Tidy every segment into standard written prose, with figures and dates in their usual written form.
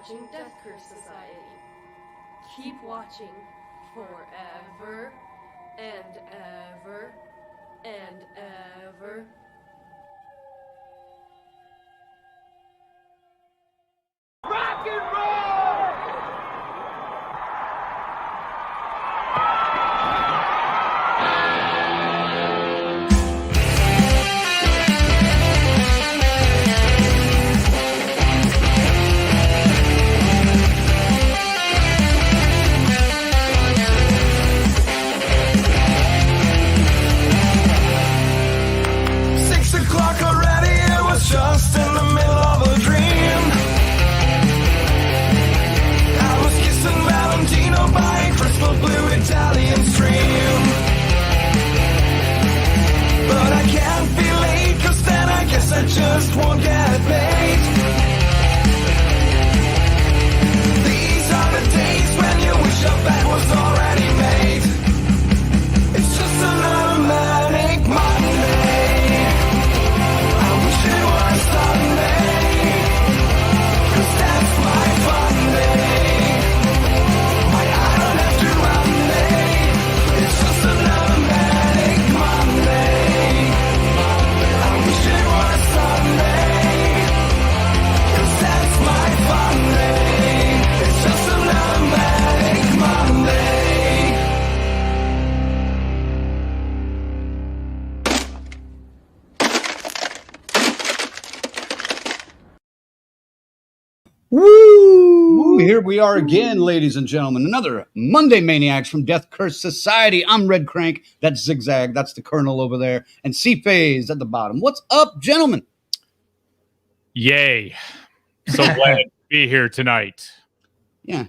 watching Death Curse Society. Keep watching forever and ever and ever. Rock and roll! 6 o'clock already, it was just in the middle of a dream. I was kissing Valentino by a crystal blue Italian stream. But I can't be late, cause then I guess I just won't get paid. These are the days when you wish your bed was already made. It's just another manic Monday. I wish it was Sunday, cause that's my fun day. Why I don't have to run day. It's just another manic Monday. I wish it was Sunday, cause that's my fun day. It's just another manic Monday. Woo! Here we are again, ladies and gentlemen. Another Monday Maniacs from Death Curse Society. I'm Red Crank. That's Zigzag. That's the Colonel over there. And C-Phase at the bottom. What's up, gentlemen? Yay. So glad to be here tonight. Yeah.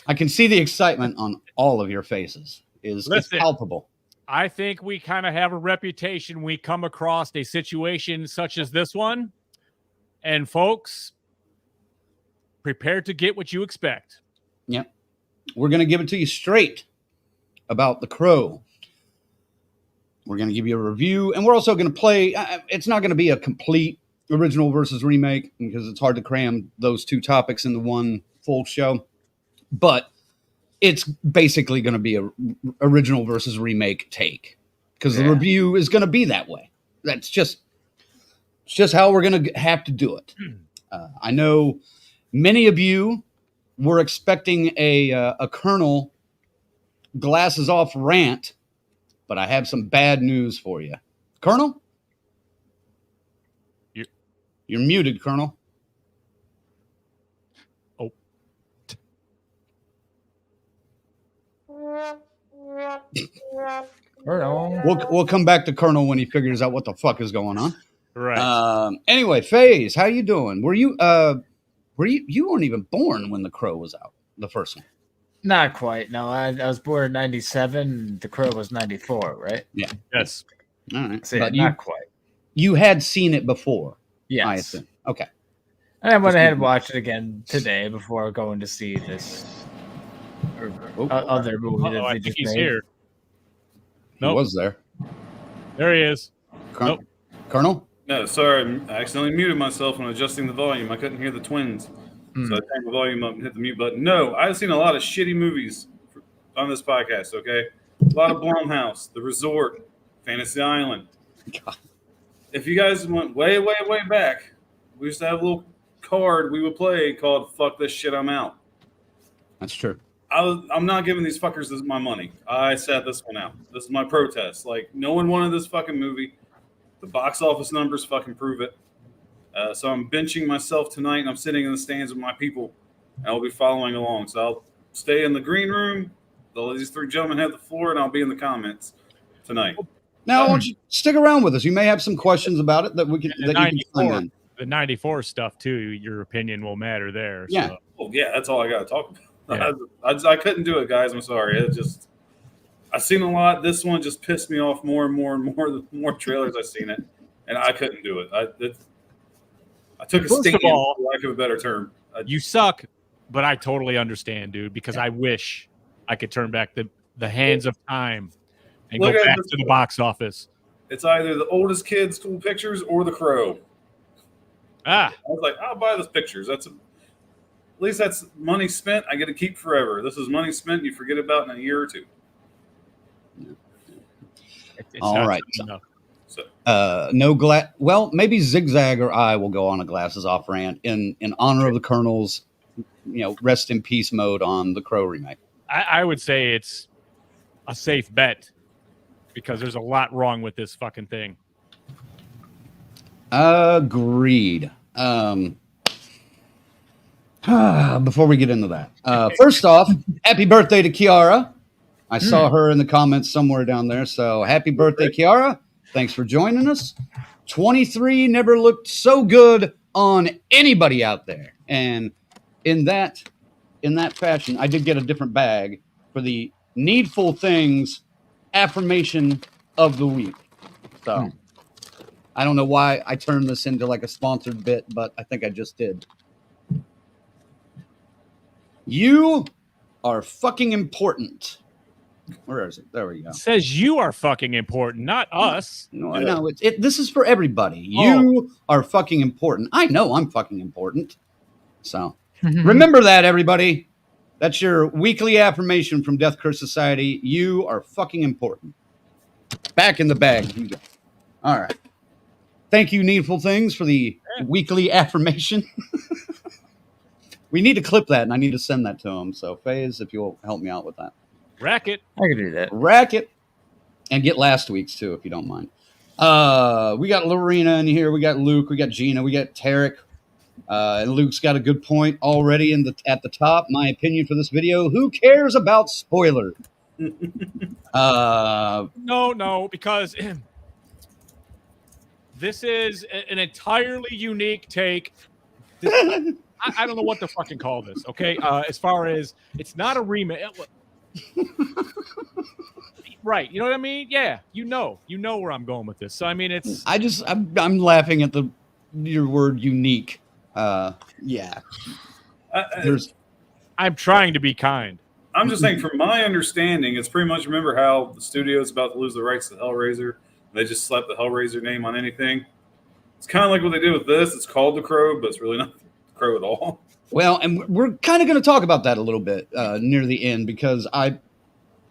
I can see the excitement on all of your faces. It's Listen. palpable. I think we kind of have a reputation. We come across a situation such as this one. And folks, prepare to get what you expect. Yep. We're going to give it to you straight about The Crow. We're going to give you a review, and we're also going to play. It's not going to be a complete original versus remake because it's hard to cram those two topics into one full show. But it's basically going to be a original versus remake take because the review is going to be that way. That's just how we're going to have to do it. I know many of you were expecting a Colonel glasses off rant, but I have some bad news for you. Colonel? You're muted, Colonel. Oh. We'll come back to Colonel when he figures out what the fuck is going on. Right. Anyway, FaZe, how you doing? You weren't even born when The Crow was out, the first one. Not quite. No, I was born in 97. The Crow was 94, right? Yeah. Yes. All right. So yeah, But not quite. you had seen it before, Yes. I assume. Okay. And I went ahead and watched it again today before going to see this other movie that I they think just he's made. here. He Nope. was there. There he is. Colonel? Nope. Colonel? No, sorry, I accidentally muted myself when adjusting the volume. I couldn't hear the twins, so I turned the volume up and hit the mute button. No, I've seen a lot of shitty movies on this podcast, okay? A lot of Blumhouse, The Resort, Fantasy Island. God. If you guys went way, way, way back, we used to have a little card we would play called Fuck This Shit, I'm Out. That's true. I'm not giving these fuckers my money. I sat this one out. This is my protest. Like, no one wanted this fucking movie. The box office numbers fucking prove it. So I'm benching myself tonight, and I'm sitting in the stands with my people, and I'll be following along. So I'll stay in the green room. These three gentlemen have the floor, and I'll be in the comments tonight. Now, why don't you stick around with us? You may have some questions about it that we can The that you can chime 94, in. the 94 stuff, too, your opinion will matter there. Yeah. So. Oh, yeah, that's all I got to talk about. Yeah. I couldn't do it, guys. I'm sorry. I've seen a lot. This one just pissed me off more and more and more. The more trailers I've seen it, and I couldn't do it. I took a First stand, of all, for lack of a better term. You suck, but I totally understand, dude, because I wish I could turn back the hands of time and Look go at back this to the one. box office. It's either the oldest kids' school pictures or The Crow. Ah, I was like, I'll buy those pictures. At least that's money spent I get to keep forever. This is money spent you forget about in a year or two. It's All not right. enough. So No glass. Well, maybe Zigzag or I will go on a glasses off rant in honor of the Colonel's, rest in peace mode on the Crow remake. I would say it's a safe bet because there's a lot wrong with this fucking thing. Agreed. Before we get into that, first off, happy birthday to Kiara. I saw her in the comments somewhere down there. So happy birthday, Kiara. Thanks for joining us. 23 never looked so good on anybody out there. And in that fashion, I did get a different bag for the Needful Things affirmation of the week. So I don't know why I turned this into like a sponsored bit, but I think I just did. You are fucking important. Where is it? There we go. It says you are fucking important, not us. No, this is for everybody. You are fucking important. I know I'm fucking important. So remember that, everybody. That's your weekly affirmation from Death Curse Society. You are fucking important. Back in the bag. You go. All right. Thank you, Needful Things, for the weekly affirmation. We need to clip that, and I need to send that to him. So, Faze, if you'll help me out with that. Racket. I can do that. Racket. And get last week's, too, if you don't mind. We got Lorena in here. We got Luke. We got Gina. We got Tarek. And Luke's got a good point already at the top. My opinion for this video. Who cares about spoilers? No, because this is an entirely unique take. I don't know what to fucking call this, okay? As far as it's not a remake. Right, you know what I mean? Yeah, you know where I'm going with this. So I mean, it's I'm laughing at your word unique. Yeah. I'm trying to be kind. I'm just saying, from my understanding, it's pretty much, remember how the studio's about to lose the rights to Hellraiser? They just slap the Hellraiser name on anything. It's kind of like what they did with this. It's called The Crow, but it's really not The Crow at all. Well, and we're kind of going to talk about that a little bit near the end, because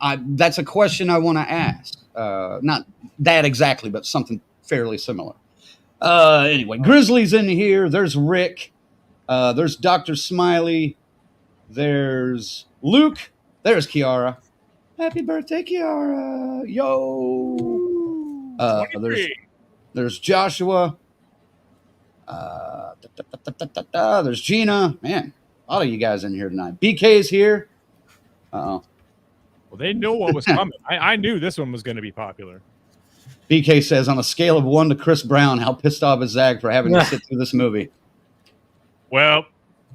that's a question I want to ask. Not that exactly, but something fairly similar. Anyway, Grizzly's in here. There's Rick. There's Dr. Smiley. There's Luke. There's Kiara. Happy birthday, Kiara. Yo. There's Joshua. There's Gina. Man, a lot of you guys in here tonight. BK's here. Uh-oh. Well, they know what was coming. I knew this one was going to be popular. BK says, on a scale of 1 to Chris Brown, how pissed off is Zach for having to sit through this movie? Well,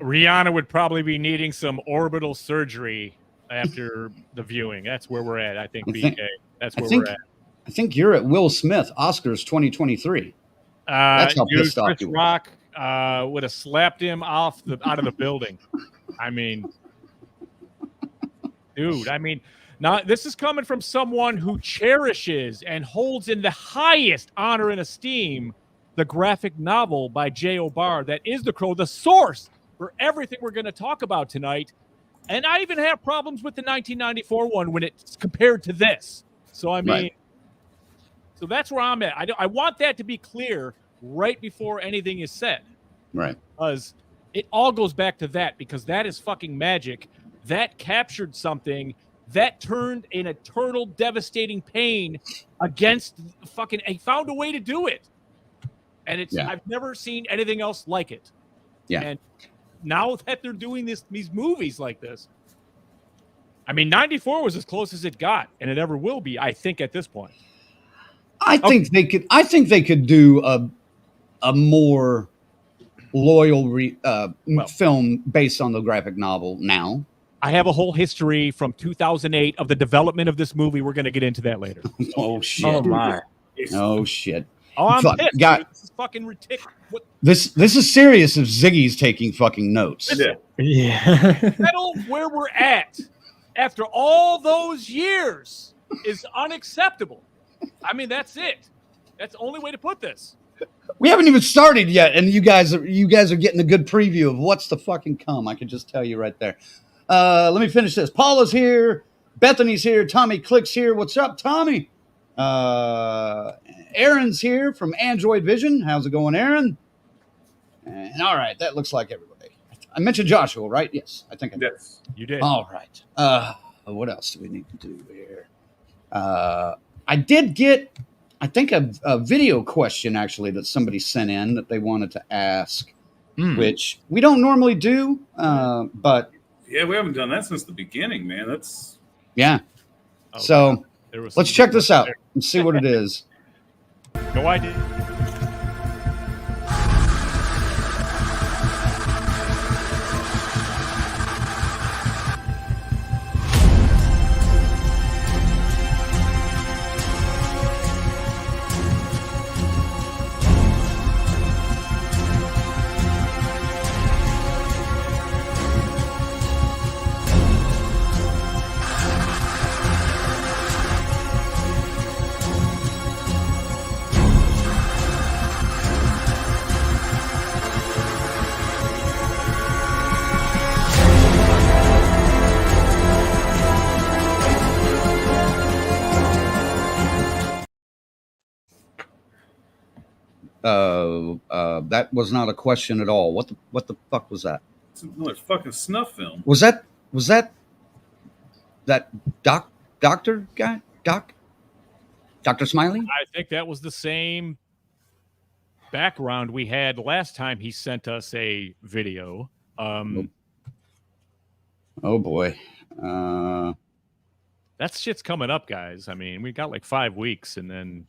Rihanna would probably be needing some orbital surgery after the viewing. That's where we're at, I think, BK. That's where we're at. I think you're at Will Smith, Oscars 2023. That's how pissed off you were. Rock would have slapped him out of the building. I mean, dude, now this is coming from someone who cherishes and holds in the highest honor and esteem the graphic novel by J.O. Barr that is The Crow, the source for everything we're going to talk about tonight. And I even have problems with the 1994 one when it's compared to this. So, I mean, right. So that's where I'm at. I want that to be clear right before anything is said. Right. Because it all goes back to that, because that is fucking magic. That captured something that turned an eternal devastating pain against fucking, he found a way to do it. And I've never seen anything else like it. Yeah. And now that they're doing these movies like this, I mean, 94 was as close as it got, and it ever will be, I think, at this point. I think they could do a more loyal film based on the graphic novel now. I have a whole history from 2008 of the development of this movie. We're going to get into that later. Oh shit! Oh my! Oh shit! Oh, I'm pissed. Dude. This is fucking ridiculous. This is serious. If Ziggy's taking fucking notes. Yeah. Settle where we're at after all those years is unacceptable. I mean, that's it. That's the only way to put this. We haven't even started yet, and you guys are getting a good preview of what's to fucking come. I can just tell you right there. Let me finish this. Paula's here. Bethany's here. Tommy Click's here. What's up, Tommy? Aaron's here from Android Vision. How's it going, Aaron? And all right, that looks like everybody. I mentioned Joshua, right? Yes, I think I did. Yes. You did. All right. What else do we need to do here? I did get, I think, a video question actually that somebody sent in that they wanted to ask, which we don't normally do, but Yeah, we haven't done that since the beginning, man. That's yeah. Oh, So there was let's some check good this stuff out there. and see what it is. No idea. That was not a question at all. What the fuck was that? it's another fucking snuff film. Was that doctor guy? Dr. Smiley? I think that was the same background we had last time he sent us a video. Oh boy. That shit's coming up, guys. I mean, we got like 5 weeks, and then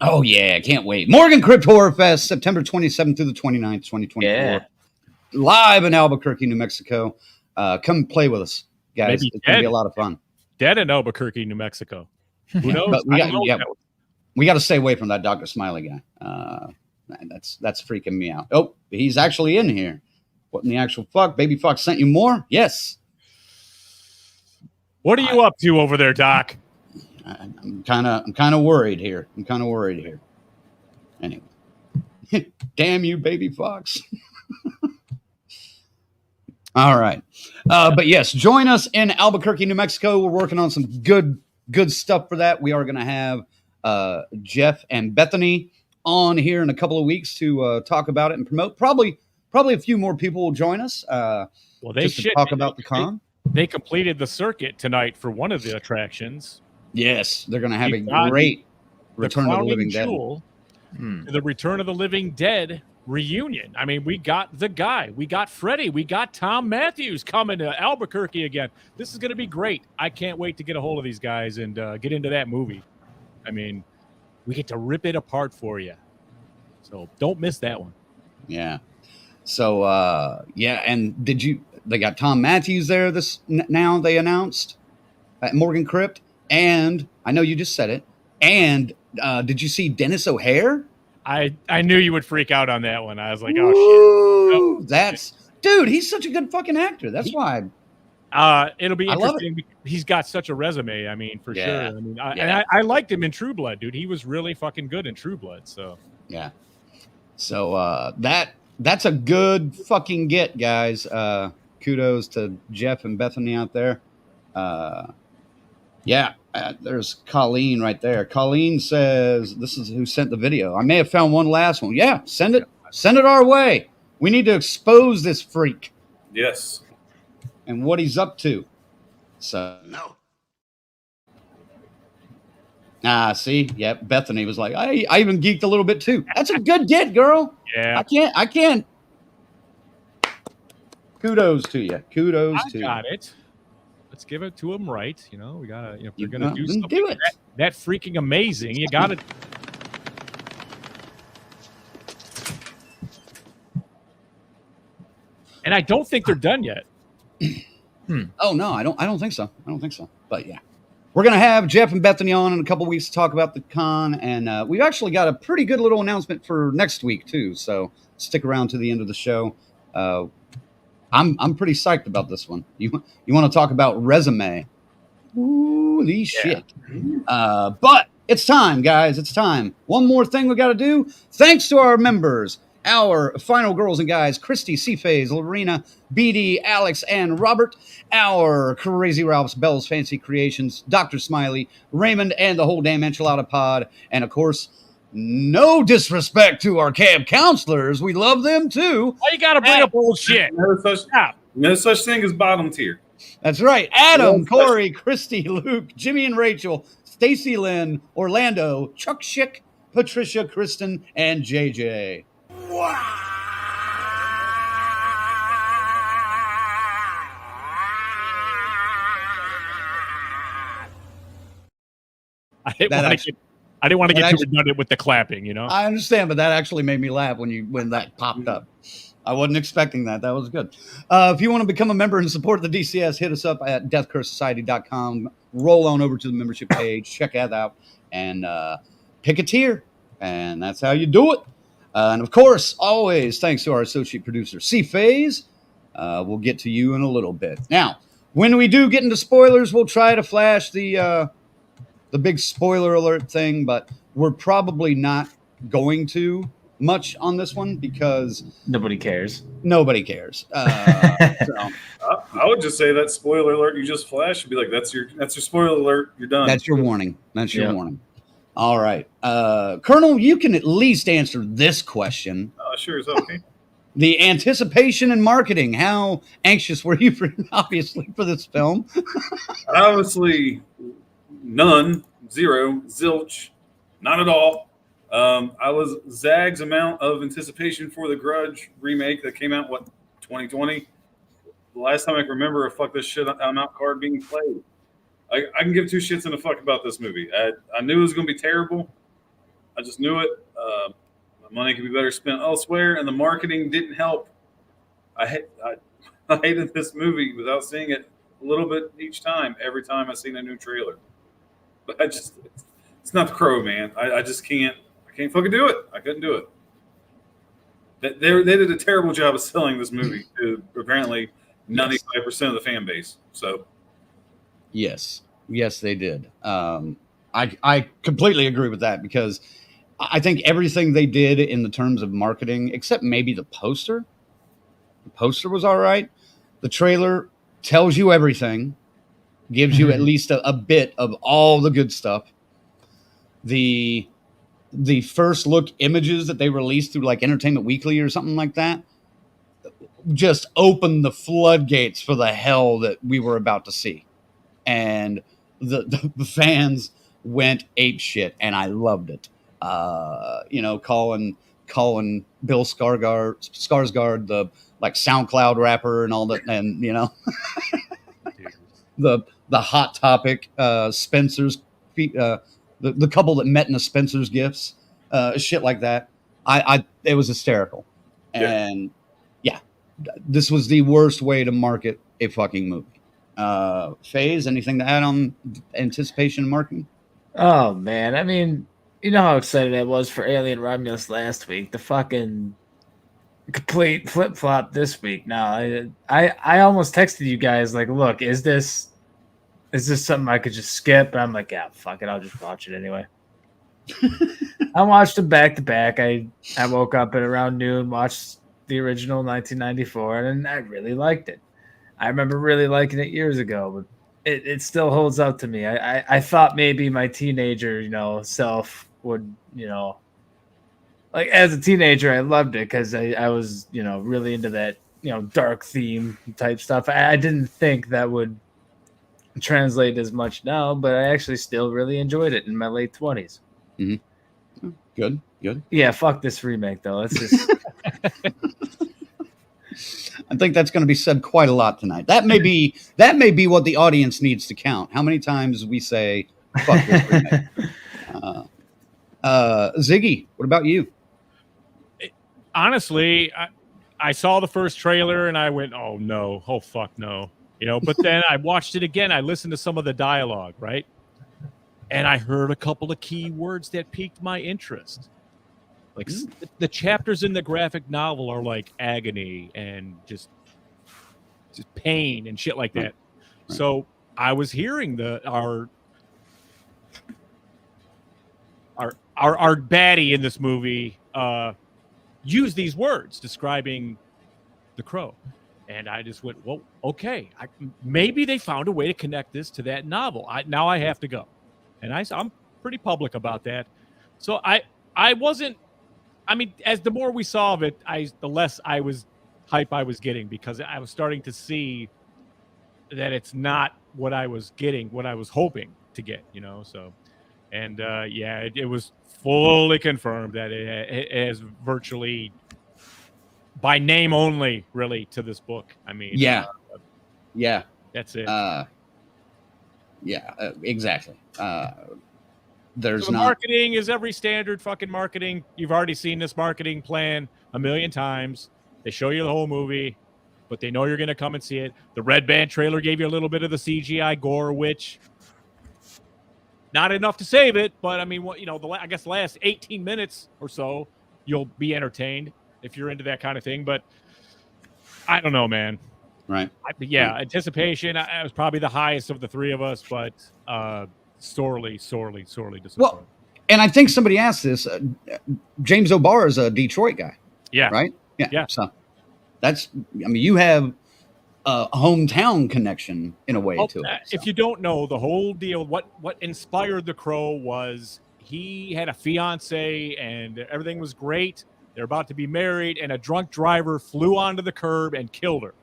Oh yeah, can't wait. Morgan Crypt Horror Fest, September 27th through the 29th, 2024. Yeah. Live in Albuquerque, New Mexico. Come play with us, guys. Maybe It's gonna be Ed. a lot of fun. dead in Albuquerque, New Mexico. Who knows? But we I got- don't know yeah. if that was- We got to stay away from that Dr. Smiley guy. That's freaking me out. Oh, he's actually in here. What in the actual fuck? Baby Fox sent you more? Yes. What are you up to over there, Doc? I'm kind of worried here. Anyway, damn you, Baby Fox. All right, but yes, join us in Albuquerque, New Mexico. We're working on some good stuff for that. We are going to have Jeff and Bethany on here in a couple of weeks to talk about it and promote. Probably a few more people will join us. Well, they just to shit. talk about the con. They completed the circuit tonight for one of the attractions. Yes, they're going to have We a got great The Return of the crowning Living Dead. jewel, Hmm. the Return of the Living Dead reunion. I mean, we got the guy, we got Freddie, we got Tom Matthews coming to Albuquerque again. This is going to be great. I can't wait to get a hold of these guys and get into that movie. I mean, we get to rip it apart for you. So don't miss that one. Yeah. So and they got Tom Matthews there now they announced at Morgan Crypt, and I know you just said it. And did you see Dennis O'Hare? I knew you would freak out on that one. I was like, oh Ooh, that's dude, he's such a good fucking actor. That's why shit. It'll be I love interesting. He's got such a resume. I mean, for Yeah. sure. I mean, Yeah. I liked him in True Blood, dude. He was really fucking good in True Blood. So yeah. So that's a good fucking get, guys. Kudos to Jeff and Bethany out there. There's Colleen right there. Colleen says, this is who sent the video. I may have found one last one. Yeah, send it our way. We need to expose this freak Yes. and what he's up to. So No. see, yeah, Bethany was like, I even geeked a little bit too. That's a good get, girl. yeah, I can't. Kudos to you. Kudos I to got you. it. Let's give it to him right. You know, we gotta. If You you're gonna do then something do it. that freaking amazing, you gotta. And I don't think they're done yet. Oh no, I don't think so. But yeah, we're gonna have Jeff and Bethany on in a couple weeks to talk about the con, and we've actually got a pretty good little announcement for next week too. So stick around to the end of the show. I'm pretty psyched about this one. You want to talk about resume? Holy shit! But It's time, guys. It's time. One more thing we got to do. Thanks to our members, our final girls and guys, Christy, C-Phase, Lorena, BD, Alex, and Robert, our Crazy Ralph's, Bell's Fancy Creations, Dr. Smiley, Raymond, and the whole damn enchilada pod. And of course, no disrespect to our camp counselors. We love them too. Why you got to bring up old shit? No such thing as bottom tier. That's right. Adam, Corey, Christy, Luke, Jimmy and Rachel, Stacy Lynn, Orlando, Chuck Schick, Patricia, Kristen, and JJ. I didn't want to get too redundant with the clapping, you know. I understand, but that actually made me laugh when that popped up. I wasn't expecting that. That was good. If you want to become a member and support the DCS, hit us up at deathcursesociety.com. Roll on over to the membership page, check that out, and pick a tier. And that's how you do it. And of course, always thanks to our associate producer, C-Phase. We'll get to you in a little bit. Now, when we do get into spoilers, we'll try to flash the big spoiler alert thing, but we're probably not going to much on this one because nobody cares. Nobody cares. So. I would just say that spoiler alert you just flashed would be like, that's your spoiler alert. You're done. That's your warning. That's your warning. All right. Colonel, you can at least answer this question. Sure is okay. The anticipation and marketing. How anxious were you obviously for this film? Obviously, none, zero, zilch, not at all. I was Zag's amount of anticipation for the Grudge remake that came out, 2020? The last time I can remember a fuck this shit I'm out card being played. I can give two shits and a fuck about this movie. I knew it was going to be terrible. I just knew it. My money could be better spent elsewhere, and the marketing didn't help. I hated this movie without seeing it a little bit each time, every time I seen a new trailer. But it's not The Crow, man. I just can't. I can't fucking do it. I couldn't do it. They did a terrible job of selling this movie to apparently 95% of the fan base. So, yes, they did. I completely agree with that because I think everything they did in the terms of marketing, except maybe the poster. The poster was all right. The trailer tells you everything, gives you at least a bit of all the good stuff. The first look images that they released through like Entertainment Weekly or something like that just opened the floodgates for the hell that we were about to see. And the fans went ape shit, and I loved it. Calling Bill Skarsgård the like SoundCloud rapper and all that, and the Hot Topic Spencer's the couple that met in the Spencer's Gifts, shit like that. It was hysterical, and this was the worst way to market a fucking movie. Phase, anything to add on anticipation and marketing? Oh man, I mean, you know how excited I was for Alien Romulus last week. The fucking complete flip flop this week. Now, I almost texted you guys like, look, is this something I could just skip? And I'm like, yeah, fuck it, I'll just watch it anyway. I watched them back to back. I woke up at around noon, watched the original 1994, and I really liked it. I remember really liking it years ago, but it still holds up to me. I thought maybe my teenager, self would, like as a teenager, I loved it because I was, really into that, dark theme type stuff. I didn't think that would translate as much now, but I actually still really enjoyed it in my late 20s. Mm-hmm. Good. Yeah, fuck this remake though. Let's just. I think that's going to be said quite a lot tonight. That may be what the audience needs to count. How many times we say "fuck this remake." Ziggy, what about you? Honestly, I saw the first trailer and I went, "Oh no, oh fuck no," But then I watched it again. I listened to some of the dialogue, right, and I heard a couple of key words that piqued my interest. Like the chapters in the graphic novel are like agony and just pain and shit like that. Right. So I was hearing our baddie in this movie used these words describing the Crow. And I just went, well, okay. Maybe they found a way to connect this to that novel. Now I have to go. And I'm pretty public about that. So I wasn't, I mean, as the more we saw of it, the less hype I was getting, because I was starting to see that it's not what I was getting, what I was hoping to get, so. And it was fully confirmed that it is virtually by name only, really, to this book. I mean, that's it. Exactly. There's so the marketing is every standard fucking marketing. You've already seen this marketing plan a million times. They show you the whole movie, but they know you're going to come and see it. The Red Band trailer gave you a little bit of the CGI gore, which not enough to save it, but I mean, I guess the last 18 minutes or so, you'll be entertained if you're into that kind of thing. But I don't know, man. Right. Anticipation. I was probably the highest of the three of us, but sorely disappointed. Well, and I think somebody asked this. James O'Barr is a Detroit guy. Yeah. Right. Yeah. So you have a hometown connection in a way to it. So. If you don't know the whole deal, what inspired The Crow was he had a fiance and everything was great. They're about to be married, and a drunk driver flew onto the curb and killed her.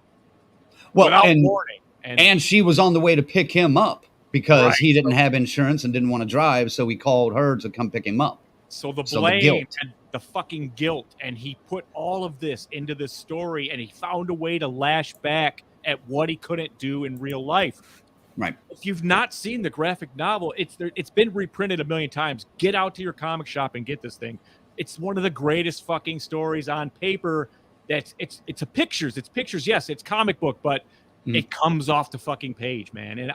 Well, without warning. And she was on the way to pick him up because he didn't have insurance and didn't want to drive, so he called her to come pick him up. So the blame and the fucking guilt, and he put all of this into this story, and he found a way to lash back at what he couldn't do in real life. Right. If you've not seen the graphic novel, it's been reprinted a million times. Get out to your comic shop and get this thing. It's one of the greatest fucking stories on paper. It's pictures. It's pictures. Yes, it's comic book, but it comes off the fucking page, man. And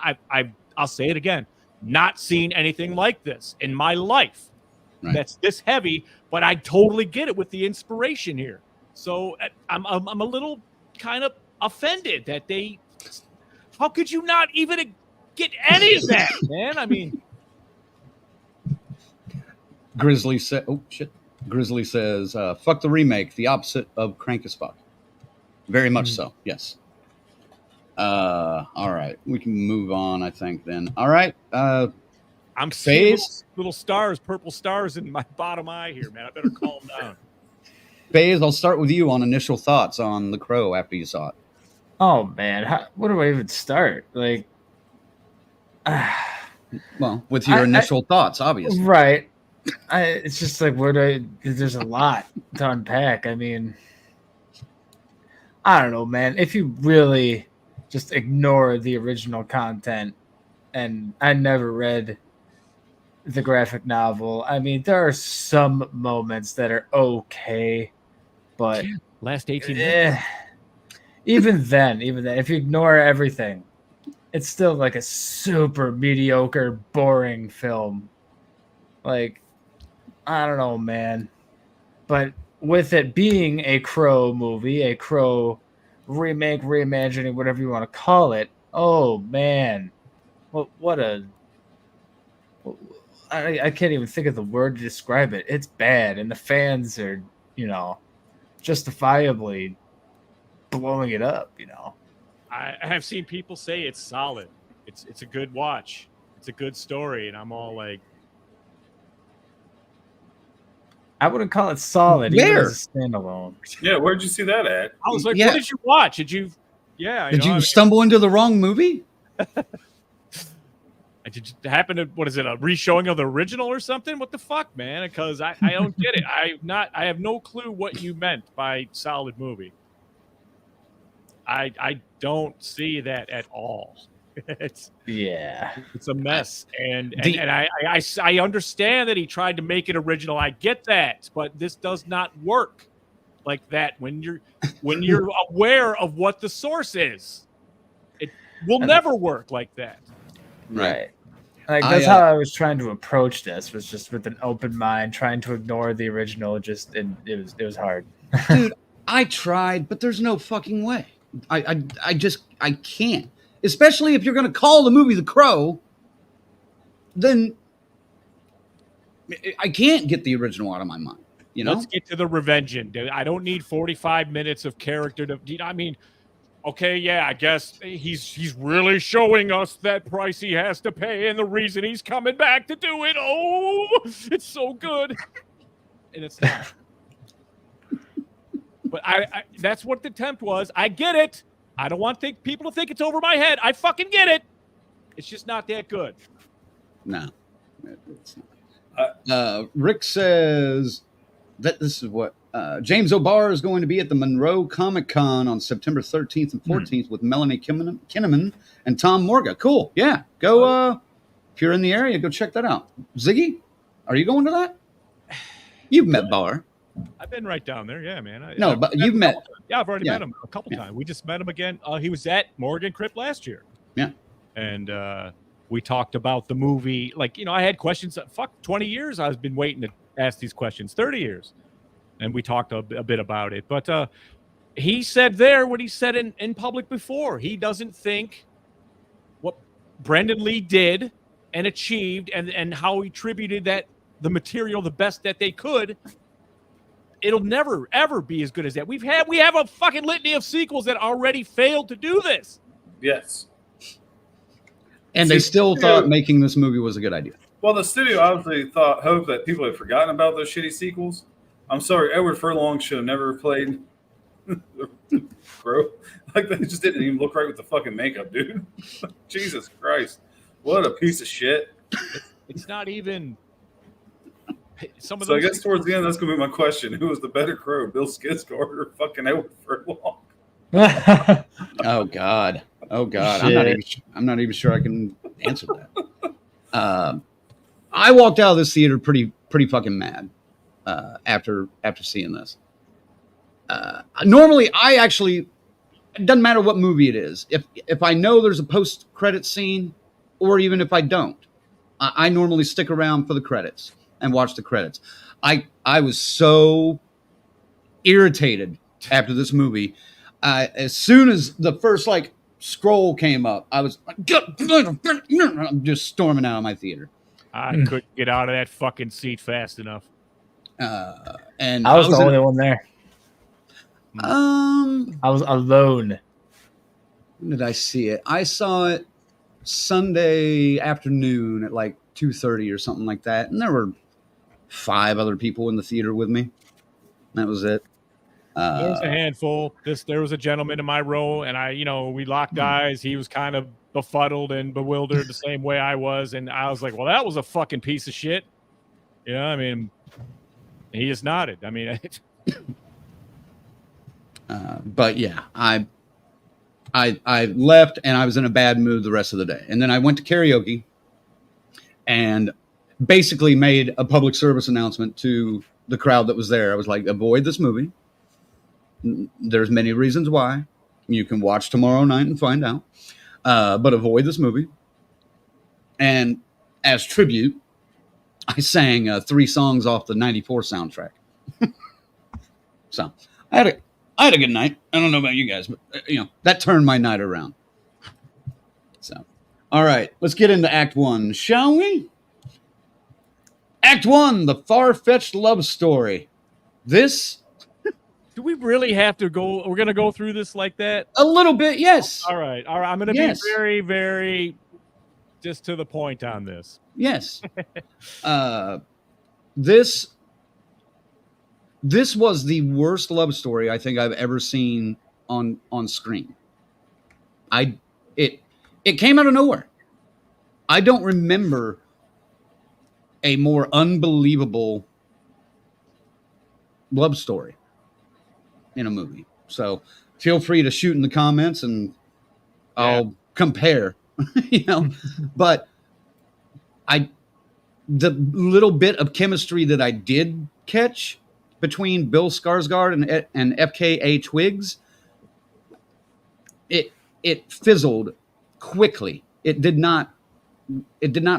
I'll say it again. Not seen anything like this in my life. Right. That's this heavy, but I totally get it with the inspiration here. So I'm a little kind of offended that how could you not even get any of that, man? I mean, Grizzly said, "Oh shit." Grizzly says, "Fuck the remake. The opposite of Crank as fuck." Very much so. Yes. All right, we can move on. I think then. All right. I'm seeing little stars, purple stars in my bottom eye here, man. I better calm down. Faze, I'll start with you on initial thoughts on The Crow after you saw it. Oh man, where do I even start? Like, well, with your initial thoughts, obviously, right? It's just like there's a lot to unpack. I mean, I don't know, man. If you really just ignore the original content, and I never read the graphic novel, I mean, there are some moments that are okay, but last 18 minutes. Even then, if you ignore everything, it's still like a super mediocre, boring film. Like, I don't know, man. But with it being a Crow movie, a Crow remake, reimagining, whatever you want to call it, oh, man. I can't even think of the word to describe it. It's bad, and the fans are, justifiably blowing it up, I have seen people say it's solid. It's a good watch. It's a good story, and I'm all like, I wouldn't call it solid. Even as a standalone. Yeah, where'd you see that at? I was like, what did you watch? Did you? Yeah. Did you stumble into the wrong movie? Did you happen to? What is it? A reshowing of the original or something? What the fuck, man? Because I don't get it. I have no clue what you meant by solid movie. I don't see that at all. It's a mess, and I understand that he tried to make it original. I get that, but this does not work like that when you're aware of what the source is. It will never work like that. Right. Like that's how I was trying to approach this, was just with an open mind, trying to ignore the original. It was hard. Dude, I tried, but there's no fucking way. I can't. Especially if you're going to call the movie The Crow, then I can't get the original out of my mind. You know, Let's get to the revenging, dude. I don't need 45 minutes of character to. I mean, okay, yeah, I guess he's really showing us that price he has to pay and the reason he's coming back to do it. Oh, it's so good, and it's not. But I that's what the attempt was. I get it. I don't want people to think it's over my head. I fucking get it. It's just not that good. No, it's not. Rick says that this is what James O'Barr is going to be at the Monroe Comic Con on September 13th and 14th with Melanie Kinnaman and Tom Morga. Cool. Yeah. Go. If you're in the area, go check that out. Ziggy, are you going to that? You've met Barr. I've been right down there. Yeah, man. But you've met. Yeah, I've already met him a couple times. We just met him again. He was at Morgan Crypt last year. Yeah. And we talked about the movie. Like, I had questions. 20 years I've been waiting to ask these questions. 30 years. And we talked a bit about it. But he said there what he said in public before. He doesn't think what Brendan Lee did and achieved and how he tributed the material the best that they could, it'll never, ever be as good as that. We have a fucking litany of sequels that already failed to do this. Yes. And they still thought making this movie was a good idea. Well, the studio obviously hoped that people had forgotten about those shitty sequels. I'm sorry, Edward Furlong should have never played Crow. Like, they just didn't even look right with the fucking makeup, dude. Jesus Christ. What a piece of shit. It's not even some of So I those. guess towards the end, that's going to be my question. Who was the better Crow, Bill Skarsgård or fucking Edward Furlong? Oh God. I'm not even sure I can answer that. I walked out of this theater pretty fucking mad after seeing this. Normally, it doesn't matter what movie it is. If I know there's a post-credit scene, or even if I don't, I normally stick around for the credits and watch the credits. I was so irritated after this movie. As soon as the first scroll came up, I was just storming out of my theater. I couldn't get out of that fucking seat fast enough. And I was the only one there. I was alone. When did I see it? I saw it Sunday afternoon at 2:30 or something like that, and there were 5 other people in the theater with me. That was it. There was a handful. There was a gentleman in my row, and we locked eyes. He was kind of befuddled and bewildered the same way I was, and I was like, "Well, that was a fucking piece of shit." I mean, he just nodded. I mean, but yeah, I left and I was in a bad mood the rest of the day, and then I went to karaoke, and basically made a public service announcement to the crowd that was there. I was like, "Avoid this movie. There's many reasons why. You can watch tomorrow night and find out. But avoid this movie." And as tribute, I sang 3 songs off the '94 soundtrack. So I had a good night. I don't know about you guys, but that turned my night around. So, all right, let's get into Act 1, shall we? Act 1, the far-fetched love story. This. Do we really have to go? We're going to go through this like that? A little bit, yes. All right. I'm going to be very, very just to the point on this. Yes. This was the worst love story I think I've ever seen on screen. It came out of nowhere. I don't remember a more unbelievable love story in a movie. So feel free to shoot in the comments and I'll compare, but the little bit of chemistry that I did catch between Bill Skarsgård and FKA Twigs, it fizzled quickly. It did not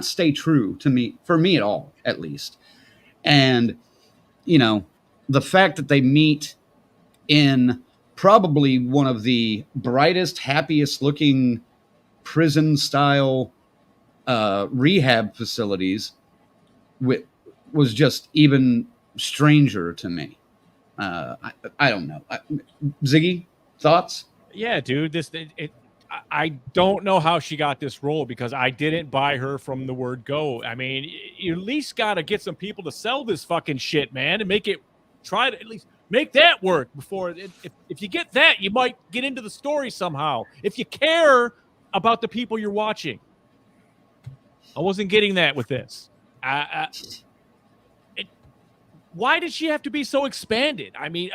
stay true to me, for me at all, at least. And, the fact that they meet in probably one of the brightest, happiest looking prison style rehab facilities with was just even stranger to me. I don't know. Ziggy, thoughts? Yeah, dude. I don't know how she got this role because I didn't buy her from the word go. I mean, you at least got to get some people to sell this fucking shit, man, and try to at least make that work before. If you get that, you might get into the story somehow. If you care about the people you're watching. I wasn't getting that with this. Why did she have to be so expanded? I mean,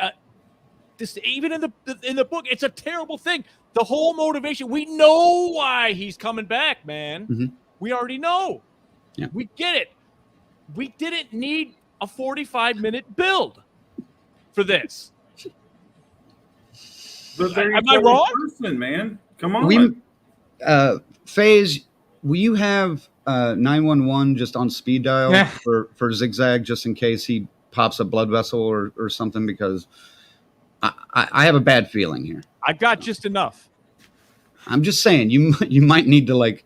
this even in the book, it's a terrible thing. The whole motivation, we know why he's coming back, man. Mm-hmm. We already know. Yeah. We get it. We didn't need a 45-minute build for this. Am I wrong? Person, man. Come on. FaZe, will you have 911 just on speed dial for Zigzag just in case he pops a blood vessel or something? Because I have a bad feeling here. I've got just enough. I'm just saying you might need to like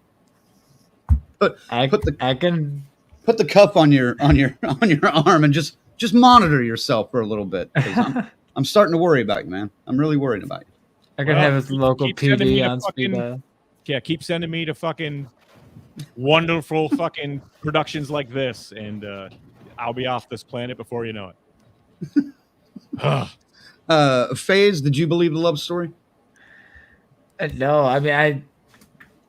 put the cuff on your arm and just monitor yourself for a little bit. 'Cause I'm starting to worry about you, man. I'm really worried about you. I could have his local PD on speed dial. Yeah, keep sending me to fucking wonderful fucking productions like this, and I'll be off this planet before you know it. FaZe, did you believe the love story? No, I mean,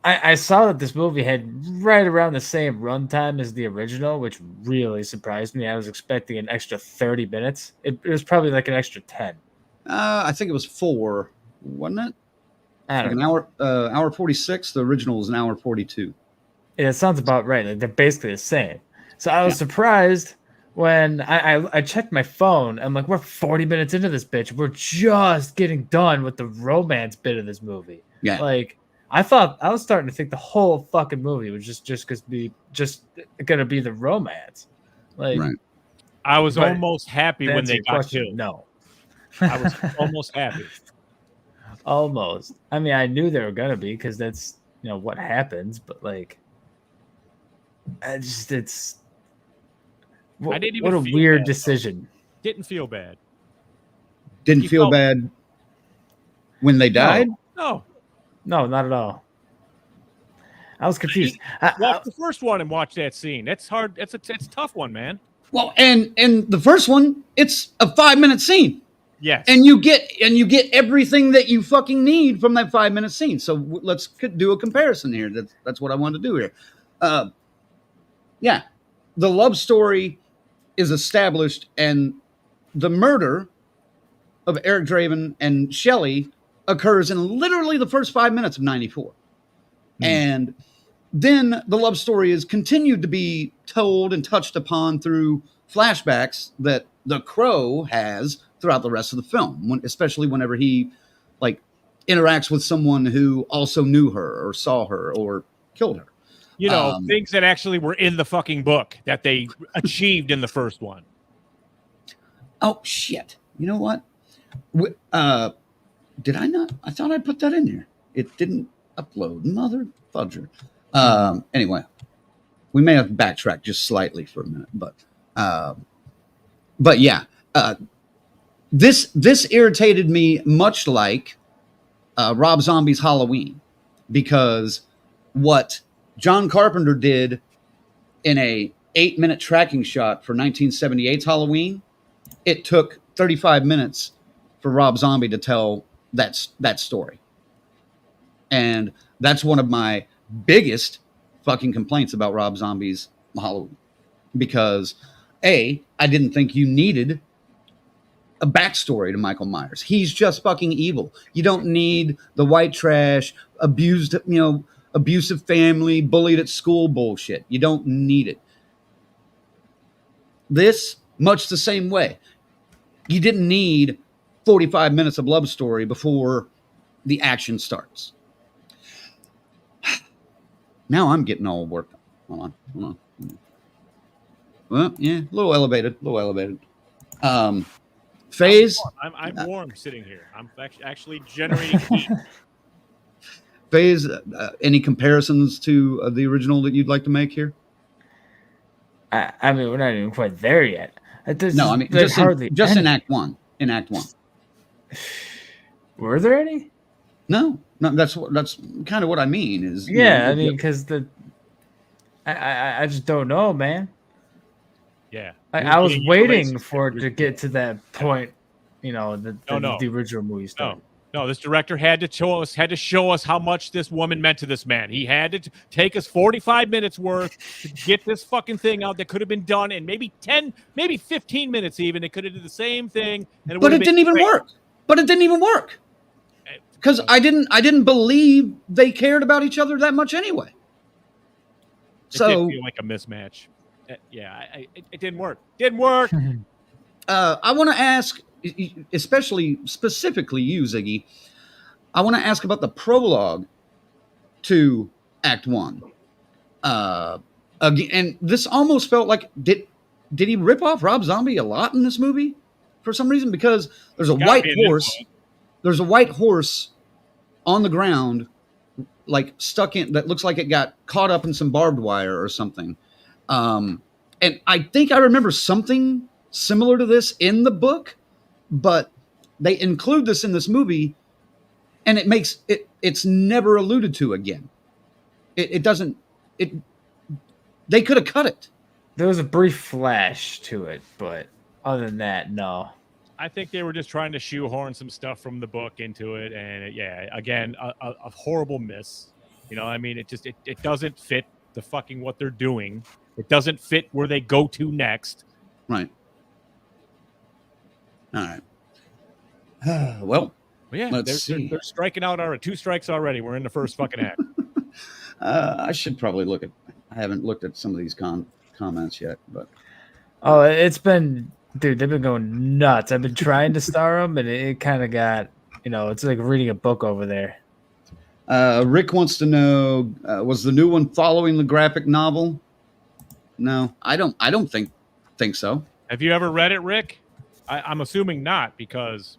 I saw that this movie had right around the same runtime as the original, which really surprised me. I was expecting an extra 30 minutes. It was probably like an extra 10. I think it was 4, wasn't it? I don't know. know. Hour 46. The original was an hour 42. Yeah, it sounds about right. Like they're basically the same. So I was surprised when I checked my phone. I'm like, we're 40 minutes into this bitch. We're just getting done with the romance bit of this movie. Yeah. Like, I was starting to think the whole fucking movie was just gonna be the romance. Like, right. I was almost happy when they got killed. killed. No, I was almost happy. Almost. I mean, I knew they were gonna be because that's what happens. But like, I didn't even. What a weird decision. Didn't feel bad. Didn't feel bad when they died? No, not at all. I was confused. Watch the first one and watch that scene. That's hard. It's a tough one, man. Well, and the first one, it's a 5-minute scene. Yes. And you get everything that you fucking need from that 5-minute scene. So let's do a comparison here. That's what I wanted to do here. Yeah, the love story is established, and the murder of Eric Draven and Shelley occurs in literally the first 5 minutes of 94. And then the love story is continued to be told and touched upon through flashbacks that the Crow has throughout the rest of the film, especially whenever he like interacts with someone who also knew her or saw her or killed her. Things that actually were in the fucking book that they achieved in the first one. Oh, shit. You know what? Did I not? I thought I put that in there. It didn't upload. Mother fudger. Anyway, we may have to backtrack just slightly for a minute, but yeah, this irritated me much like Rob Zombie's Halloween, because what John Carpenter did in a 8-minute tracking shot for 1978's Halloween, it took 35 minutes for Rob Zombie to tell that story. And that's one of my biggest fucking complaints about Rob Zombie's Halloween, because I didn't think you needed a backstory to Michael Myers. He's just fucking evil. You don't need the white trash, abusive family, bullied at school bullshit. You don't need it. This, much the same way. You didn't need 45 minutes of love story before the action starts. Now I'm getting all worked up. Hold on. Well, yeah, a little elevated. FaZe. I'm warm sitting here. I'm actually generating heat. FaZe, any comparisons to the original that you'd like to make here? I mean, we're not even quite there yet. No, I mean just in Act 1. In Act 1. Were there any? No, that's kind of what I mean. Is I mean, because I just don't know, man. Yeah, I was waiting for it to get to that point. The original movie started. No, this director had to show us how much this woman meant to this man. He had to take us 45 minutes worth to get this fucking thing out that could have been done in maybe 10, maybe 15 minutes even. It could have did the same thing. But it didn't even work. Because I didn't believe they cared about each other that much anyway. It did feel like a mismatch. It didn't work. Didn't work. I want to ask, specifically you, Ziggy. I want to ask about the prologue to Act 1. Again, and this almost felt like did he rip off Rob Zombie a lot in this movie for some reason? Because there's a white horse. There's a white horse on the ground, like stuck in, that looks like it got caught up in some barbed wire or something. And I think I remember something similar to this in the book, but they include this in this movie, and it's never alluded to again. It doesn't. They could have cut it. There was a brief flash to it, but other than that, no. I think they were just trying to shoehorn some stuff from the book into it, and again, a horrible miss. I mean, it doesn't fit the fucking what they're doing. It doesn't fit where they go to next. Right. All right. Well, let's see. They're striking out already. 2 strikes already. We're in the first fucking act. I should probably look at. I haven't looked at some of these comments yet, but. Oh, it's been, dude. They've been going nuts. I've been trying to star them, and it kind of got, it's like reading a book over there. Rick wants to know: was the new one following the graphic novel? No, I don't think so. Have you ever read it, Rick? I'm assuming not, because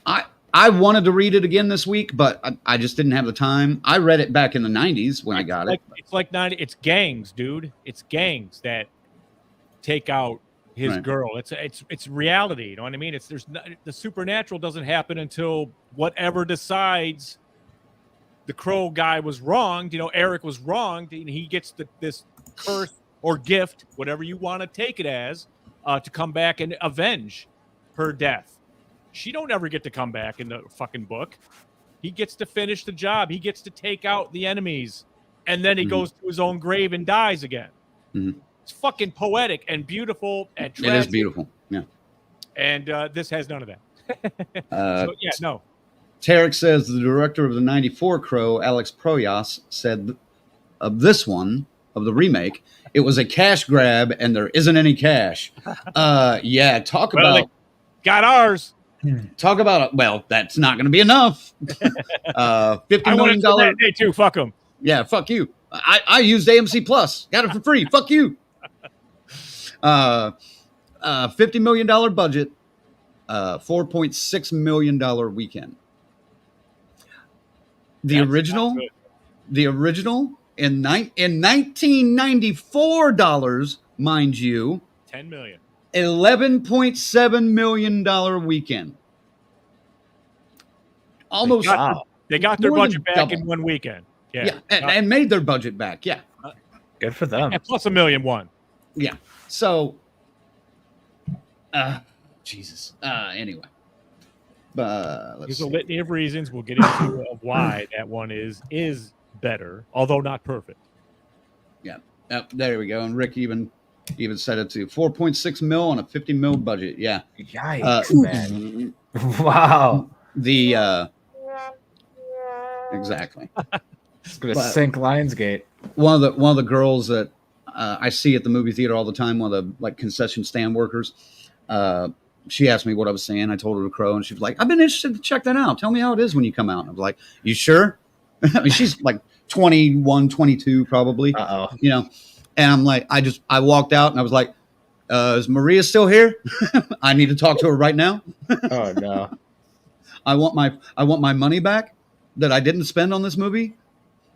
I wanted to read it again this week, but I just didn't have the time. I read it back in the 90s when I got it. It's like it's gangs, dude. It's gangs that take out his girl. It's reality. You know what I mean? The supernatural doesn't happen until whatever decides the Crow guy was wronged. Eric was wronged, and he gets this curse or gift, whatever you want to take it as, to come back and avenge her death. She don't ever get to come back in the fucking book. He gets to finish the job. He gets to take out the enemies, and then he goes to his own grave and dies again. Mm-hmm. It's fucking poetic and beautiful and tragic. It is beautiful, yeah. And this has none of that. No. Tarek says the director of the 94 Crow, Alex Proyas, said of this one, of the remake, it was a cash grab and there isn't any cash. Talk about... Got ours. Talk about, well, that's not going to be enough. $50 million. That day too. Fuck them. Yeah, fuck you. I used AMC Plus. Got it for free. Fuck you. $50 million budget. $4.6 million weekend. The original in 1994 dollars, mind you, $10 million. $11.7 million weekend. Almost. They got their budget back in one weekend. Yeah, and made their budget back. Yeah, good for them. And plus $1 million won. Yeah. So, Jesus. Anyway, there's a litany of reasons we'll get into of why that one is better, although not perfect. Yeah. There we go. And Rick even said it too. 4.6 mil on a 50 mil budget. Yeah. Yikes, man. Wow. Exactly. It's gonna sink Lionsgate. One of the girls that I see at the movie theater all the time, one of the concession stand workers, she asked me what I was saying. I told her The Crow, and she was like, "I've been interested to check that out. Tell me how it is when you come out." And I was like, "You sure?" I mean, she's like 21, 22 probably. And I'm like, I walked out and I was like, "Is Maria still here? I need to talk to her right now." Oh no. I want my money back that I didn't spend on this movie.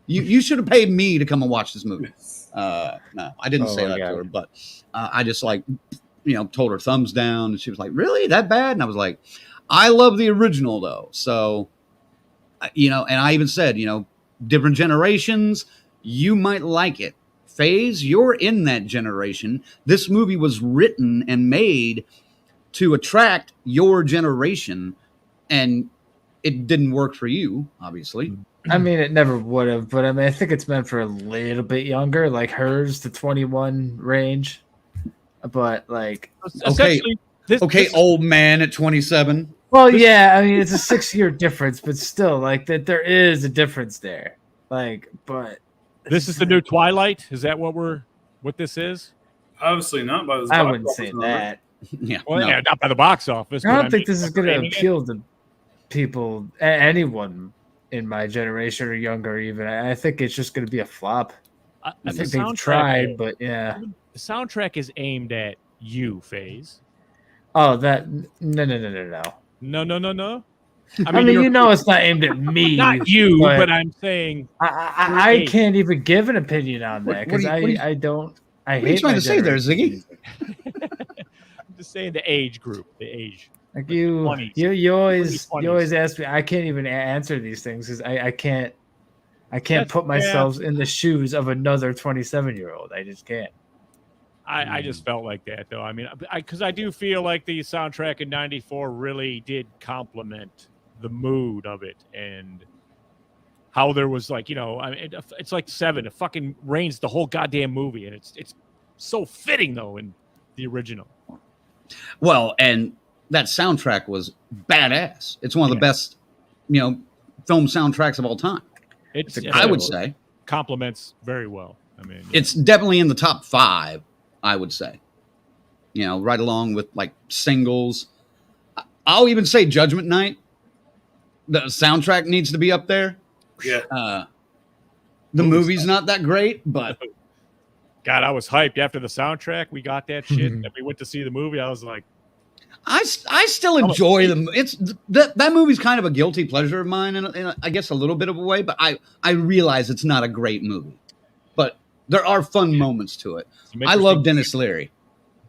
You should have paid me to come and watch this movie. No, I didn't Oh say my that God. to her, but I just like, told her thumbs down, and she was like, "Really, that bad?" And I was like, "I love the original though." So, and I even said, different generations, you might like it. Phase, you're in that generation. This movie was written and made to attract your generation, and it didn't work for you, obviously. I mean, it never would have, but I mean, I think it's meant for a little bit younger, like hers, the 21 range. But like, Essentially, this old man at 27. well, yeah, I mean, it's a 6-year difference, but still, like that, there is a difference there. Like, but this is the new Twilight. Is that what this is? Obviously not by this. I box wouldn't office say number. that. Yeah, Well, no. yeah, not by the box office. I but don't think mean, this is going to framing it. appeal to people, anyone in my generation or younger. Even I think it's just going to be a flop. I The think they've soundtrack tried, is- but yeah. The soundtrack is aimed at you, Phase. Oh, that no. No. I mean, you're- it's not aimed at me. not you, but but I'm saying I can't even give an opinion on that What because are you- I don't. I What are you hate trying my to say there, generation. Ziggy? I'm just saying the age group, the age. Like 20s. you always 20s. ask me. I can't even answer these things because I can't That's- put myself in the shoes of another 27-year-old. I just can't. I just felt like that though. I mean, because I do feel like the soundtrack in '94 really did complement the mood of it and how there was like, I mean, it's like Seven. It fucking rains the whole goddamn movie, and it's so fitting though in the original. Well, and that soundtrack was badass. It's one of the best, film soundtracks of all time. I would say complements very well. I mean, it's definitely in the top 5. I would say, right along with like singles. I'll even say Judgment Night. The soundtrack needs to be up there. Yeah. The movie's not that great, but God, I was hyped after the soundtrack. We got that shit, and we went to see the movie. I was like, I still enjoy them. It's that movie's kind of a guilty pleasure of mine, in I guess a little bit of a way. But I realize it's not a great movie, but there are fun moments to it. I love Dennis Leary.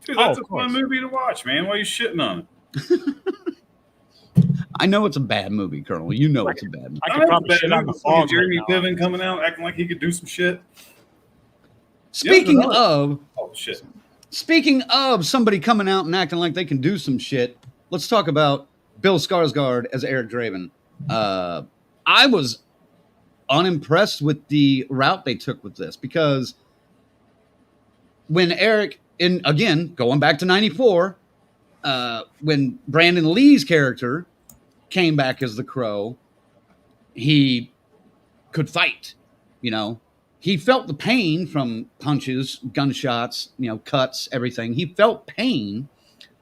Dude, that's of a fun course. movie to watch, man. Why are you shitting on it? I know it's a bad movie, Colonel. You know it's a bad movie. I I could know probably it's a shit bad on the movie. fog. Jeremy right now. Piven coming out acting like he could do some shit. Speaking no. of Oh shit. Speaking of somebody coming out and acting like they can do some shit, let's talk about Bill Skarsgård as Eric Draven. I was unimpressed with the route they took with this because when Eric, again, going back to 94, when Brandon Lee's character came back as the Crow, he could fight, He felt the pain from punches, gunshots, cuts, everything. He felt pain,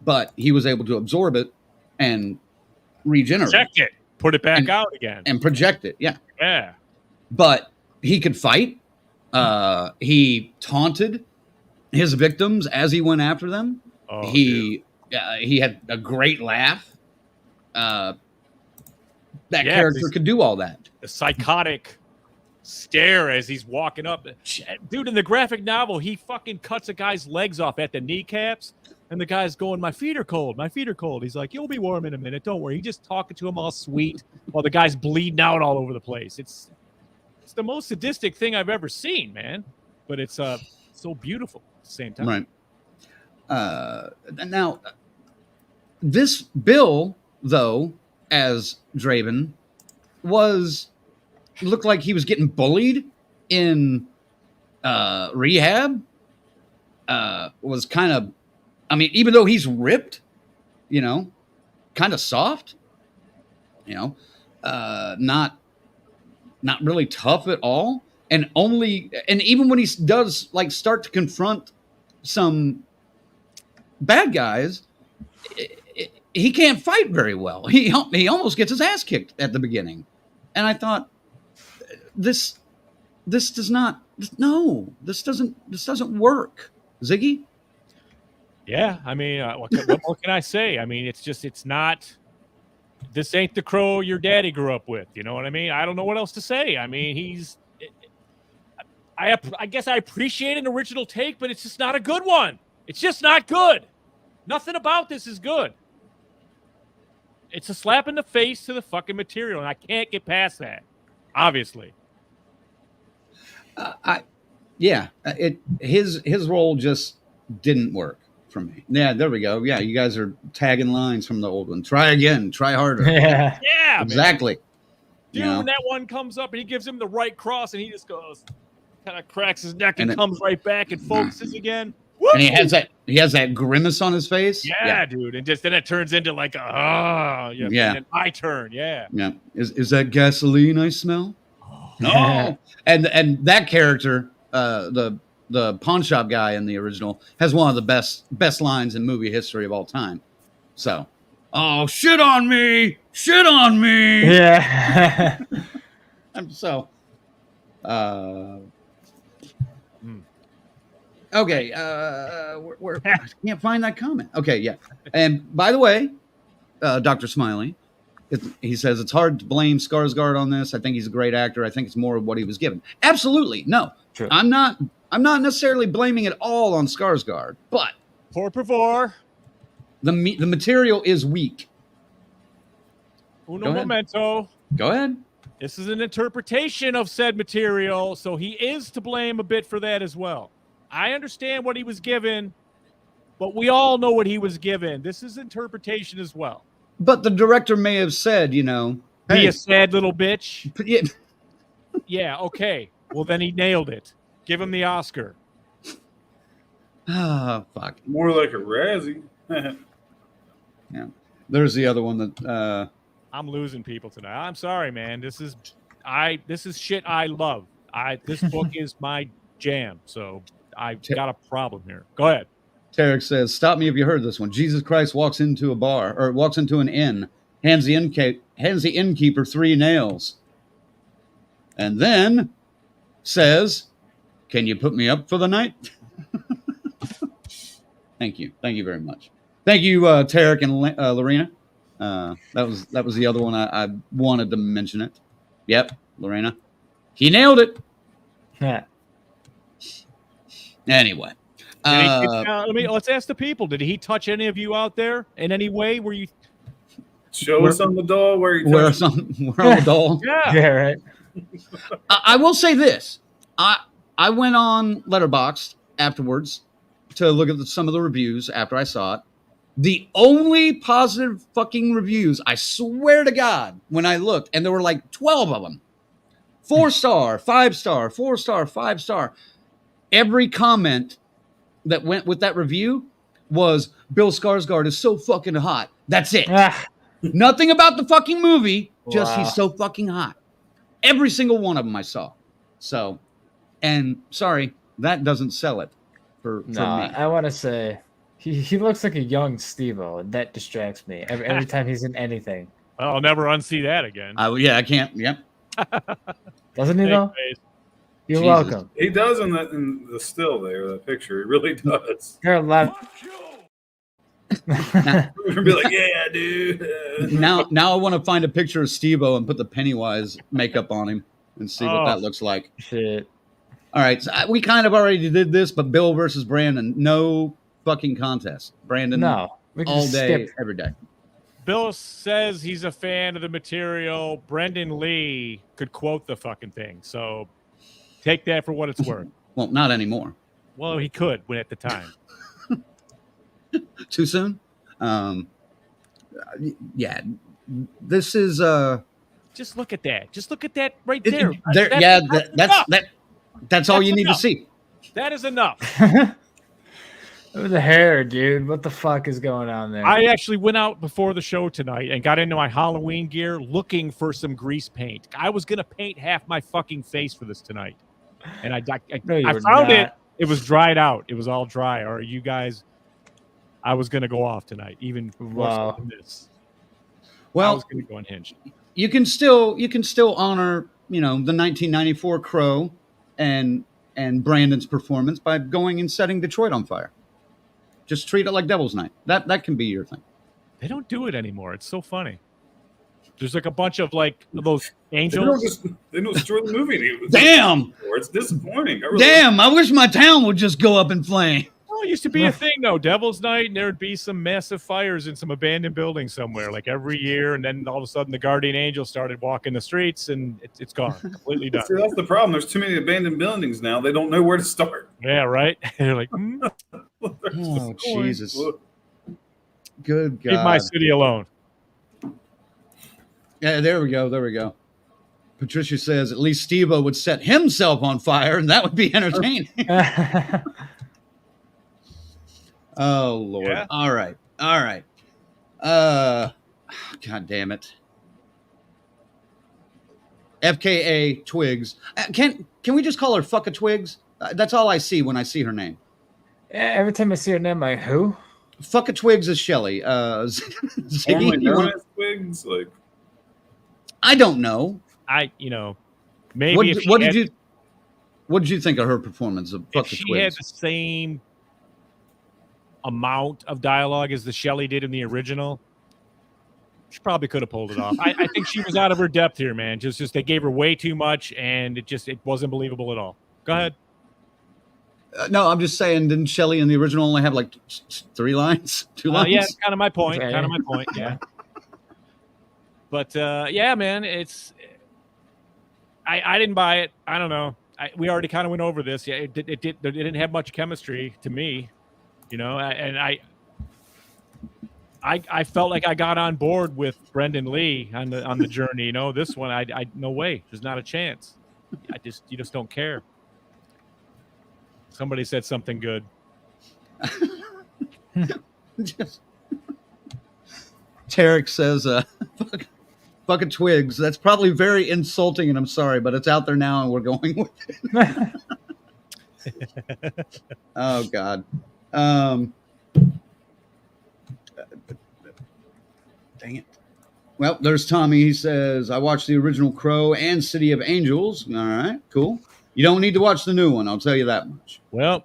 but he was able to absorb it and regenerate. Project it. Put it back out again. And project it, yeah. Yeah. But he could fight. He taunted his victims as he went after them. Oh, he had a great laugh. That character could do all that. The psychotic stare as he's walking up. Dude, in the graphic novel, he fucking cuts a guy's legs off at the kneecaps, and the guy's going, my feet are cold. He's like, you'll be warm in a minute. Don't worry. He's just talking to him all sweet while the guy's bleeding out all over the place. It's the most sadistic thing I've ever seen, man. But it's so beautiful at the same time. Right. Now, this Bill, though, as Draven, looked like he was getting bullied in rehab. Was kind of, even though he's ripped, kind of soft, not really tough at all. And even when he does like start to confront some bad guys, he can't fight very well. He almost gets his ass kicked at the beginning. And I thought, this doesn't work. Ziggy? Yeah, what can I say? It's not. This ain't the Crow your daddy grew up with. You know what I mean? I don't know what else to say. I guess I appreciate an original take, but it's just not a good one. It's just not good. Nothing about this is good. It's a slap in the face to the fucking material, and I can't get past that. Obviously. His role just didn't work for me. Yeah, there we go. Yeah, you guys are tagging lines from the old one. Try again. Try harder. Yeah. Yeah, Exactly. Dude, when that one comes up and he gives him the right cross and he just goes, kind of cracks his neck and comes right back and focuses again. Woo! And he has that grimace on his face. Yeah, dude. And then it turns into like and then my turn. Yeah. Yeah. Is that gasoline I smell? No. And that character, the pawn shop guy in the original, has one of the best lines in movie history of all time. So, oh, shit on me. Yeah. So, okay. I can't find that comment. Okay, yeah. And by the way, Dr. Smiley, he says it's hard to blame Skarsgård on this. I think he's a great actor. I think it's more of what he was given. Absolutely, no. True. I'm not necessarily blaming it all on Skarsgård, but Por favor. the material is weak. Uno momento. Go ahead. This is an interpretation of said material, so he is to blame a bit for that as well. I understand what he was given, but we all know what he was given. This is interpretation as well. But the director may have said, Be hey, a sad little bitch. yeah, Yeah, okay. Well, then he nailed it. Give him the Oscar. fuck. More like a Razzie. Yeah. There's the other one that I'm losing people tonight. I'm sorry, man. This is shit I love. This book is my jam, so I've got a problem here. Go ahead. Tarek says, stop me if you heard this one. Jesus Christ walks into a bar, or walks into an inn, hands the innkeeper 3 nails, and then says, can you put me up for the night? Thank you very much. Thank you, Tarek and Lorena. That was the other one I wanted to mention it. Yep, Lorena, he nailed it. Yeah. Anyway, let's ask the people. Did he touch any of you out there in any way? Were you Show us on the doll where you we're on touched the doll. Yeah, right. I will say this. I went on Letterboxd afterwards to look at some of the reviews after I saw it. The only positive fucking reviews, I swear to God, when I looked, and there were like 12 of them. 4-star, 5-star, 4-star, 5-star. Every comment that went with that review was Bill Skarsgård is so fucking hot. That's it. Nothing about the fucking movie. Just he's so fucking hot. Every single one of them I saw. So, and sorry, that doesn't sell it for me. I want to say he looks like a young Steve-O, and that distracts me every time he's in anything. I'll never unsee that again. I can't. Yep. Doesn't he though? You're Jesus. welcome. He does in the still there, the picture. He really does. There are a lot. We're be like, yeah, dude. Now I want to find a picture of Steve-O and put the Pennywise makeup on him and see what that looks like. Shit. All right, so we kind of already did this, but Bill versus Brandon, no fucking contest. Brandon, No, we can all just day, skip. every day. Bill says he's a fan of the material. Brendan Lee could quote the fucking thing. So take that for what it's worth. Well, not anymore. Well, he could when at the time. Too soon? Yeah. This is Just look at that. Just look at that right there. That's all That's you need to enough. see. That is enough. The hair, dude. What the fuck is going on there? I actually went out before the show tonight and got into my Halloween gear looking for some grease paint. I was going to paint half my fucking face for this tonight. And I were found it. not. It was dried out. It was all dry. Or you guys, I was going to go off tonight, even more so than this. I Well, was going to go unhinged. you can still honor, the 1994 Crow and Brandon's performance by going and setting Detroit on fire. Just treat it like Devil's Night. That can be your thing. They don't do it anymore. It's so funny. There's like a bunch of like those They don't angels. they don't destroy the movie. Damn! It's disappointing. Damn! I wish my town would just go up in flame. Oh, it used to be a thing though. Devil's Night, and there would be some massive fires in some abandoned building somewhere, like every year, and then all of a sudden the guardian angel started walking the streets, and it's gone, completely done. See, that's the problem. There's too many abandoned buildings now. They don't know where to start. Yeah, right. They're like, Oh Jesus! Good God! leave my city alone. Yeah, there we go. There we go. Patricia says at least Steve-O would set himself on fire, and that would be entertaining. Oh Lord! Yeah. All right, all right. God damn it. FKA Twigs. Can we just call her Fucka Twigs? That's all I see when I see her name. Every time I see her name, I'm like, who? Fucka Twigs is Shelly. Formerly Ziggy, you known want- as Twigs, like I don't know. Maybe What, if she what had, did you think of her performance of if Fucka she Twigs? had the same amount of dialogue as the Shelley did in the original, she probably could have pulled it off. I think she was out of her depth here, man. Just they gave her way too much, and it wasn't believable at all. Go ahead. No, I'm just saying, didn't Shelley in the original only have like 3 lines? 2 lines? Yeah, kind of my point. Okay. Kind of my point. Yeah. But yeah, man, I didn't buy it. I don't know. We already kind of went over this. Yeah, it didn't have much chemistry to me, and I felt like I got on board with Brendan Lee on the journey. This one, I no way. There's not a chance. You just don't care. Somebody said something good. Tarek says, fucking Twigs. That's probably very insulting, and I'm sorry, but it's out there now, and we're going with it. Oh, God. Dang it. Well, there's Tommy. He says, I watched the original Crow and City of Angels. All right, cool. You don't need to watch the new one, I'll tell you that much. Well,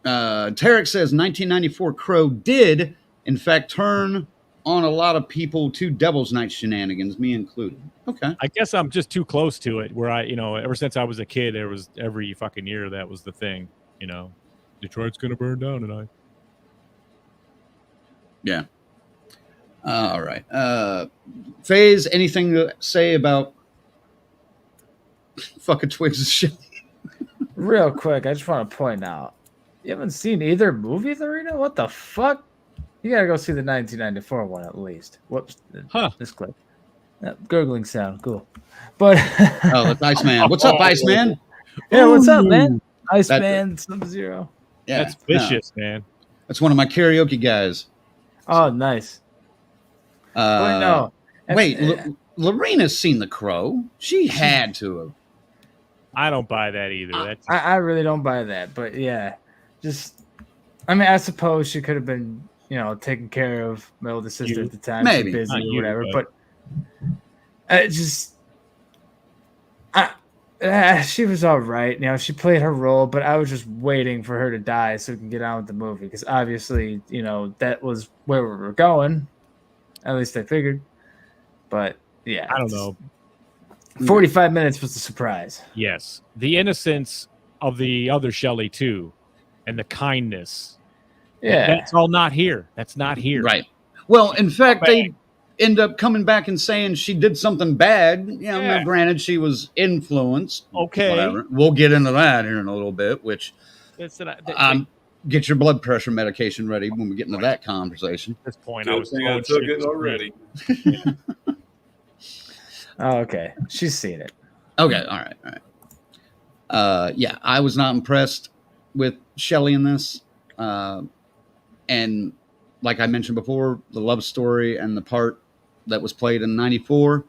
Tarek says 1994 Crow did, in fact, turn on a lot of people to Devil's Night shenanigans, me included. Okay. I guess I'm just too close to it where ever since I was a kid, there was every fucking year that was the thing, Detroit's going to burn down tonight. Yeah. All right. FaZe, anything to say about fucking Twigs' shit? Real quick, I just want to point out, you haven't seen either movie, Lorena? What the fuck? You gotta go see the 1994 one at least. Whoops. Huh. This clip. Gurgling sound. Cool. But Oh, that's Iceman. What's up, Iceman? yeah, what's up, man? Ooh. Iceman Sub-Zero. Yeah, That's vicious, man. that's one of my karaoke guys. Oh, nice. Wait, no. Wait, Lorena's seen The Crow. She had to have. I don't buy that either. That's I really don't buy that, but yeah, I suppose she could have been, taking care of my older sister at the time. Maybe. She's busy Not or you, whatever, but- she was all right. She played her role, but I was just waiting for her to die so we can get on with the movie because obviously, that was where we were going. At least I figured. But yeah, I don't know. 45 minutes was the surprise. Yes, the innocence of the other Shelley too, and the kindness. Yeah. That's all not here. That's not here. Right. Well, in fact, they end up coming back and saying she did something bad. Now, Yeah. granted, she was influenced. Okay. Whatever. We'll get into that here in a little bit, which get your blood pressure medication ready when we get into that conversation. At this point, I good was thing I took it already. Oh, okay. She's seen it. Okay. All right. Yeah, I was not impressed with Shelley in this. And like I mentioned before, the love story and the part that was played in 94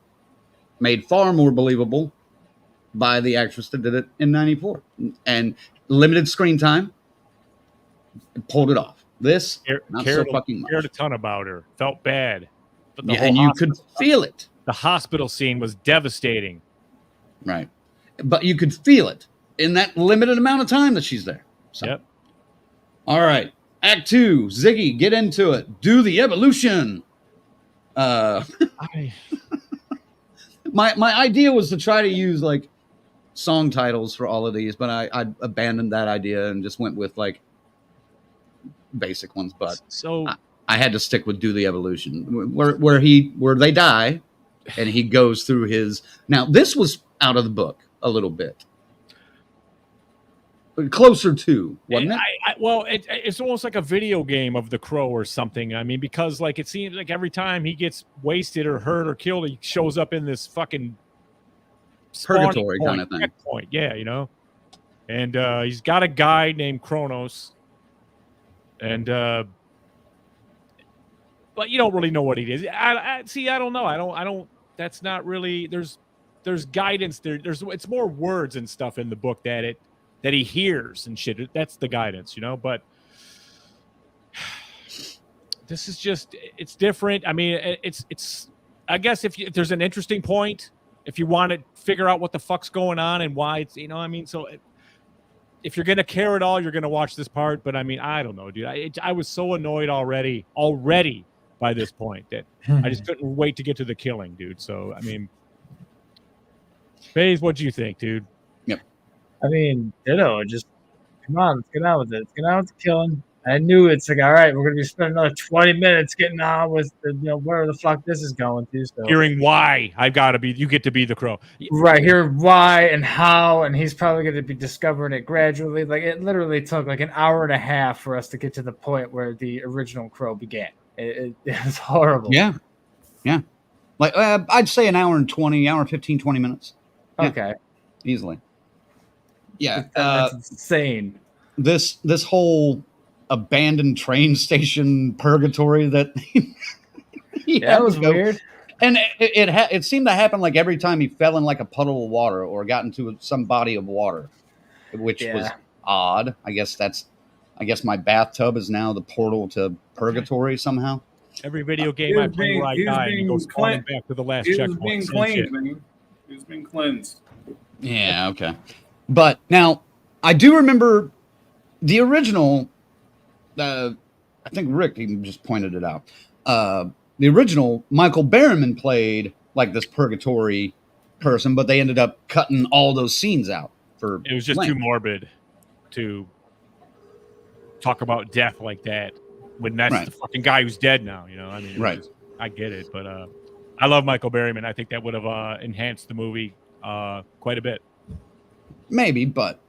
made far more believable by the actress that did it in 94. And limited screen time, pulled it off. This, not so fucking much. Cared a ton about her. Felt bad. But Yeah, and you could feel it. The hospital scene was devastating. Right. But you could feel it in that limited amount of time that she's there. So. Yep. All right. Act 2. Ziggy, get into it. Do the evolution. I, my idea was to try to use like song titles for all of these, but I abandoned that idea and just went with like basic ones. But so I had to stick with Do the Evolution, where they die, and he goes through his. Now this was out of the book a little bit, but closer to, wasn't it? It's almost like a video game of the Crow or something. I mean, because like it seems like every time he gets wasted or hurt or killed, he shows up in this fucking Purgatory kind of thing. Checkpoint. Yeah, you know. And he's got a guy named Kronos, and but you don't really know what he is. I don't know. I don't. That's not really. There's guidance there. It's more words and stuff in the book that he hears and shit. That's the guidance, you know. But this is just, it's different. I mean, it's. I guess if there's an interesting point, if you want to figure out what the fuck's going on and why it's, you know, I mean, so if you're gonna care at all, you're gonna watch this part. But I mean, I don't know, dude. I was so annoyed already by this point that I just couldn't wait to get to the killing, dude. So I mean, Faze, what do you think, dude? Yep. I mean, ditto. Just come on, let's get on with it. Let's get on with the killing. I knew it's like, all right, we're gonna be spending another 20 minutes getting on with the, you know, where the fuck this is going to. So Hearing why you get to be the Crow, right here, why and how, and he's probably going to be discovering it gradually. Like it literally took like an hour and a half for us to get to the point where the original Crow began. It was horrible. Yeah. Like I'd say an hour and 15, 20 minutes. Yeah, okay. Easily. Yeah. That's insane. This whole abandoned train station purgatory that that was weird. And it seemed to happen like every time he fell in like a puddle of water or got into some body of water, which was odd. I guess my bathtub is now the portal to purgatory somehow. Every video game I play where I die, he goes spawning back to the last checkpoint. He was being cleansed. Yeah, okay. But now, I do remember the original, I think Rick even just pointed it out. The original, Michael Berryman played like this purgatory person, but they ended up cutting all those scenes out. It was just too morbid to talk about death like that when that's the fucking guy who's dead now, you know? I mean, I get it, but I love Michael Berryman. I think that would have enhanced the movie quite a bit. Maybe, but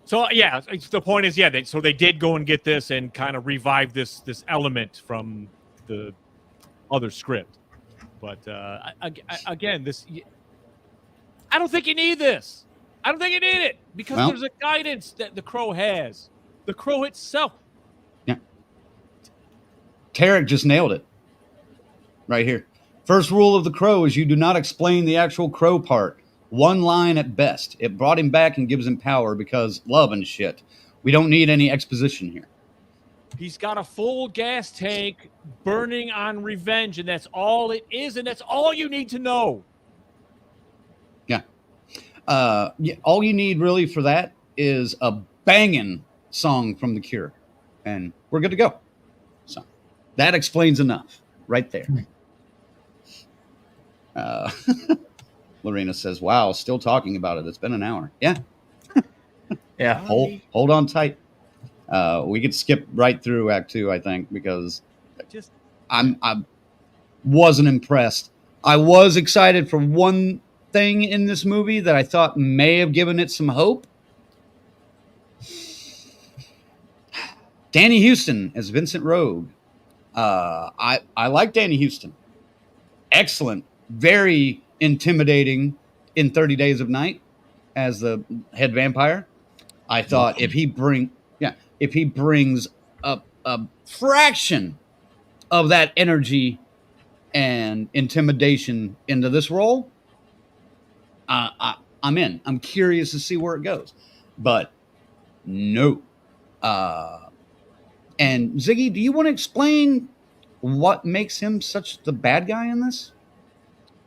so yeah, the point is, so they did go and get this and kind of revive this element from the other script. But again, this, I don't think you need this. I don't think you need it because there's a guidance that the Crow has. The Crow itself. Yeah. Tarek just nailed it. Right here. First rule of the Crow is you do not explain the actual Crow part. One line at best. It brought him back and gives him power because love and shit. We don't need any exposition here. He's got a full gas tank burning on revenge, and that's all it is, and that's all you need to know. Yeah. All you need really for that is a banging song from The Cure, and we're good to go. So that explains enough right there. Lorena says, wow, still talking about it. It's been an hour. Yeah. Yeah. Hold on tight. We could skip right through Act 2, I think, because I wasn't impressed. I was excited for one thing in this movie that I thought may have given it some hope. Danny Houston as Vincent Rogue. I like Danny Houston. Excellent. Very intimidating in 30 Days of Night as the head vampire. I thought if he brings a fraction of that energy and intimidation into this role, I'm in. I'm curious to see where it goes. But no. And Ziggy, do you want to explain what makes him such the bad guy in this?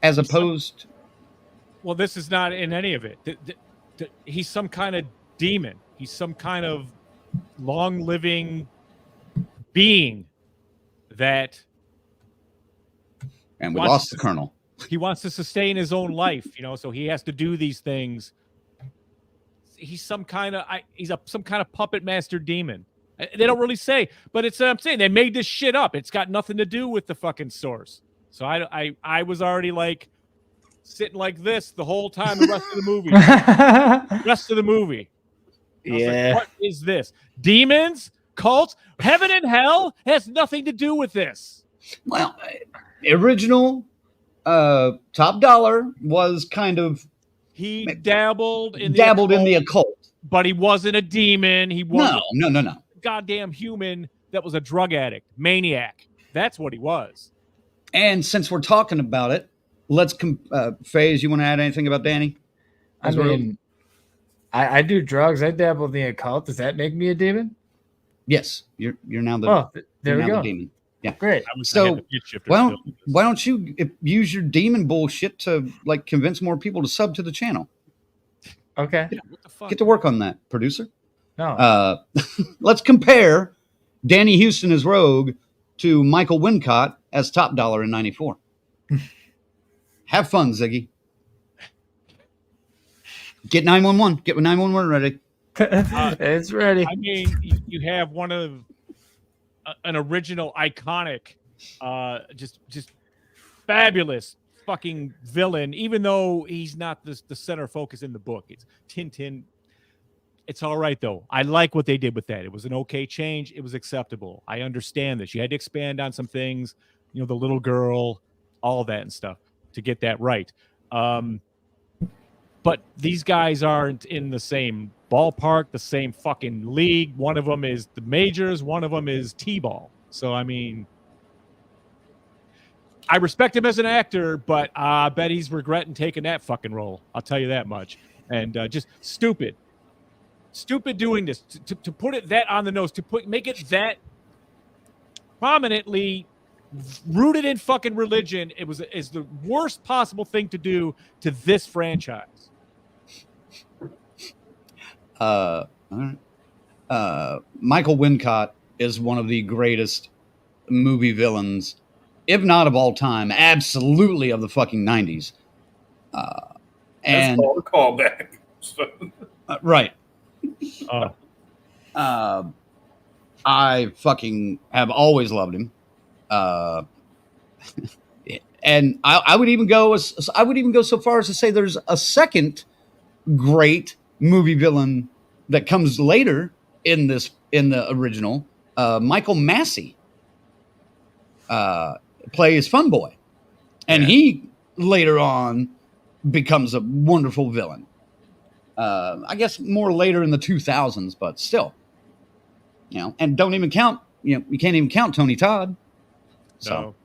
As opposed... Well, this is not in any of it. He's some kind of demon. He's some kind of long-living being that And we lost the Colonel. He wants to sustain his own life, so he has to do these things. He's some kind of some kind of puppet master demon. They don't really say, but it's I'm saying they made this shit up. It's got nothing to do with the fucking source. So I was already like sitting like this the whole time. The rest of the movie. I was like, what is this? Demons, cults, heaven and hell has nothing to do with this. Well, original Top Dollar was kind of he dabbled in the occult, but he wasn't a demon. He wasn't no. Goddamn human that was a drug addict, maniac. That's what he was. And since we're talking about it, let's Faze, you want to add anything about Danny? I mean, I do drugs. I dabble in the occult. Does that make me a demon? Yes, you're now the. Oh, there we go. The demon. Yeah, great. So why don't you use your demon bullshit to like convince more people to sub to the channel? Okay. Get to work on that, producer. No. Let's compare Danny Houston as Rogue to Michael Wincott as Top Dollar in '94. Have fun, Ziggy. Get 911. Get 911 ready. It's ready. I mean, you have one of an original, iconic, just fabulous fucking villain. Even though he's not the center focus in the book, it's Tintin. It's all right though. I like what they did with that. It was an okay change. It was acceptable. I understand this. You had to expand on some things. The little girl, all that and stuff to get that right. But these guys aren't in the same ballpark, the same fucking league. One of them is the majors. One of them is T-ball. So, I mean, I respect him as an actor, but I bet he's regretting taking that fucking role. I'll tell you that much. And just stupid doing this. To put it that on the nose, make it that prominently rooted in fucking religion. Is the worst possible thing to do to this franchise. All right. Michael Wincott is one of the greatest movie villains, if not of all time, absolutely of the fucking 90s. That's called a callback. Right. I fucking have always loved him. And I would even go so far as to say there's a second great movie villain that comes later in the original. Michael Massey plays Fun Boy, and he later on becomes a wonderful villain. I guess more later in the 2000s, but still, and don't even count. You can't even count Tony Todd. So. No,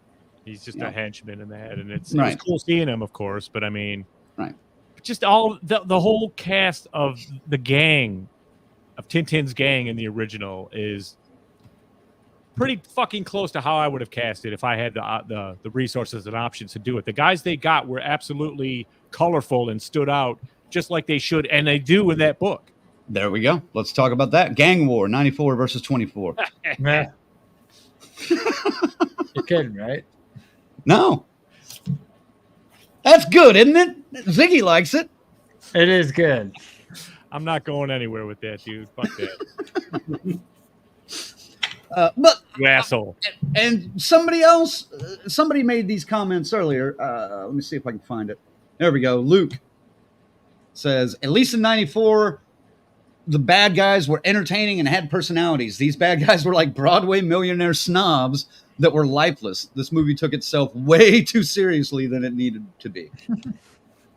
he's just a henchman in that, and it's right. It was cool seeing him, of course. But I mean, right. Just all the whole cast of the gang, of Tintin's gang in the original is pretty fucking close to how I would have cast it if I had the resources and options to do it. The guys they got were absolutely colorful and stood out just like they should, and they do in that book. There we go. Let's talk about that. Gang War, 94 versus 24. You're kidding, right? No. That's good, isn't it? Ziggy likes it. It is good. I'm not going anywhere with that, dude. Fuck that. But you asshole. And somebody made these comments earlier. Let me see if I can find it. There we go. Luke says, at least in 94, the bad guys were entertaining and had personalities. These bad guys were like Broadway millionaire snobs that were lifeless. This movie took itself way too seriously than it needed to be.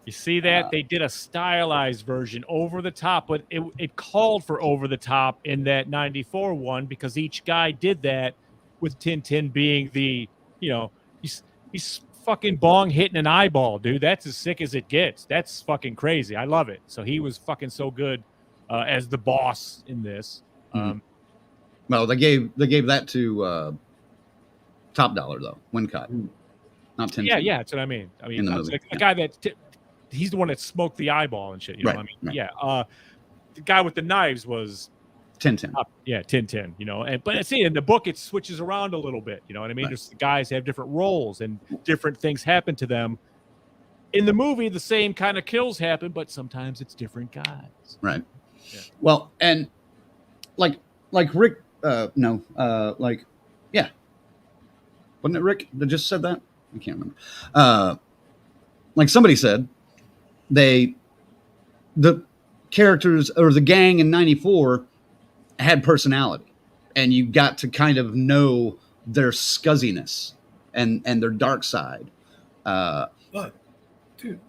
You see that? They did a stylized version, over the top, but it called for over the top in that 94 one because each guy did that, with Tintin being the, he's fucking bong hitting an eyeball, dude. That's as sick as it gets. That's fucking crazy. I love it. So he was fucking so good as the boss in this. Well, they gave that to Top Dollar though, Wincott, not Tintin. Yeah, that's what I mean. I mean, like a guy that he's the one that smoked the eyeball and shit. You know what I mean? Right. Yeah. The guy with the knives was 10-10. Yeah, 10-10, you know. But see, in the book, it switches around a little bit. You know what I mean? Right. Just the guys have different roles and different things happen to them. In the movie, the same kind of kills happen, but sometimes it's different guys. Right. Yeah. Well, and like Rick, wasn't it Rick that just said that? I can't remember. Like somebody said, the characters or the gang in 94 had personality, and you got to kind of know their scuzziness and their dark side. But, dude,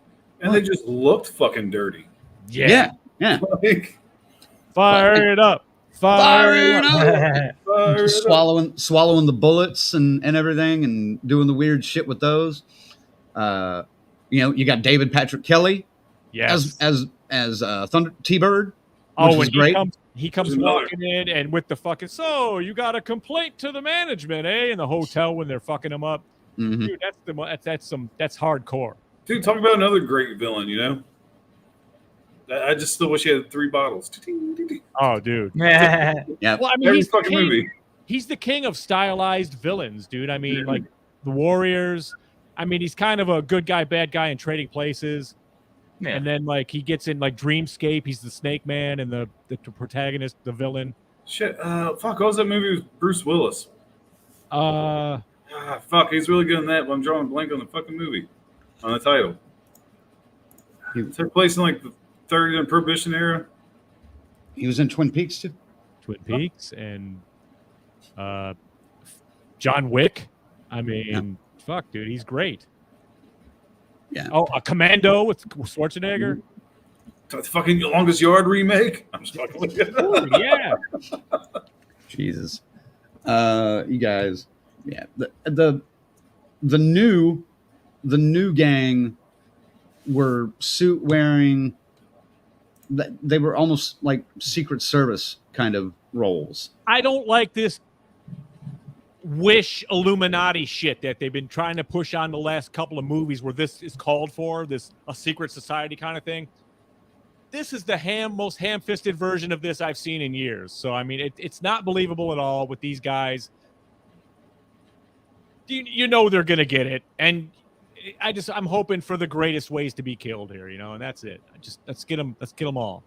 and they just looked fucking dirty. Yeah. Like, Fire it up. Fire it up. Just swallowing the bullets and everything, and doing the weird shit with those. You got David Patrick Kelly, Yes. as Thunder T-Bird. Oh, which when is great. he comes walking in and with the fucking, so you got a complaint to the management, eh? In the hotel when they're fucking him up. Mhm. Dude, that's hardcore. dude, talk about another great villain, you know? I just still wish he had 3 bottles. Oh, dude. Yeah. Yeah. Well, I mean, Every he's the fucking king. movie. He's the king of stylized villains, dude. I mean, like the Warriors. I mean, he's kind of a good guy, bad guy in Trading Places. Yeah. And then, like, he gets in, like, Dreamscape. He's the Snake Man and the protagonist, the villain. Shit, fuck, what was that movie with Bruce Willis? Fuck, he's really good in that, but I'm drawing a blank on the fucking movie, on the title. It took place in, like, the 30 and Prohibition era. He was in Twin Peaks too. Twin Peaks and John Wick. I mean, fuck, dude, he's great. Yeah. Oh, a Commando with Schwarzenegger. The fucking Longest Yard remake. I'm just fucking with you. Ooh, yeah. Jesus. You guys. Yeah. The new gang were suit wearing. They were almost like Secret Service kind of roles. I don't like this wish Illuminati shit that they've been trying to push on the last couple of movies where this is called for, a secret society kind of thing. This is the most ham-fisted version of this I've seen in years. So, I mean, it's not believable at all with these guys. You know they're going to get it. And I'm hoping for the greatest ways to be killed here, you know, and that's it. Let's get them all.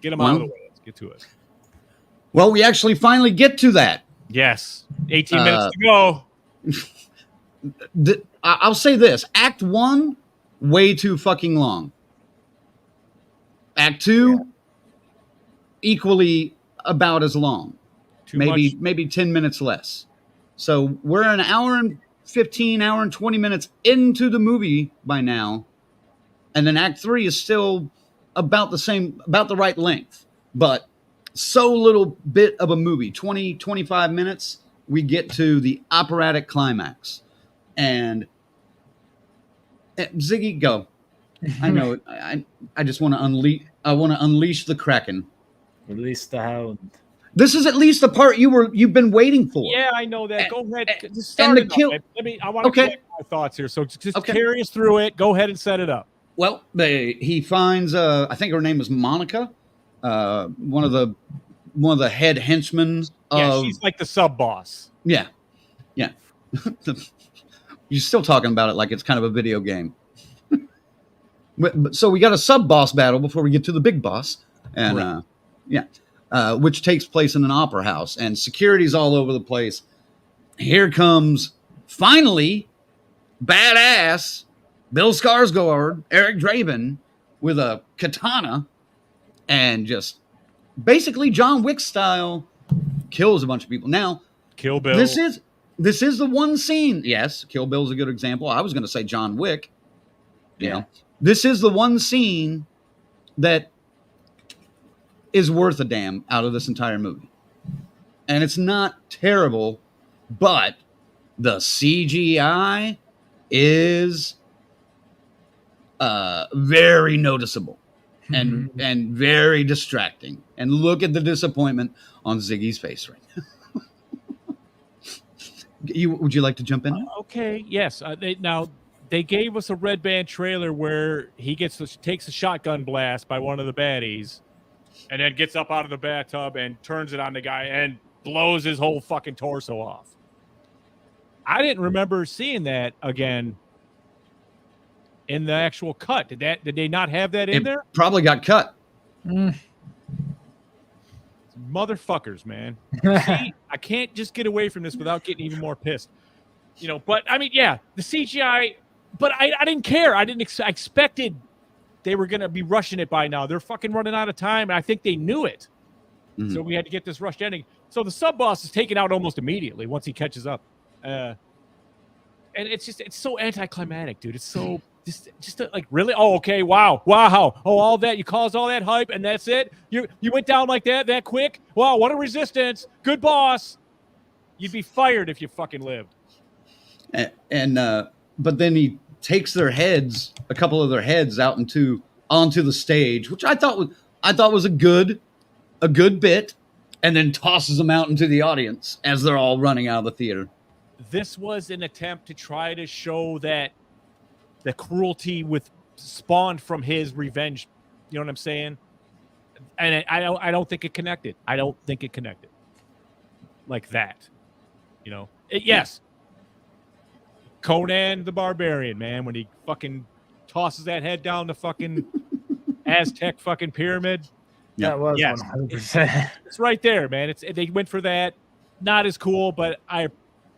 Get them out of the way. Let's get to it. Well, we actually finally get to that. Yes. 18 minutes to go. I'll say this. Act 1, way too fucking long. Act 2, equally about as long. Maybe 10 minutes less. So we're an hour and 15, hour and 20 minutes into the movie by now. And then Act 3 is still about the right length. But so little bit of a movie, 20, 25 minutes, we get to the operatic climax. And Ziggy, go. I know it. I just want to unleash the Kraken. Release the hound. This is at least the part you've been waiting for. Yeah, I know that. Go ahead. Just and start the it kill. up. I want to collect my thoughts here. So just carry us through it. Go ahead and set it up. Well, he finds I think her name was Monica, one of the head henchmen. Yeah, she's like the sub boss. Yeah. You're still talking about it like it's kind of a video game. So we got a sub boss battle before we get to the big boss, and which takes place in an opera house, and security's all over the place. Here comes finally badass Bill Skarsgård, Eric Draven, with a katana, and just basically John Wick style kills a bunch of people. Now, Kill Bill. This is the one scene. Yes, Kill Bill's a good example. I was going to say John Wick. You know, this is the one scene that is worth a damn out of this entire movie. And it's not terrible, but the CGI is very noticeable and very distracting. And look at the disappointment on Ziggy's face right now. Would you like to jump in? Okay, yes. They gave us a red band trailer where he takes a shotgun blast by one of the baddies, and then gets up out of the bathtub and turns it on the guy and blows his whole fucking torso off. I didn't remember seeing that again in the actual cut. Did they not have that in there? Probably got cut. Motherfuckers, man. See, I can't just get away from this without getting even more pissed. But I mean, yeah, the CGI, but I didn't care. I expected they were going to be rushing it by now. They're fucking running out of time, and I think they knew it. Mm-hmm. So we had to get this rushed ending. So the sub-boss is taken out almost immediately once he catches up. And it's so anticlimactic, dude. It's so just like, really? Oh, okay. Wow. Oh, all that, you caused all that hype and that's it? You went down like that quick? Wow, what a resistance. Good boss. You'd be fired if you fucking lived. But then he takes a couple of their heads out onto the stage, which I thought was a good bit, and then tosses them out into the audience as they're all running out of the theater. This was an attempt to try to show that the cruelty spawned from his revenge. You know what I'm saying? And I don't think it connected. I don't think it connected like that. Yes. Conan the Barbarian, man, when he fucking tosses that head down the fucking Aztec fucking pyramid. That was 100%. It's right there, man. They went for that. Not as cool, but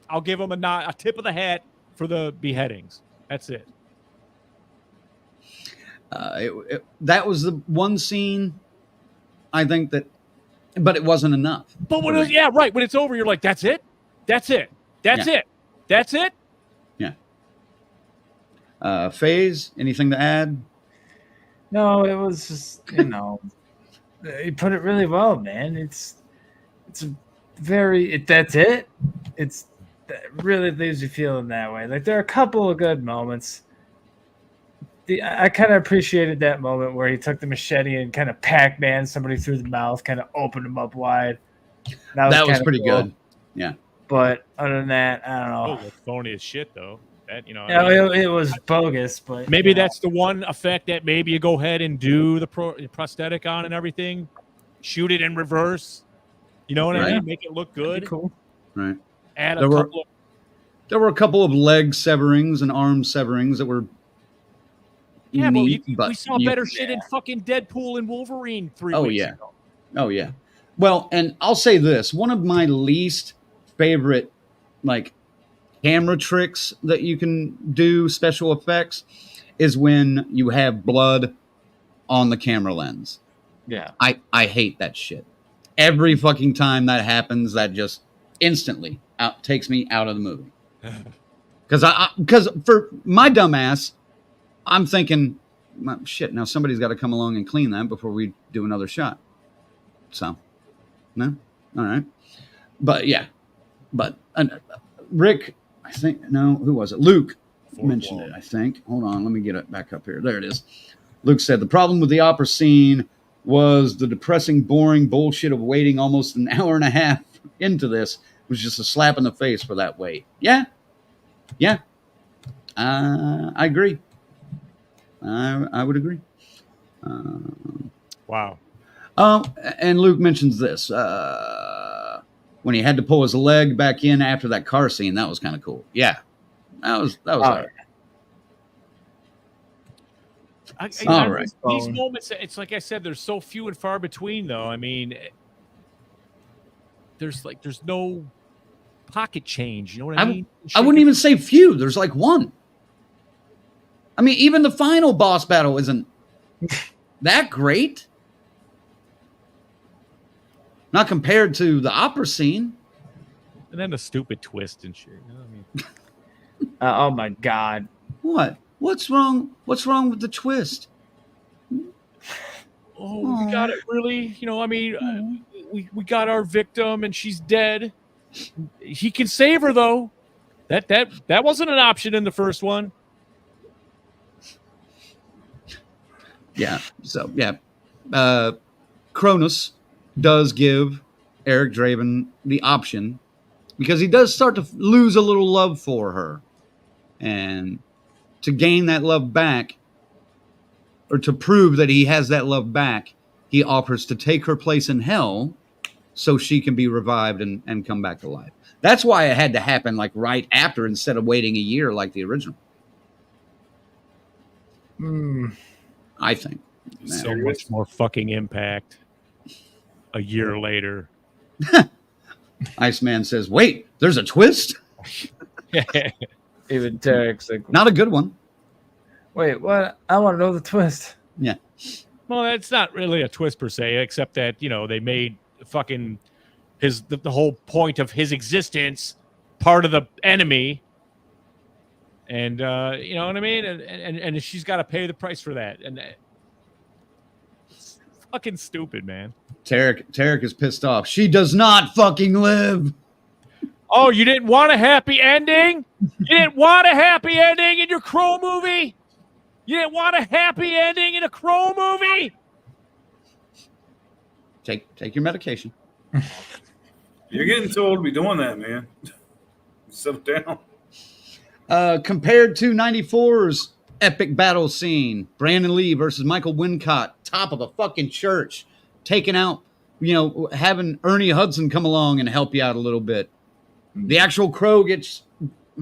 I'll give them a tip of the hat for the beheadings. That's it. That was the one scene, I think but it wasn't enough. But when when it's over, you're like, that's it? That's it. That's it. That's it? Yeah. FaZe, anything to add? No, it was just, you put it really well, man. It's that's it. It really leaves you feeling that way. Like, there are a couple of good moments. I kind of appreciated that moment where he took the machete and kind of Pac-Man somebody through the mouth, kind of opened him up wide. That was pretty good. Yeah. But other than that, I don't know. Oh, phony as shit, though. That, it was bogus, but maybe that's the one effect that maybe you go ahead and do the prosthetic on and everything, shoot it in reverse. You know what I mean? Make it look good. Cool. Right. Add there were a couple of leg severings and arm severings that were. Yeah, but we saw better shit in fucking Deadpool and Wolverine 3 weeks ago. Oh, yeah. Well, and I'll say this. One of my least favorite, camera tricks that you can do, special effects, is when you have blood on the camera lens. Yeah. I hate that shit. Every fucking time that happens, that just instantly takes me out of the movie. Because for my dumbass, I'm thinking, shit, now somebody's got to come along and clean that before we do another shot. So, no? All right. But, yeah. But Rick, I think, no, who was it? Luke mentioned it, I think. Hold on, let me get it back up here. There it is. Luke said, the problem with the opera scene was the depressing, boring bullshit of waiting almost an hour and a half into this was just a slap in the face for that wait. Yeah. I agree. I would agree. Wow. And Luke mentions this. When he had to pull his leg back in after that car scene, that was kind of cool. Yeah. That was all right. All right. These moments, it's like I said, there's so few and far between, though. I mean, there's no pocket change. You know what I mean? I wouldn't even say few. There's one. I mean, even the final boss battle isn't that great. Not compared to the opera scene. And then the stupid twist and shit. You know what I mean? Oh my God. What? What's wrong? What's wrong with the twist? Oh, we got it really. We got our victim and she's dead. He can save her though. That wasn't an option in the first one. Yeah. So yeah, Cronus does give Eric Draven the option because he does start to lose a little love for her, and to gain that love back, or to prove that he has that love back, he offers to take her place in hell so she can be revived and come back to life. That's why it had to happen like right after instead of waiting a year like the original. I think. So much more fucking impact a year later. Iceman says, wait, there's a twist? Even Derek's like, Not a good one. wait, what? I want to know the twist. Yeah. Well, it's not really a twist per se, except that, you know, they made fucking the whole point of his existence part of the enemy. And you know what I mean? And she's got to pay the price for that. And it's fucking stupid, man. Tarek is pissed off. She does not fucking live. Oh, you didn't want a happy ending? You didn't want a happy ending in your Crow movie? You didn't want a happy ending in a Crow movie? Take your medication. You're getting too old to be doing that, man. Settle down. Compared to 94's epic battle scene, Brandon Lee versus Michael Wincott, top of a fucking church, taking out, you know, having Ernie Hudson come along and help you out a little bit. The actual Crow gets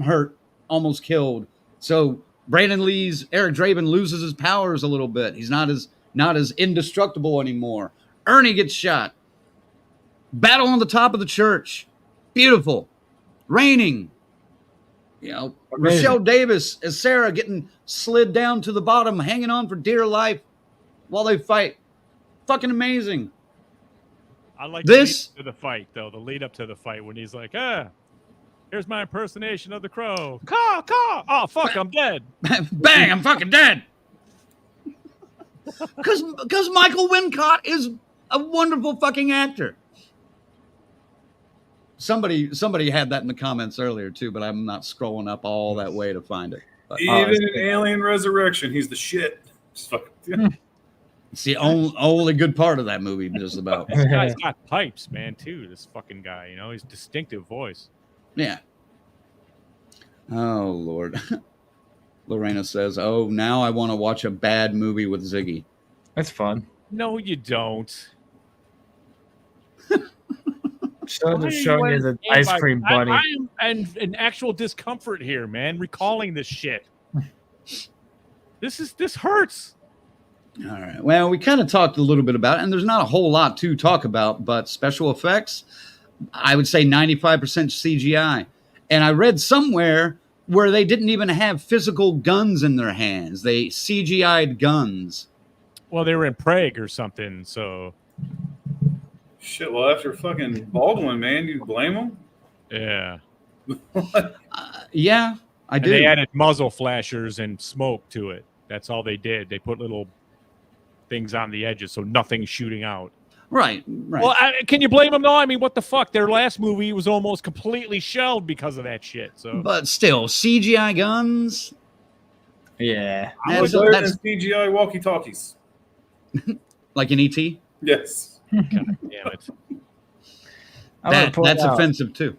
hurt, almost killed. So Brandon Lee's Eric Draven loses his powers a little bit. He's not as indestructible anymore. Ernie gets shot. Battle on the top of the church. Beautiful. Raining. You know, Amazing. Rochelle Davis as Sarah getting slid down to the bottom, hanging on for dear life while they fight. Fucking amazing. I like This- the lead up to the fight, though. The lead up to the fight when he's like, here's my impersonation of the Crow. Caw, caw. Oh, fuck, I'm dead. Bang, I'm fucking dead. Because Michael Wincott is a wonderful fucking actor. Somebody had that in the comments earlier too, but I'm not scrolling up all that way to find it. But, Even in Alien Resurrection, he's the shit. Just fucking, it's the only good part of that movie, just about. This guy's got pipes, man, too. This fucking guy, you know, his distinctive voice. Yeah. Oh Lord. Lorena says, "Oh, now I want to watch a bad movie with Ziggy." That's fun. No, you don't. Showing you the ice cream bunny. I am in actual discomfort here, man. Recalling this shit. This hurts. All right. Well, we kind of talked a little bit about it, and there's not a whole lot to talk about, but special effects, I would say 95% CGI. And I read somewhere where they didn't even have physical guns in their hands. They CGI'd guns. Well, they were in Prague or something, so shit, well, after fucking Baldwin, man, you blame him? yeah. Yeah, I And do. they added muzzle flashers and smoke to it. That's all they did. They put little things on the edges so nothing's shooting out. Right. Well, can you blame them though? I mean, what the fuck? Their last movie was almost completely shelled because of that shit. So, But still, CGI guns. Yeah. I was better than CGI walkie-talkies. Like in ET? Yes. God damn it. That's offensive too.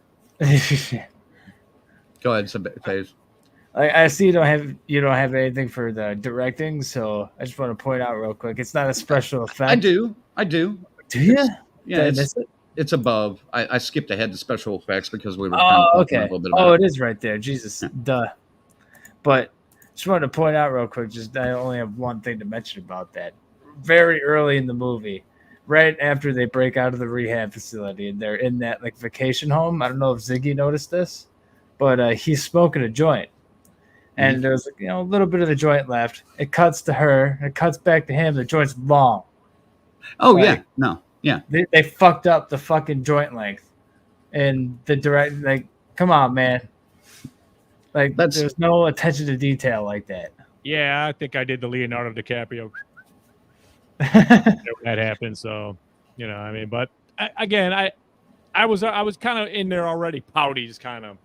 Go ahead, Faze. I see you don't have anything for the directing, so I just want to point out real quick. It's not a special effect. I do. Do you? Yeah, Did I miss it? it's above. I skipped ahead to special effects because we were Okay. a little bit Oh, about it is right there. Jesus, duh. But just wanted to point out real quick. Just I only have one thing to mention about that. Very early in the movie, right after they break out of the rehab facility and they're in that like vacation home. I don't know if Ziggy noticed this, but he's smoking a joint, and there's a little bit of the joint left. It cuts to her. It cuts back to him. The joint's long. Oh Like, yeah, no, yeah. They fucked up the fucking joint length, and the direct like, come on, man. Like there's no attention to detail like that. Yeah, I think I did the Leonardo DiCaprio. That happened, so I mean, but I was kind of in there already, pouty, just kind of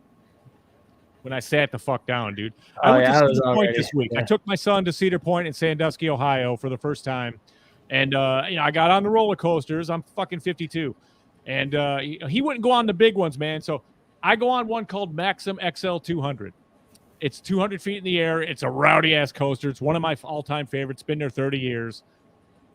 when I sat the fuck down, dude. I went to Cedar Point this week. I took my son to Cedar Point in Sandusky, Ohio, for the first time, and I got on the roller coasters. I'm fucking 52, and he wouldn't go on the big ones, man. So I go on one called Maxim XL 200. It's 200 feet in the air. It's a rowdy ass coaster. It's one of my all-time favorites. Been there 30 years.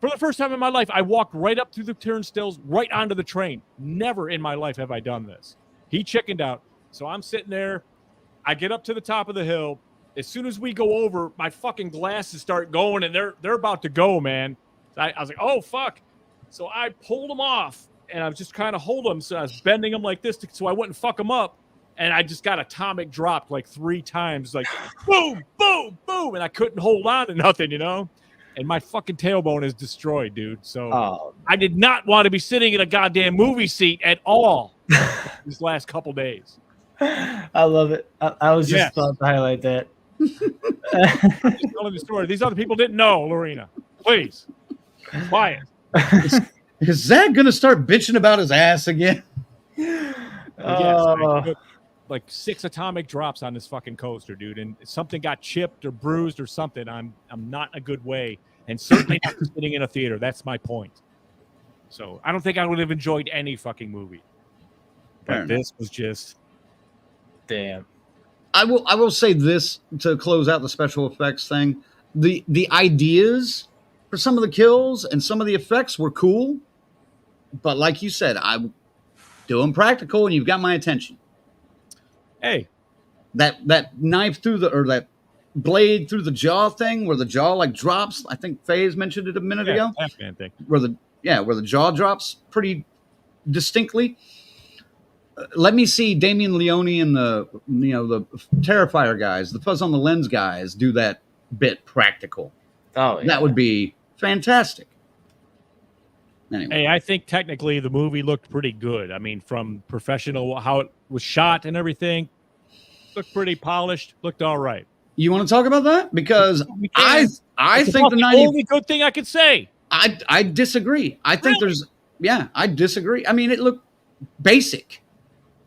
For the first time in my life, I walked right up through the turnstiles, right onto the train. Never in my life have I done this. He chickened out. So I'm sitting there. I get up to the top of the hill. As soon as we go over, my fucking glasses start going, and they're about to go, man. I was like, oh, fuck. So I pulled them off, and I was just trying to hold them. So I was bending them like this so I wouldn't fuck them up. And I just got atomic dropped like 3 times, like boom, boom, boom. And I couldn't hold on to nothing, you know? And my fucking tailbone is destroyed, dude. So I did not want to be sitting in a goddamn movie seat at all these last couple days. I love it. I was just about to highlight that. I'm just telling the story. These other people didn't know, Lorena. Please. Quiet. Is Zach going to start bitching about his ass again? Yes, I took like 6 atomic drops on this fucking coaster, dude, and something got chipped or bruised or something. I'm not in a good way, and certainly not sitting in a theater. That's my point. So I don't think I would have enjoyed any fucking movie, but this was just damn. I will say this to close out the special effects thing. The ideas for some of the kills and some of the effects were cool, but like you said, I do them practical, and you've got my attention. Hey, that knife through that blade through the jaw thing, where the jaw like drops. I think Faye's mentioned it a minute ago. Pac-Man thing. Where the jaw drops pretty distinctly. Let me see Damien Leone and the Terrifier guys, the Fuzz on the Lens guys, do that bit practical. Oh, yeah. That would be fantastic. Anyway. Hey, I think technically the movie looked pretty good. I mean, from professional, how it was shot and everything, looked pretty polished. Looked all right. You want to talk about that? Because I think the only good thing I could say. I disagree. I think I disagree. I mean, it looked basic.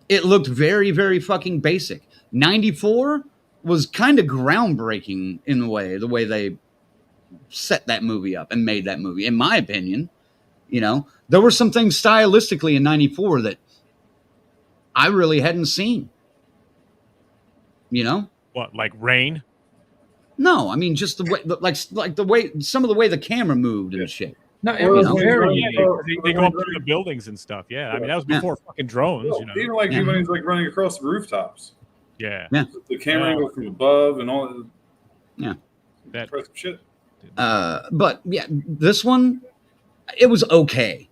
It looked very, very fucking basic. 94 was kind of groundbreaking in the way they set that movie up and made that movie, in my opinion. You know, there were some things stylistically in 94 that I really hadn't seen. You know? What, like Rain? No, I mean just the way, like the way, some of the way the camera moved and shit. No, it was very. They go up through the buildings and stuff. Yeah, I mean that was before fucking drones. You know, even like when he's like running across the rooftops. Yeah. The camera angle from above and all. Yeah. That impressive shit. But yeah, this one, it was okay.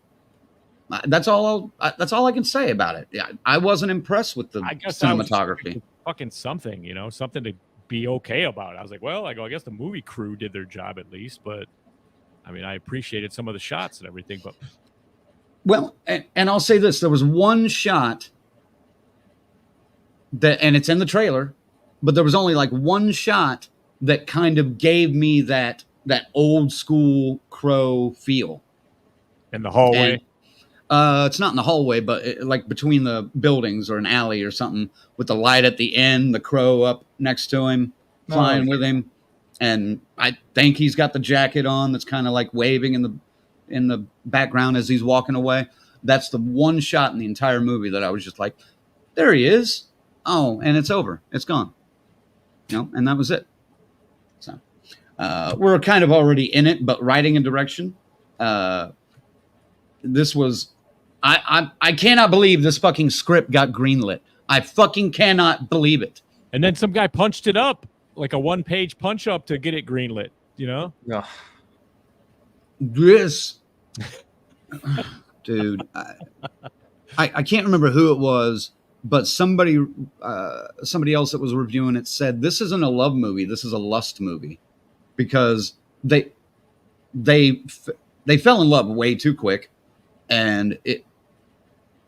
That's all I can say about it. Yeah, I wasn't impressed with the cinematography. Fucking something, you know, something to be okay about. I was like, well, I guess the movie crew did their job at least, but I mean, I appreciated some of the shots and everything, but well, and I'll say this: there was one shot that, and it's in the trailer, but there was only like one shot that kind of gave me that old school Crow feel. In the hallway. And, it's not in the hallway, but like between the buildings or an alley or something, with the light at the end, the Crow up next to him, flying with him. And I think he's got the jacket on that's kind of like waving in the background as he's walking away. That's the one shot in the entire movie that I was just like, there he is. Oh, and it's over. It's gone. You know, and that was it. So we're kind of already in it, but writing and direction. This was, I cannot believe this fucking script got greenlit. I fucking cannot believe it. And then some guy punched it up, like a 1-page punch up to get it greenlit, you know? Yeah. This, dude, I can't remember who it was, but somebody else that was reviewing it said, this isn't a love movie, this is a lust movie. Because they fell in love way too quick. And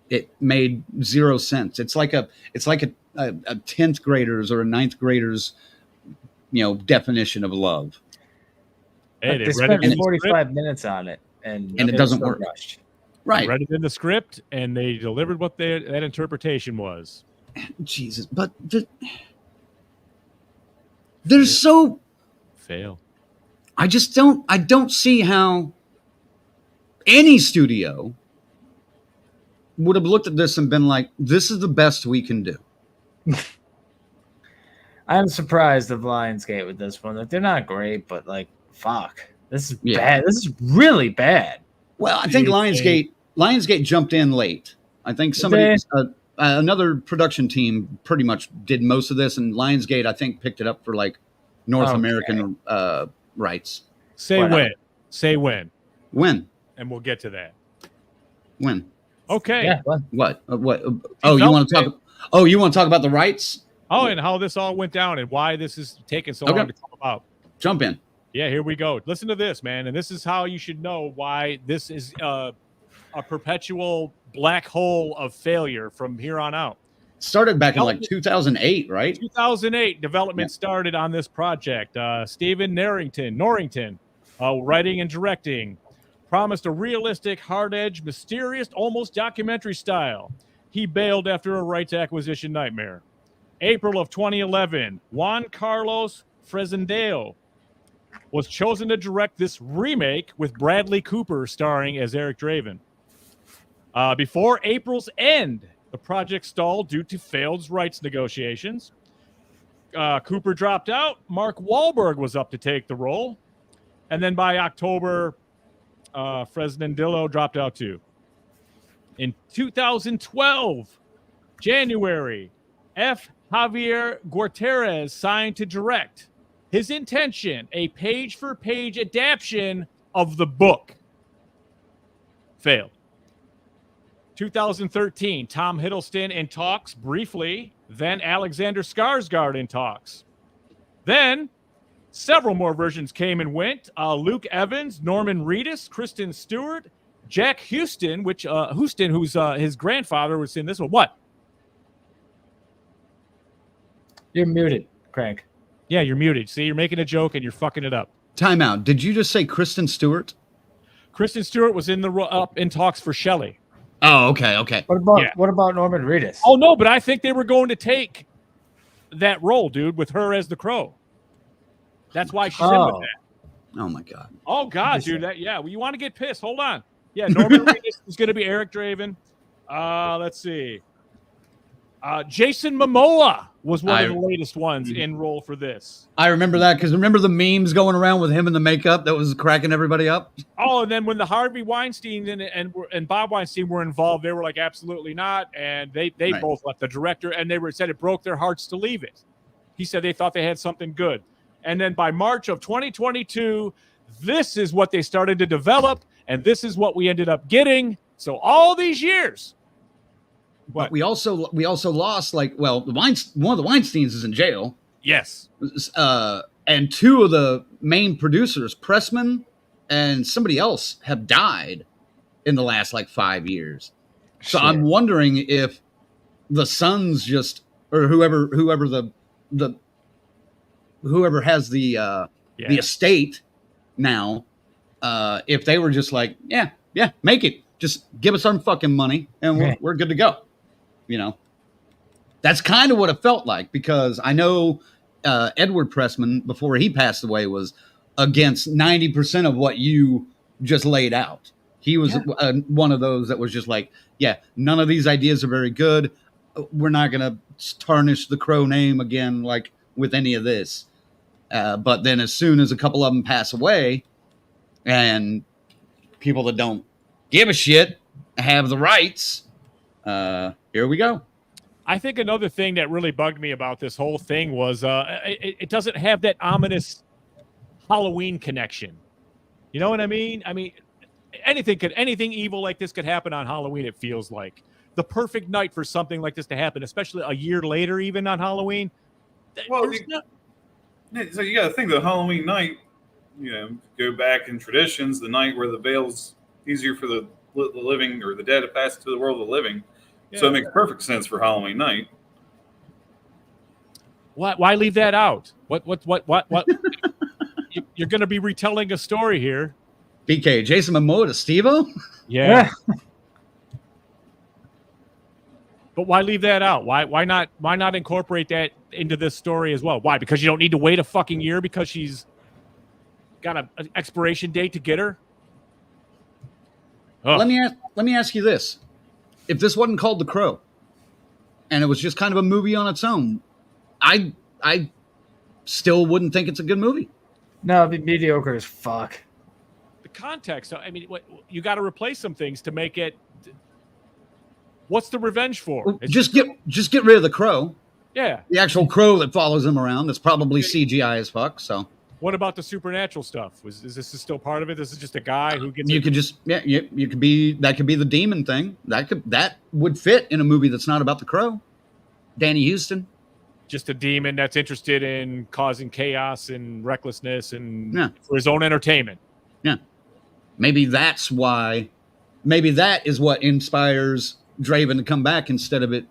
it made zero sense. It's like a 10th grader's or a 9th grader's, you know, definition of love. Hey, they spent 45 minutes on it, and it doesn't work. Rushed. Right. Read it in the script, and they delivered what that interpretation was. Jesus, but there's so fail. I don't see how any studio would have looked at this and been like, this is the best we can do. I'm surprised of Lionsgate with this one. Like, they're not great, but like, fuck. This is Yeah. bad. This is really bad. Well, I think Lionsgate jumped in late. I think another production team pretty much did most of this, and Lionsgate, I think, picked it up for like North American rights. Say when. Say when. When? And we'll get to that. When? Okay. Yeah. What? You want to talk? Oh, you want to talk about the rights? Oh, and how this all went down and why this is taking so long to talk about. Jump in. Yeah, here we go. Listen to this, man. And this is how you should know why this is a perpetual black hole of failure from here on out. Started back in like 2008, right? 2008, development started on this project. Stephen Norrington, writing and directing, promised a realistic, hard-edged, mysterious, almost documentary style. He bailed after a rights acquisition nightmare. April of 2011, Juan Carlos Fresnadillo was chosen to direct this remake with Bradley Cooper starring as Eric Draven. Before April's end, the project stalled due to failed rights negotiations. Cooper dropped out. Mark Wahlberg was up to take the role. And then by October, Fresnadillo dropped out too. In 2012, January, F. Javier Gutierrez signed to direct. His intention, a page-for-page adaptation of the book. Failed. 2013, Tom Hiddleston in talks briefly. Then Alexander Skarsgård in talks. Then several more versions came and went. Luke Evans, Norman Reedus, Kristen Stewart, Jack Houston, who's his grandfather was in this one. What? You're muted, Craig. Yeah, you're muted. See, you're making a joke and you're fucking it up. Time out. Did you just say Kristen Stewart? Kristen Stewart was in talks for Shelley. Oh, okay. What about Norman Reedus? Oh no, but I think they were going to take that role, dude, with her as the Crow. That's why she's in with that. Oh my god. Oh god, dude. Well, you want to get pissed? Hold on. Yeah, Norman Reedus is going to be Eric Draven. Let's see. Jason Momoa was one of the latest ones in role for this. I remember that because remember the memes going around with him in the makeup that was cracking everybody up? Oh, and then when the Harvey Weinstein and Bob Weinstein were involved, they were like, absolutely not. And they both left, the director, and they said it broke their hearts to leave it. He said they thought they had something good. And then by March of 2022, this is what they started to develop, and this is what we ended up getting. So all these years. But we also lost one of the Weinsteins is in jail. Yes. And two of the main producers, Pressman and somebody else, have died in the last 5 years. So I'm wondering if the sons just, or whoever has the estate now, if they were just like, yeah, make it, just give us some fucking money and we're good to go. You know, that's kind of what it felt like, because I know Edward Pressman, before he passed away, was against 90% of what you just laid out. He was one of those that was just like, none of these ideas are very good. We're not going to tarnish the Crow name again, with any of this. But then as soon as a couple of them pass away and people that don't give a shit have the rights, here we go. I think another thing that really bugged me about this whole thing was it doesn't have that ominous Halloween connection. You know what I mean? I mean, anything evil like this could happen on Halloween, it feels like. The perfect night for something like this to happen, especially a year later, even on Halloween. Well, so you got to think the Halloween night, go back in traditions, the night where the veil's easier for the living or the dead to pass to the world of the living. Yeah. So it makes perfect sense for Halloween night. Why leave that out? What? You're going to be retelling a story here. BK, Jason Momoa to Steve-O? Yeah. But why leave that out? Why not incorporate that into this story as well? Why? Because you don't need to wait a fucking year because she's got an expiration date to get her? Let me ask you this. If this wasn't called The Crow and it was just kind of a movie on its own, I still wouldn't think it's a good movie. No, it'd be mediocre as fuck. context. I mean, you got to replace some things to make it. What's the revenge for? Well, just get rid of the crow. Yeah. The actual crow that follows him around. That's probably CGI as fuck. So. What about the supernatural stuff? Is this still part of it? This is just a guy who gets. You could be that could be the demon thing. That would fit in a movie that's not about the crow. Danny Houston. Just a demon that's interested in causing chaos and recklessness and for his own entertainment. Yeah. Maybe that's why. Maybe that is what inspires Draven to come back instead of it,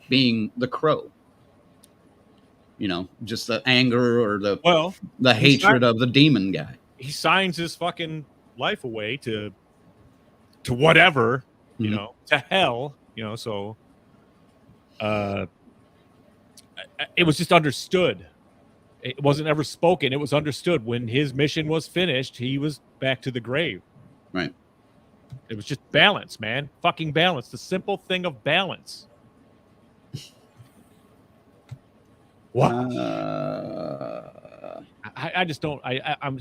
being the crow. Just the anger or the hatred of the demon guy. He signs his fucking life away to whatever, to hell, so it was just understood. It wasn't ever spoken. It was understood. When his mission was finished, he was back to the grave. Right. It was just balance, man. Fucking balance. The simple thing of balance. What? I just don't. I'm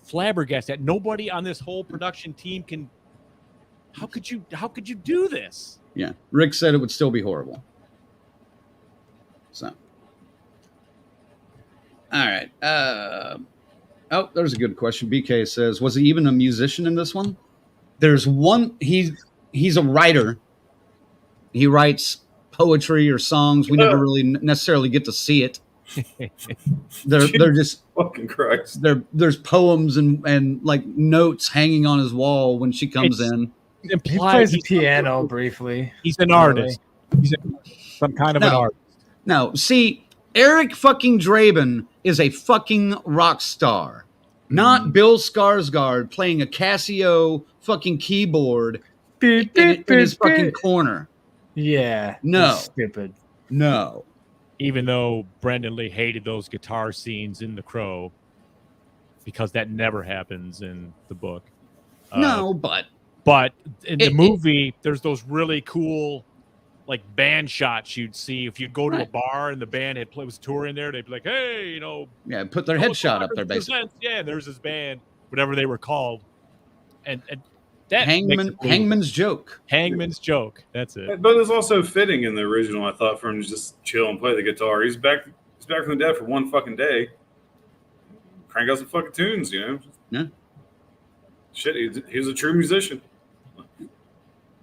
flabbergasted. Nobody on this whole production team can. How could you do this? Yeah, Rick said it would still be horrible. So, all right. There's a good question. BK says, was he even a musician in this one? There's one. He's a writer. He writes poetry or songs. We never really necessarily get to see it. They're just fucking Christ. There's poems and like notes hanging on his wall when she comes in. He plays the piano briefly. He's an artist. He's some kind of an artist. No, see, Eric fucking Draven is a fucking rock star, not Bill Skarsgård playing a Casio fucking keyboard in his fucking corner. Yeah. No. Stupid. No. Even though Brendan Lee hated those guitar scenes in The Crow, because that never happens in the book. No, but in the movie, there's those really cool, like, band shots you'd see if you go to a bar and the band was touring there. They'd be like, "Hey, put their headshot up there, basically." Yeah, there's his band, whatever they were called, and that Hangman's Joke. Hangman's Joke. That's it. But it's also fitting in the original. I thought for him to just chill and play the guitar. He's back from the dead for one fucking day. Crank out some fucking tunes, Yeah. Shit, he was a true musician.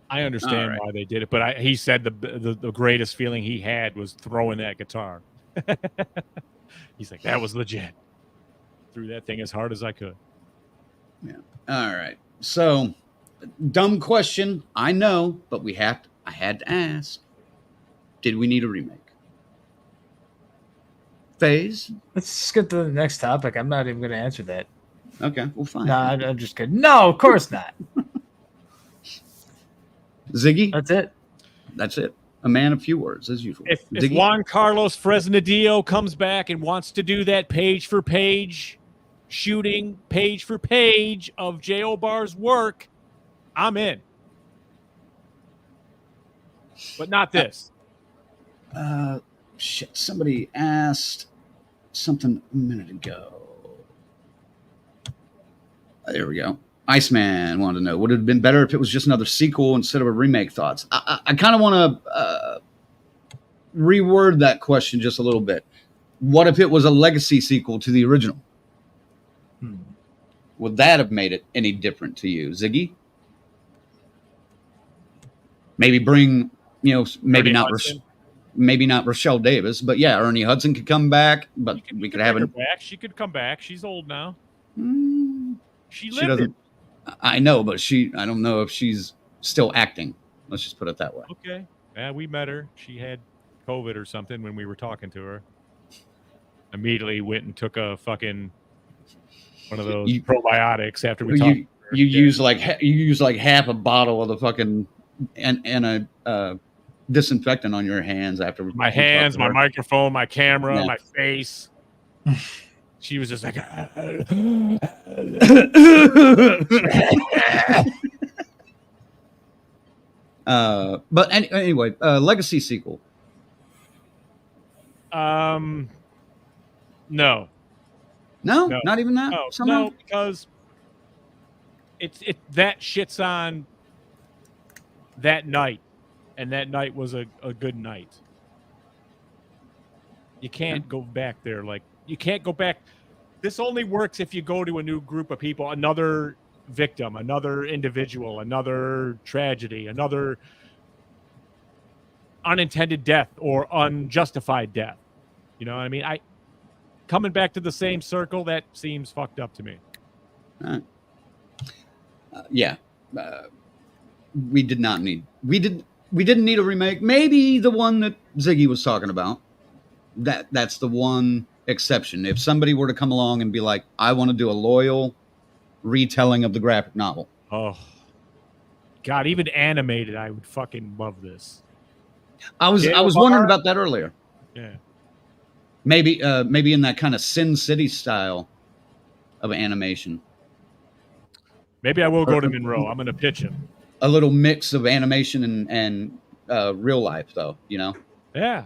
I understand why they did it, but he said the greatest feeling he had was throwing that guitar. He's like, that was legit. Threw that thing as hard as I could. Yeah. All right. So, dumb question, I know, but I had to ask. Did we need a remake? FaZe? Let's skip to the next topic. I'm not even going to answer that. Okay, well, fine. No, I'm just kidding. No, of course not. Ziggy? That's it. A man of few words, as usual. If Juan Carlos Fresnadillo comes back and wants to do that page for page shooting, page for page of J.O. Barr's work, I'm in. But not this. Shit, somebody asked something a minute ago. There we go. Iceman wanted to know, would it have been better if it was just another sequel instead of a remake? Thoughts? I kind of want to reword that question just a little bit. What if it was a legacy sequel to the original? Would that have made it any different to you, Ziggy? Maybe bring, maybe not Rochelle Davis, but yeah, Ernie Hudson could come back, but we could have her back. She could come back. She's old now. She doesn't. I know, but I don't know if she's still acting. Let's just put it that way. Okay. Yeah, we met her. She had COVID or something when we were talking to her. Immediately went and took a fucking one of those probiotics after we talked. You use like half a bottle of the fucking and a disinfectant on your hands after my hands, my microphone, my camera, my face. She was just like, but anyway, legacy sequel. No, not even that. No, because that shits on that night, and that night was a good night. You can't go back there. Like, you can't go back. This only works if you go to a new group of people, another victim, another individual, another tragedy, another unintended death or unjustified death. You know what I mean? Coming back to the same circle, that seems fucked up to me. Yeah. We didn't need a remake. Maybe the one that Ziggy was talking about. That's the one exception. If somebody were to come along and be like, I want to do a loyal retelling of the graphic novel. Oh, God, even animated, I would fucking love this. I was wondering about that earlier. Yeah. Maybe in that kind of Sin City style of animation. Maybe I will go to Monroe. I'm going to pitch him. A little mix of animation and real life, though, you know? Yeah.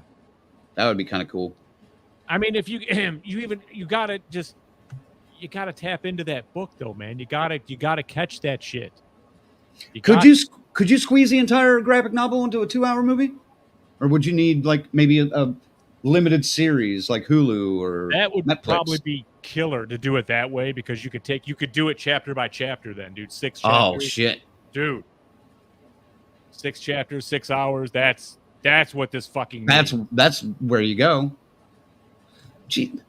That would be kind of cool. I mean, if you gotta tap into that book, though, man. You gotta catch that shit. Could you squeeze the entire graphic novel into a 2-hour movie, or would you need like maybe a limited series like Hulu or that would Netflix? Probably be killer to do it that way, because you could do it chapter by chapter. Then, dude, 6 chapters. Oh shit, dude, 6 chapters, 6 hours. That's what this fucking means. That's where you go. Gee,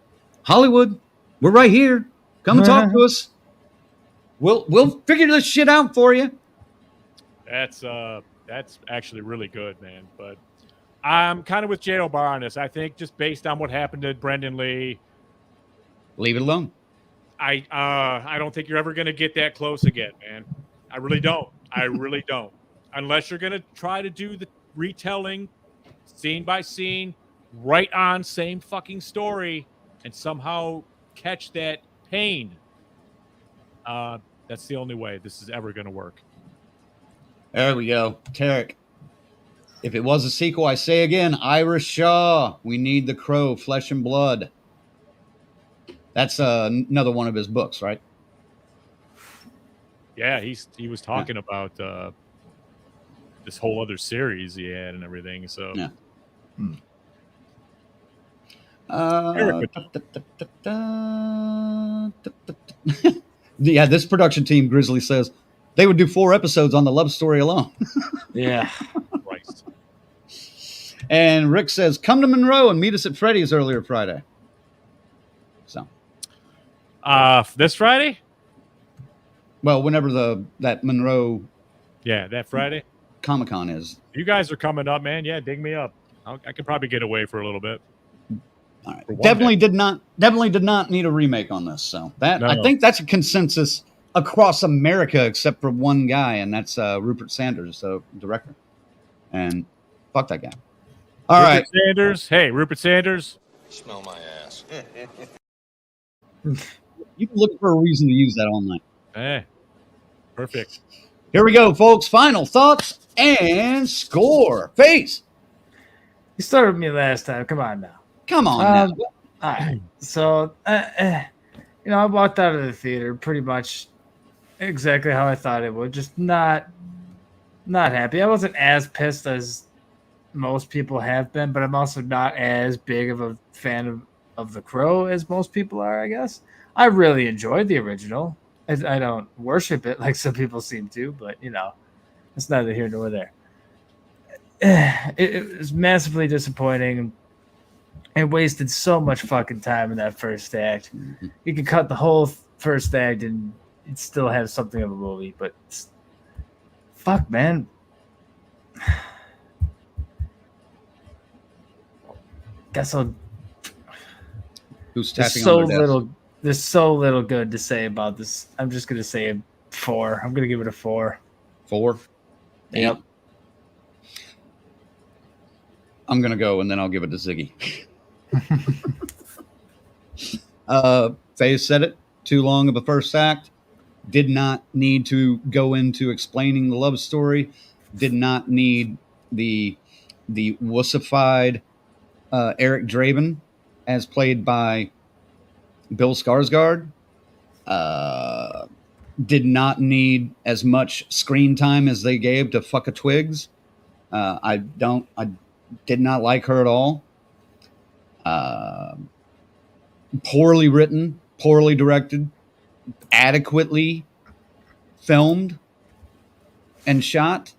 Hollywood, we're right here. Come talk to us. We'll figure this shit out for you. That's actually really good, man. But I'm kind of with J.O. Barr on this. I think just based on what happened to Brendan Lee, leave it alone. I don't think you're ever going to get that close again, man. I really don't. Unless you're going to try to do the retelling scene by scene, right on, same fucking story, and somehow catch that pain. That's the only way this is ever going to work. There we go. Tarek. If it was a sequel, I say again, Ira Shaw. We need the Crow, Flesh and Blood. That's another one of his books, right? Yeah, he was talking about this whole other series he had and everything. So yeah. Yeah, this production team, Grizzly says, they would do 4 episodes on the love story alone. Yeah. Christ. And Rick says, come to Monroe and meet us at Freddy's earlier Friday. So. This Friday? Well, whenever that Monroe. Yeah, that Friday. Comic-Con is. You guys are coming up, man. Yeah, dig me up. I could probably get away for a little bit. All right. Definitely did not need a remake on this. So I think that's a consensus across America, except for one guy, and that's Rupert Sanders, the director. And fuck that guy. All right, Sanders. Hey, Rupert Sanders. Smell my ass. You've been looking for a reason to use that all night. Hey, perfect. Here we go, folks. Final thoughts and score. Face. You started with me last time. Come on now. Come on now. All right. So, I walked out of the theater pretty much exactly how I thought it would. Just not happy. I wasn't as pissed as most people have been, but I'm also not as big of a fan of The Crow as most people are, I guess. I really enjoyed the original. I don't worship it like some people seem to, but, it's neither here nor there. It was massively disappointing. It wasted so much fucking time in that first act. You could cut the whole first act and you'd still have something of a movie, but fuck, man. Guess I'll. Who's tapping on their desk? There's so little good to say about this. I'm just gonna say a 4. I'm gonna give it a 4. 4. Yep. I'm gonna go, and then I'll give it to Ziggy. Faye said it. Too long of a first act. Did not need to go into explaining the love story. Did not need the wussified Eric Draven as played by Bill Skarsgård. did not need as much screen time as they gave to Fucka Twigs. I did not like her at all. Poorly written, poorly directed, adequately filmed and shot.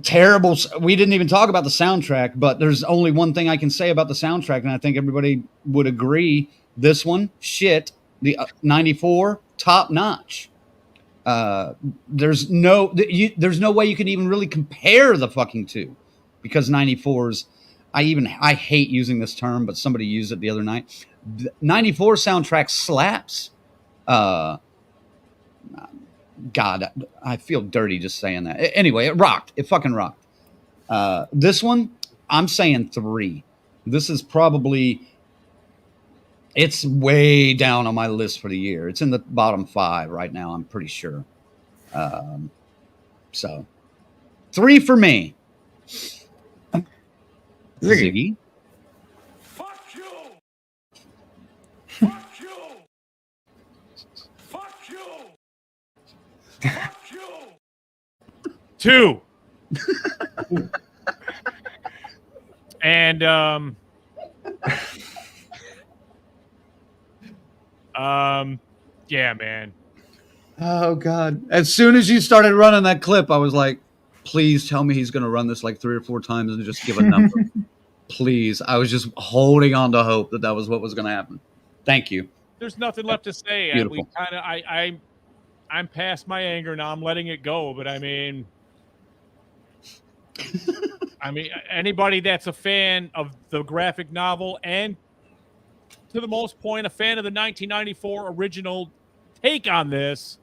Terrible. We didn't even talk about the soundtrack, but there's only one thing I can say about the soundtrack, and I think everybody would agree. This one, shit. The 94, top notch. There's no way you can even really compare the fucking two, because 94's. I hate using this term, but somebody used it the other night. The 94 soundtrack slaps. God, I feel dirty just saying that. Anyway, it rocked. It fucking rocked. This one, I'm saying 3. This is probably, it's way down on my list for the year. It's in the bottom 5 right now, I'm pretty sure. So, 3 for me. Ziggy. Fuck you! Fuck you! Fuck you! Fuck you! 2. And yeah, man. Oh God! As soon as you started running that clip, I was like, "Please tell me he's going to run this like 3 or 4 times and just give a number." Please, I was just holding on to hope that was what was going to happen. Thank you. There's nothing left to say. Beautiful. I'm past my anger now. I'm letting it go. But I mean, anybody that's a fan of the graphic novel and, to the most point, a fan of the 1994 original take on this,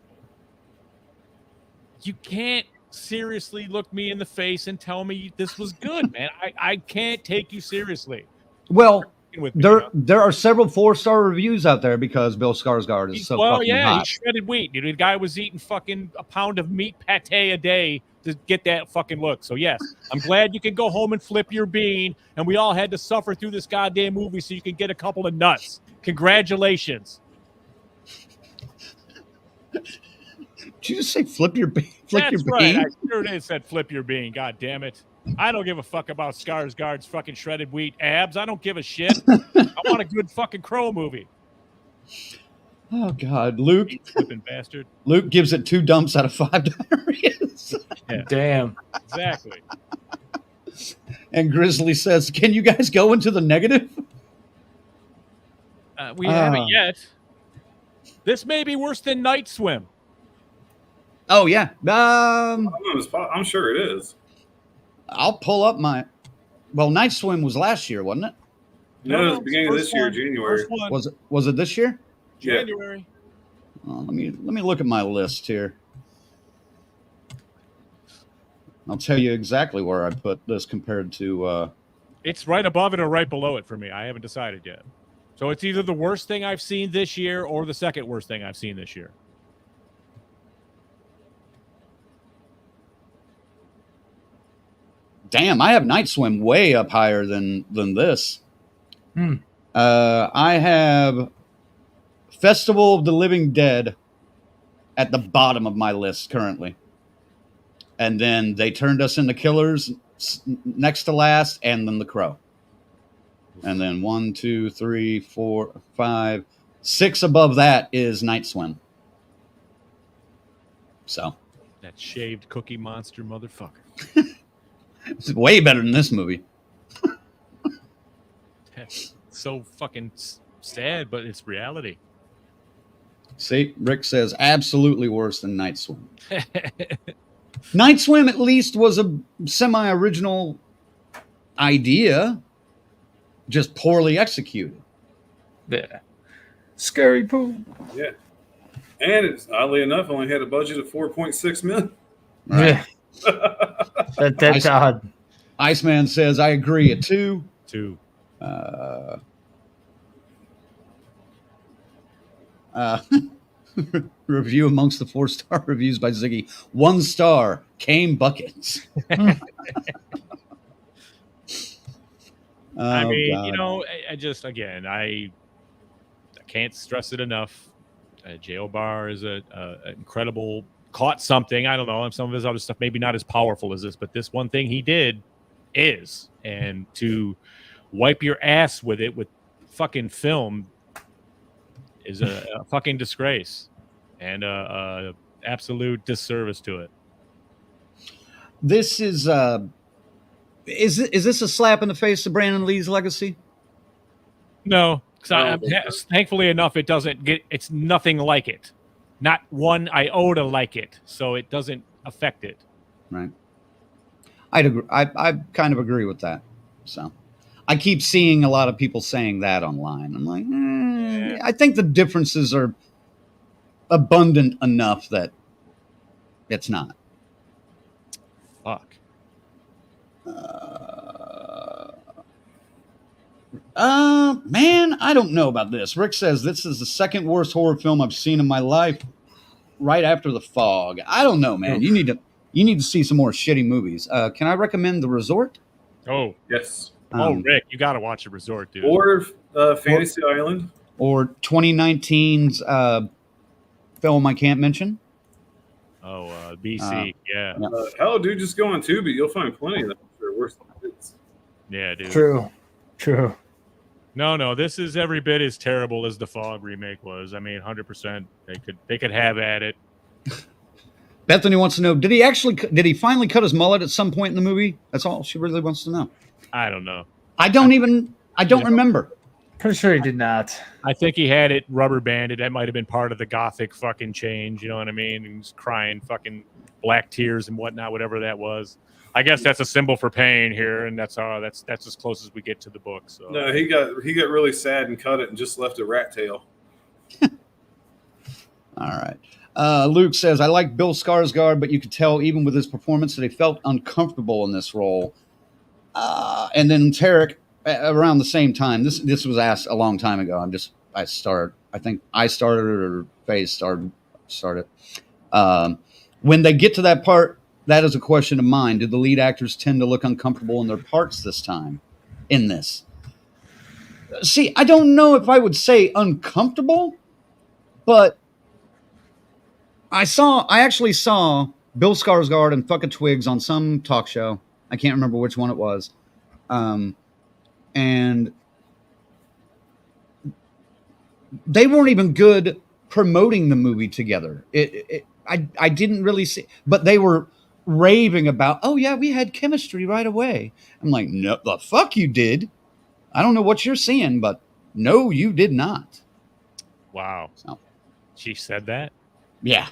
you can't seriously look me in the face and tell me this was good, man. I can't take you seriously. Well, With me, there are several 4-star reviews out there because Bill Skarsgård is so fucking hot. He shredded wheat. Dude, the guy was eating fucking a pound of meat pate a day to get that fucking look. So yes, I'm glad you can go home and flip your bean, and we all had to suffer through this goddamn movie so you can get a couple of nuts. Congratulations. Did you just say flip your bean? That's right. I sure did said flip your bean. God damn it. I don't give a fuck about Skarsgård's fucking shredded wheat abs. I don't give a shit. I want a good fucking Crow movie. Oh God, Luke, flipping bastard. Luke gives it 2 dumps out of 5 diarrheas. Yeah. Damn. Exactly. And Grizzly says, "Can you guys go into the negative?" We haven't yet. This may be worse than Night Swim. Oh yeah. I'm sure it is. I'll pull up my. Well, Night Swim was last year, wasn't it? No, it was the beginning of this year, January. Was it this year? January. Let me look at my list here. I'll tell you exactly where I put this compared to. It's right above it or right below it for me. I haven't decided yet. So it's either the worst thing I've seen this year or the second worst thing I've seen this year. Damn, I have Night Swim way up higher than this. I have Festival of the Living Dead at the bottom of my list currently. And then They Turned Us Into Killers next to last, and then The Crow. And then 1, 2, 3, 4, 5, 6 above that is Night Swim. So that shaved Cookie Monster motherfucker. It's way better than this movie. That's so fucking sad, but it's reality. See, Rick says absolutely worse than Night Swim. Night Swim at least was a semi-original idea, just poorly executed. Yeah. Scary poo. Yeah. And it's oddly enough only had a budget of $4.6 million. Right. Yeah. That's odd. Iceman says, I agree at 2. 2. Review amongst the 4-star reviews by Ziggy. 1 star, came buckets. I mean, God. you know, I just, again, I can't stress it enough. J.O. Barr is an incredible, caught something. I don't know. Some of his other stuff maybe not as powerful as this, but this one thing he did is. And to wipe your ass with it with fucking film is a fucking disgrace and a absolute disservice to it. This is this a slap in the face of Brandon Lee's legacy? No, because thankfully enough, it's nothing like it. Not one iota like it, so it doesn't affect it. Right. I'd agree. I kind of agree with that. So I keep seeing a lot of people saying that online. I'm like, I think the differences are abundant enough that it's not. Fuck. Man, I don't know about this. Rick says this is the second worst horror film I've seen in my life, right after The Fog. I don't know, man. You need to see some more shitty movies. Can I recommend The Resort? Oh Yes. Rick, you got to watch The Resort, dude. Or Fantasy Island. Or 2019's film I can't mention. Oh, BC, yeah. Hell, dude, just go on Tubi. You'll find plenty of them. Sure, worse than this. Yeah, dude. True. No, this is every bit as terrible as the Fog remake was. I mean, 100%. They could have at it. Bethany wants to know: did he finally cut his mullet at some point in the movie? That's all she really wants to know. I don't know. I don't remember. Pretty sure he did not. I think he had it rubber banded. That might have been part of the gothic fucking change. You know what I mean? And he's crying fucking black tears and whatnot, whatever that was. I guess that's a symbol for pain here, and that's as close as we get to the book. So No, he got really sad and cut it and just left a rat tail. All right. Luke says, I like Bill Skarsgård, but you could tell even with his performance that he felt uncomfortable in this role. And then Tarek, around the same time, this was asked a long time ago. I think I started or Faye started. When they get to that part, that is a question of mine. Do the lead actors tend to look uncomfortable in their parts this time in this? See, I don't know if I would say uncomfortable, but I actually saw Bill Skarsgård and Fucking Twigs on some talk show. I can't remember which one it was. And they weren't even good promoting the movie together. I didn't really see, but they were raving about, oh yeah, we had chemistry right away. I'm like, no, the fuck you did. I don't know what you're seeing, but no, you did not. Wow. So, she said that? yeah,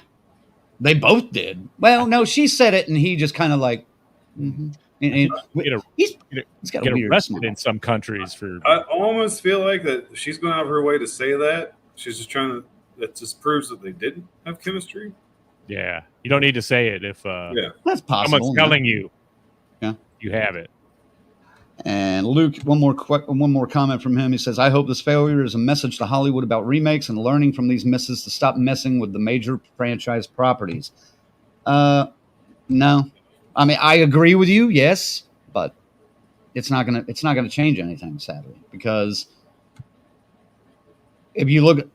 they both did. Well, no, she said it, and he just kind of like, mm-hmm. And he's got get a weird arrested smile. in some countries for. I almost feel like that she's going out of her way to say that. She's just trying to. That just proves that they didn't have chemistry. Yeah, you don't need to say it if That's possible. someone's telling you. Yeah, you have it. And Luke, one more comment from him. He says, I hope this failure is a message to Hollywood about remakes and learning from these misses to stop messing with the major franchise properties. No. I mean, I agree with you, yes, but it's not gonna change anything, sadly, because if you look,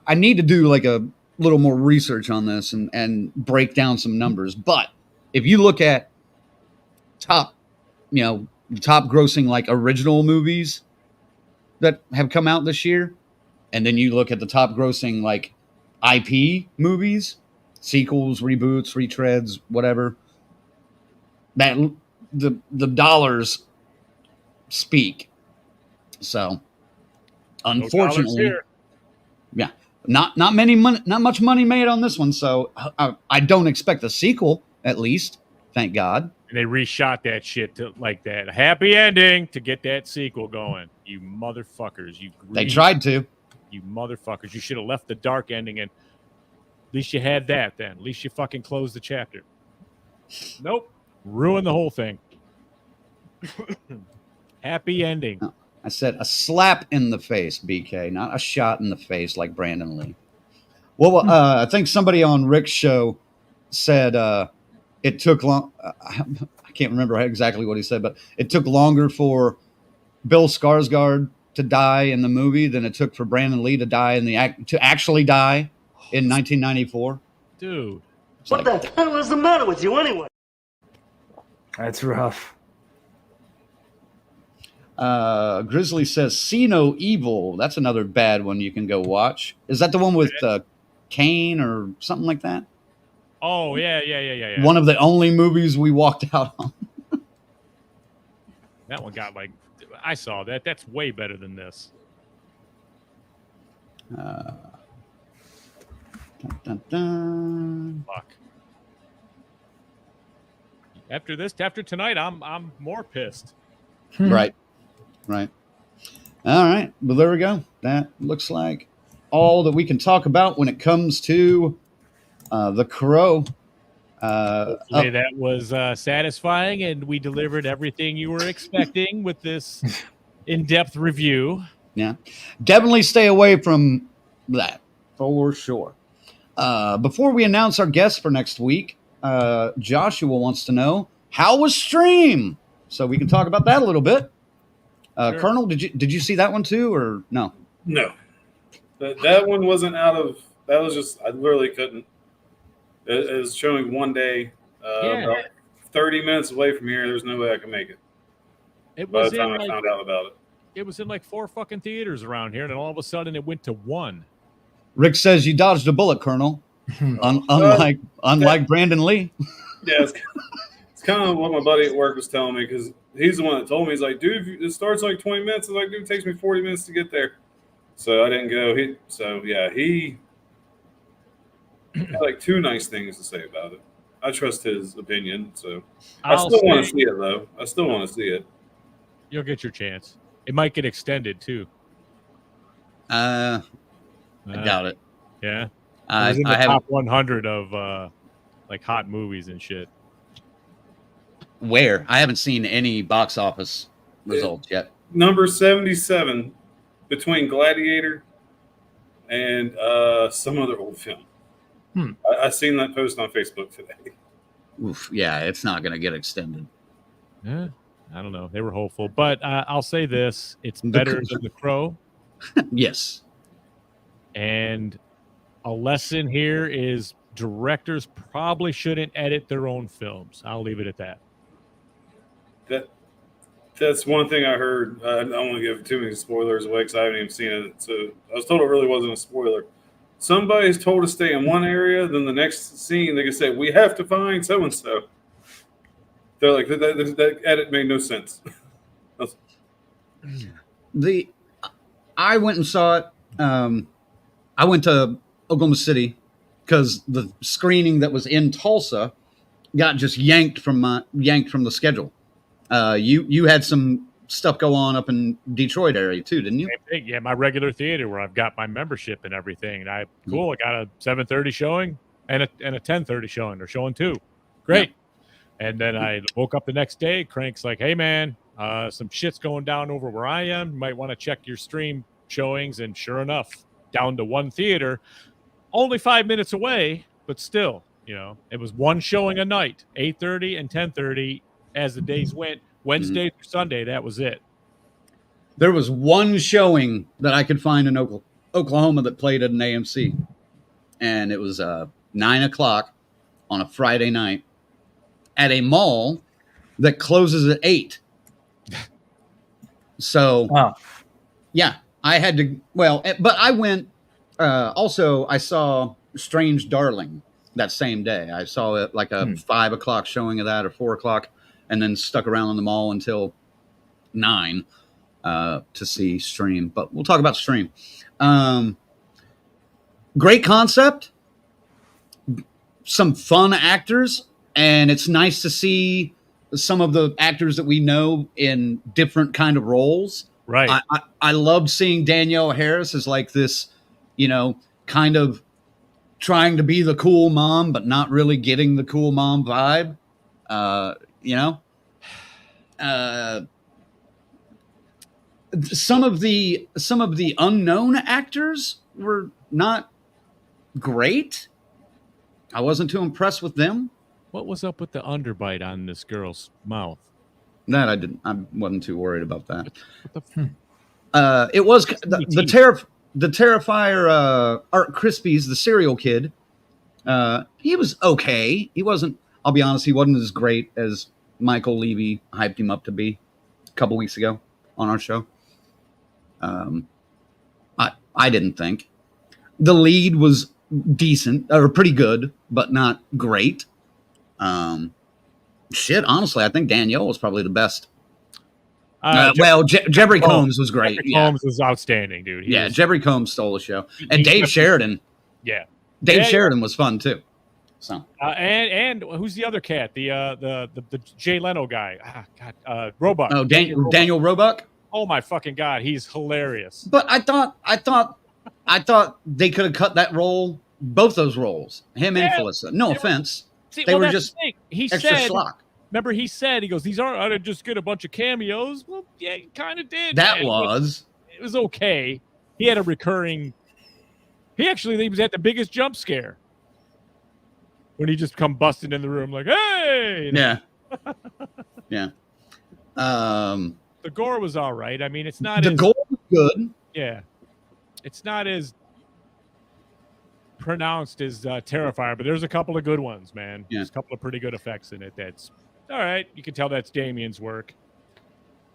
I need to do like a little more research on this and break down some numbers. But if you look at top grossing like original movies that have come out this year, and then you look at the top grossing like IP movies, sequels, reboots, retreads, whatever, that the dollars speak. So unfortunately, yeah, not much money made on this one. So I don't expect a sequel, at least, thank God. And they reshot that shit to like that happy ending to get that sequel going. You motherfuckers! They tried to. You motherfuckers! You should have left the dark ending, and at least you had that. Then at least you fucking closed the chapter. Nope, ruined the whole thing. Happy ending. No, I said a slap in the face, BK, not a shot in the face like Brandon Lee. Well, I think somebody on Rick's show said it took long. I can't remember exactly what he said, but it took longer for Bill Skarsgård to die in the movie than it took for Brandon Lee to die to actually die. in 1994. Dude. It's What like, the hell is the matter with you anyway? That's rough. Grizzly says, "See No Evil." That's another bad one you can go watch. Is that the one with Kane or something like that? Oh, yeah. One of the only movies we walked out on. That one got I saw that. That's way better than this. Dun, dun, dun. Fuck. After tonight, I'm more pissed. Right. All right. Well, there we go. That looks like all that we can talk about when it comes to The Crow. Hopefully that was satisfying, and we delivered everything you were expecting with this in-depth review. Yeah. Definitely stay away from that, for sure. Before we announce our guest for next week, Joshua wants to know, how was Stream? So we can talk about that a little bit. Sure. Colonel, did you see that one too, or no? No, that one wasn't out of. That was just I literally couldn't. It was showing one day, about 30 minutes away from here. There's no way I could make it. By the time I found out about it, it was in 4 fucking theaters around here, and then all of a sudden it went to 1. Rick says you dodged a bullet, Colonel. Unlike Brandon Lee. Yeah, it's kind of what my buddy at work was telling me because he's the one that told me. He's like, dude, it starts 20 minutes. I'm like, dude, it takes me 40 minutes to get there. So I didn't go. He had 2 nice things to say about it. I trust his opinion. So I still want to see it, though. I still want to see it. You'll get your chance. It might get extended, too. I doubt it. Yeah? I was in the top 100 of hot movies and shit. Where? I haven't seen any box office results yet. Number 77 between Gladiator and some other old film. I seen that post on Facebook today. Oof, yeah, it's not going to get extended. Yeah, I don't know. They were hopeful. But I'll say this. It's better than The Crow. Yes. And a lesson here is directors probably shouldn't edit their own films. I'll leave it at that. That's one thing I heard. I don't want to give too many spoilers away because I haven't even seen it. So I was told it really wasn't a spoiler. Somebody's told to stay in one area, then the next scene they can say, "We have to find so and so." They're like, that edit made no sense. I went and saw it. I went to Oklahoma City because the screening that was in Tulsa got just yanked from the schedule. You had some stuff go on up in Detroit area too, didn't you? Yeah, my regular theater where I've got my membership and everything. And I got a 7:30 showing and a 10:30 showing. They're showing 2. Great. Yeah. And then I woke up the next day. Crank's like, "Hey man, some shit's going down over where I am. You might want to check your stream showings." And sure enough, down to 1 theater, only 5 minutes away, but still, it was 1 showing a night, 8:30 and 10:30 as the days went. Wednesday through Sunday, that was it. There was 1 showing that I could find in Oklahoma that played at an AMC, and it was 9 o'clock on a Friday night at a mall that closes at 8. So, yeah, I had to. Well, but I went. Also, I saw Strange Darling that same day. I saw it like a 5 o'clock showing of that or 4 o'clock. And then stuck around in the mall until 9 to see Stream. But we'll talk about Stream. Great concept. Some fun actors. And it's nice to see some of the actors that we know in different kind of roles. Right. I loved seeing Danielle Harris as like this, kind of trying to be the cool mom, but not really getting the cool mom vibe. Some of the unknown actors were not great. I wasn't too impressed with them. What was up with the underbite on this girl's mouth? That I wasn't too worried about that. It was the the Terrifier, Art Crispies, the serial kid, he was okay. He wasn't, I'll be honest, he wasn't as great as Michael Levy hyped him up to be a couple weeks ago on our show. I didn't think. The lead was decent, or pretty good, but not great. Honestly, I think Danielle was probably the best. Jeffrey Combs was great. Jeffrey Combs was outstanding, dude. Jeffrey Combs stole the show. And Dave Sheridan. Yeah. Dave Sheridan was fun, too. So and who's the other cat? The Jay Leno guy. Roebuck. Oh, Daniel Roebuck? Oh my fucking God, he's hilarious. But I thought they could have cut that role, both those roles, him and Felissa. No offense. They were just extra schlock. Remember, he goes, these aren't just get a bunch of cameos. Well, yeah, he kind of did. It was okay. He had a recurring. He was at the biggest jump scare when he just come busting in the room like, hey. Yeah. Yeah. The gore was all right. I mean, it's not. The gore was good. Yeah. It's not as pronounced as Terrifier, but there's a couple of good ones, man. Yeah. There's a couple of pretty good effects in it. That's all right. You can tell that's Damien's work.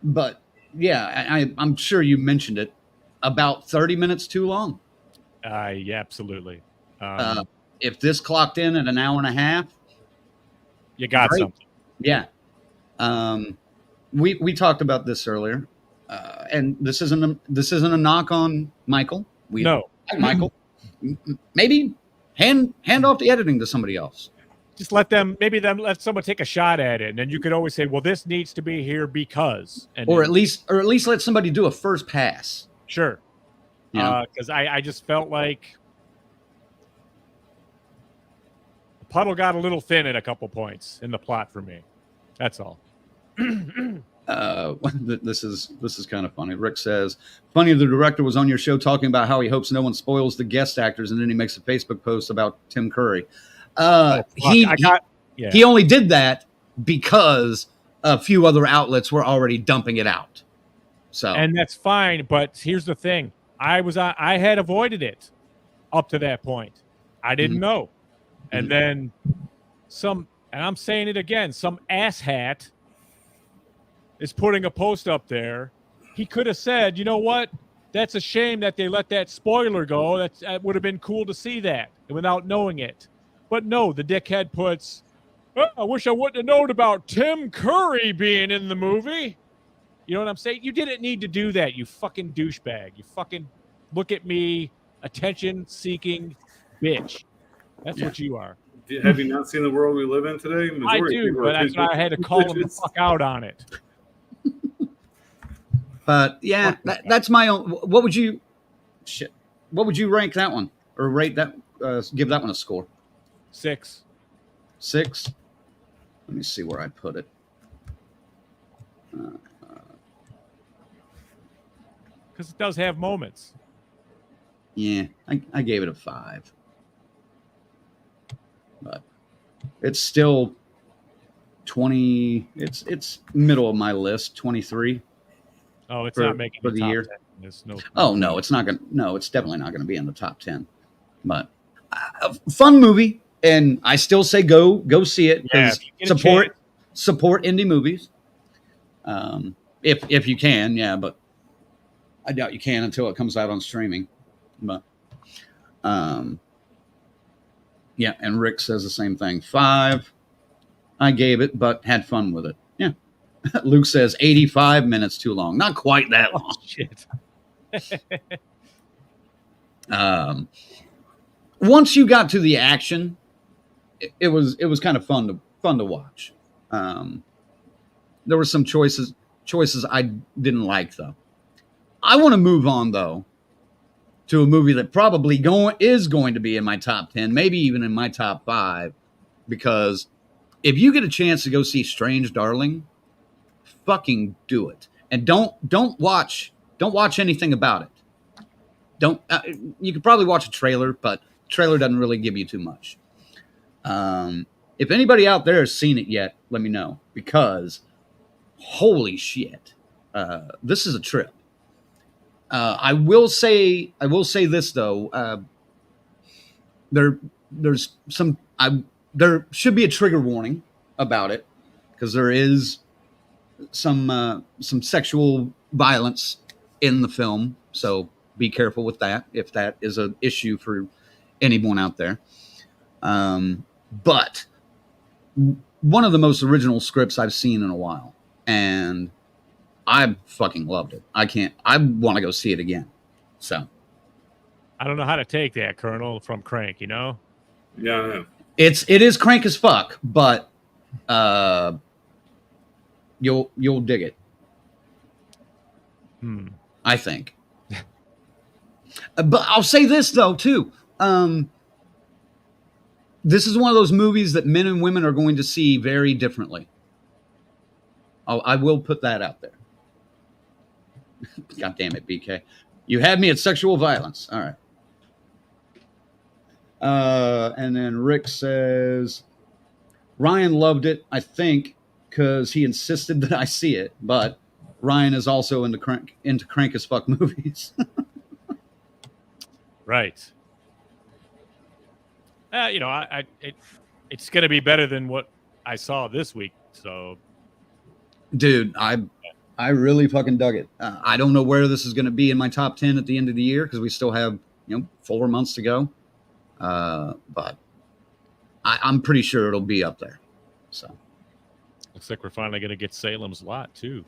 But yeah, I'm sure you mentioned it. About 30 minutes too long. Yeah, absolutely. If this clocked in at an hour and a half, you got something. Yeah. We talked about this earlier, and this isn't a knock on Michael. No, Michael. Maybe hand off the editing to somebody else. Just let someone take a shot at it, and then you could always say, "Well, this needs to be here because," or at least let somebody do a first pass. Sure, because I just felt like the puddle got a little thin at a couple points in the plot for me. That's all. This is kind of funny. Rick says, funny the director was on your show talking about how he hopes no one spoils the guest actors, and then he makes a Facebook post about Tim Curry. He only did that because a few other outlets were already dumping it out. So, and that's fine, but here's the thing. I had avoided it up to that point. I didn't know. And then and I'm saying it again, some asshat is putting a post up there. He could have said, you know what? That's a shame that they let that spoiler go. That would have been cool to see that without knowing it. But no, the dickhead puts, I wish I wouldn't have known about Tim Curry being in the movie. You know what I'm saying? You didn't need to do that, you fucking douchebag. You fucking look at me, attention-seeking bitch. That's what you are. Have you not seen the world we live in today? I do, but that's why I had to call him the fuck out on it. But yeah, that's my own. What would you rank that one or rate that? Give that one a score. 6. 6. Let me see where I put it. Because it does have moments. Yeah, I gave it a 5. But it's still 20. It's middle of my list. 23. Oh, it's not making for the top year. 10. No, it's not gonna. No, it's definitely not gonna be in the top 10. But a fun movie, and I still say go see it. Yeah, support indie movies. If you can, yeah, but I doubt you can until it comes out on streaming. But yeah, and Rick says the same thing. 5. I gave it, but had fun with it. Yeah. Luke says 85 minutes too long. Not quite that long. Oh, shit. Once you got to the action, it was kind of fun to watch. There were some choices I didn't like though. I want to move on though to a movie that probably is going to be in my top 10, maybe even in my top 5, because if you get a chance to go see Strange Darling, fucking do it. And don't watch anything about it. Don't you could probably watch a trailer, but trailer doesn't really give you too much. If anybody out there has seen it yet, let me know, because holy shit, this is a trip. I will say this though. There's some. There should be a trigger warning about it because there is some sexual violence in the film. So be careful with that if that is an issue for anyone out there. But one of the most original scripts I've seen in a while, and I fucking loved it. I want to go see it again. So I don't know how to take that, Colonel, from Crank. You know. Yeah, I know. it is crank as fuck, but you'll dig it. I think. But I'll say this though too. This is one of those movies that men and women are going to see very differently. I will put that out there. God damn it, BK. You had me at sexual violence. All right. And then Rick says, Ryan loved it, I think, because he insisted that I see it. But Ryan is also into crank as fuck movies. Right. It's going to be better than what I saw this week. So, dude, I really fucking dug it. I don't know where this is going to be in my top 10 at the end of the year because we still have 4 months to go. But I'm pretty sure it'll be up there. So looks like we're finally going to get Salem's Lot too.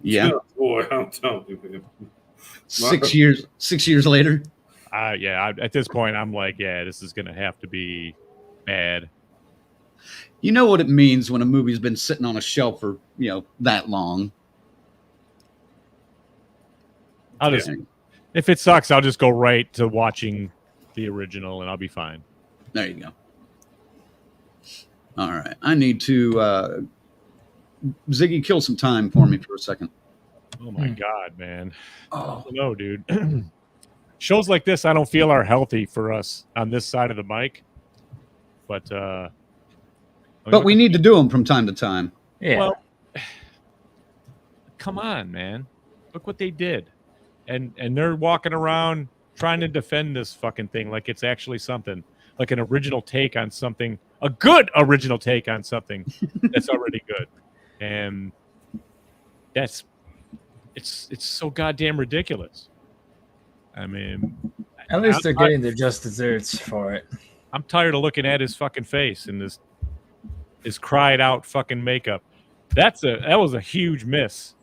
Yeah, boy, I'm telling you, man. 6 years. 6 years later. At this point, I'm like, this is going to have to be bad. You know what it means when a movie's been sitting on a shelf for that long. If it sucks, I'll just go right to watching the original, and I'll be fine. There you go. All right, I need to Ziggy kill some time for me for a second. Oh my God, man! Oh no, dude. Shows like this, I don't feel are healthy for us on this side of the mic, but we need to do them from time to time. Yeah. Well, come on, man! Look what they did, and they're walking around trying to defend this fucking thing like it's actually something, like an original take on something, a good original take on something that's already good, and it's so goddamn ridiculous. I mean, at least they're getting their just desserts for it. I'm tired of looking at his fucking face and his cried out fucking makeup. That was a huge miss.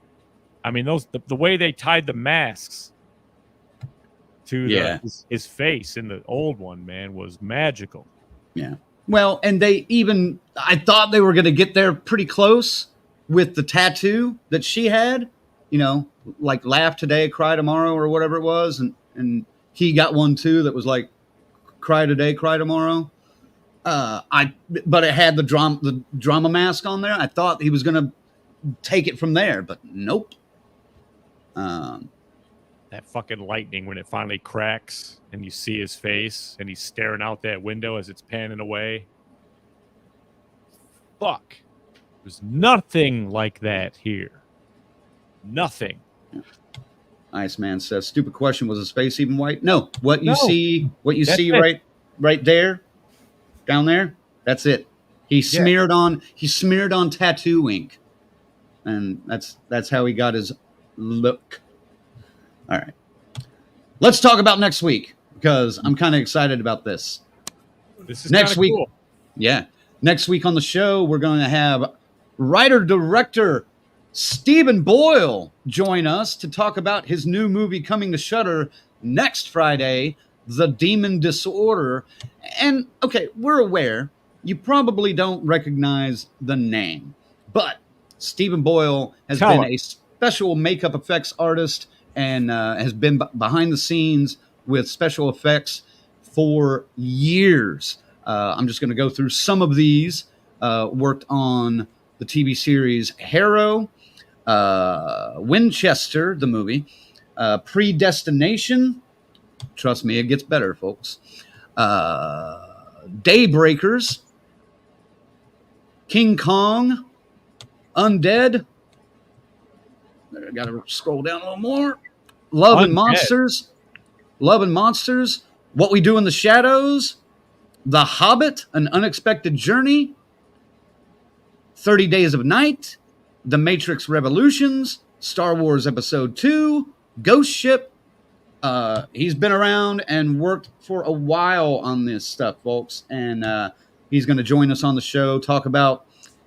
I mean, the way they tied the masks to his face in the old one, man, was magical. Yeah. Well, and I thought they were going to get there pretty close with the tattoo that she had, like laugh today, cry tomorrow or whatever it was. And he got one too that was like cry today, cry tomorrow. But it had the drama mask on there. I thought he was going to take it from there, but nope. That fucking lightning when it finally cracks and you see his face and he's staring out that window as it's panning away. Fuck. There's nothing like that here. Nothing. Iceman says, stupid question, was his face even white? No. What you see it. right there, down there, that's it. He smeared on tattoo ink. And that's how he got his look. All right. Let's talk about next week because I'm kind of excited about this. This is next week. Cool. Yeah. Next week on the show, we're going to have writer-director Stephen Boyle join us to talk about his new movie coming to Shudder next Friday, The Demon Disorder. And, okay, we're aware you probably don't recognize the name, but Stephen Boyle has been a special makeup effects artist and has been behind the scenes with special effects for years. I'm just going to go through some of these. Worked on the TV series Harrow, Winchester, the movie, Predestination. Trust me, it gets better, folks. Daybreakers, King Kong, Undead. I got to scroll down a little more. Love and Undead. Monsters, Love and Monsters, What We Do in the Shadows, The Hobbit, An Unexpected Journey, 30 Days of Night, The Matrix Revolutions, Star Wars Episode 2, Ghost Ship. He's been around and worked for a while on this stuff, folks, and he's going to join us on the show, talk about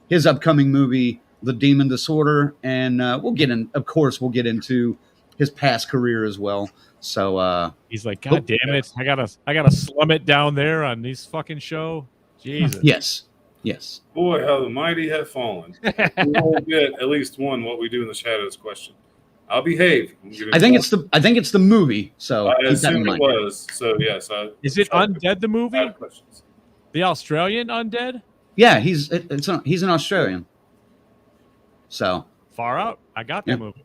his upcoming movie, The Demon Disorder, and we'll get into his past career as well. So He's like, God damn it, I gotta slum it down there on this fucking show. Jesus. Yes. Boy, how the mighty have fallen. We will get at least one What We Do in the Shadows question. I'll behave. I think it's the movie. So I keep that in assume it mind. was. So yes. Is it Undead the movie? Questions. The Australian Undead? Yeah, he's an Australian. So Far out. I got that movie.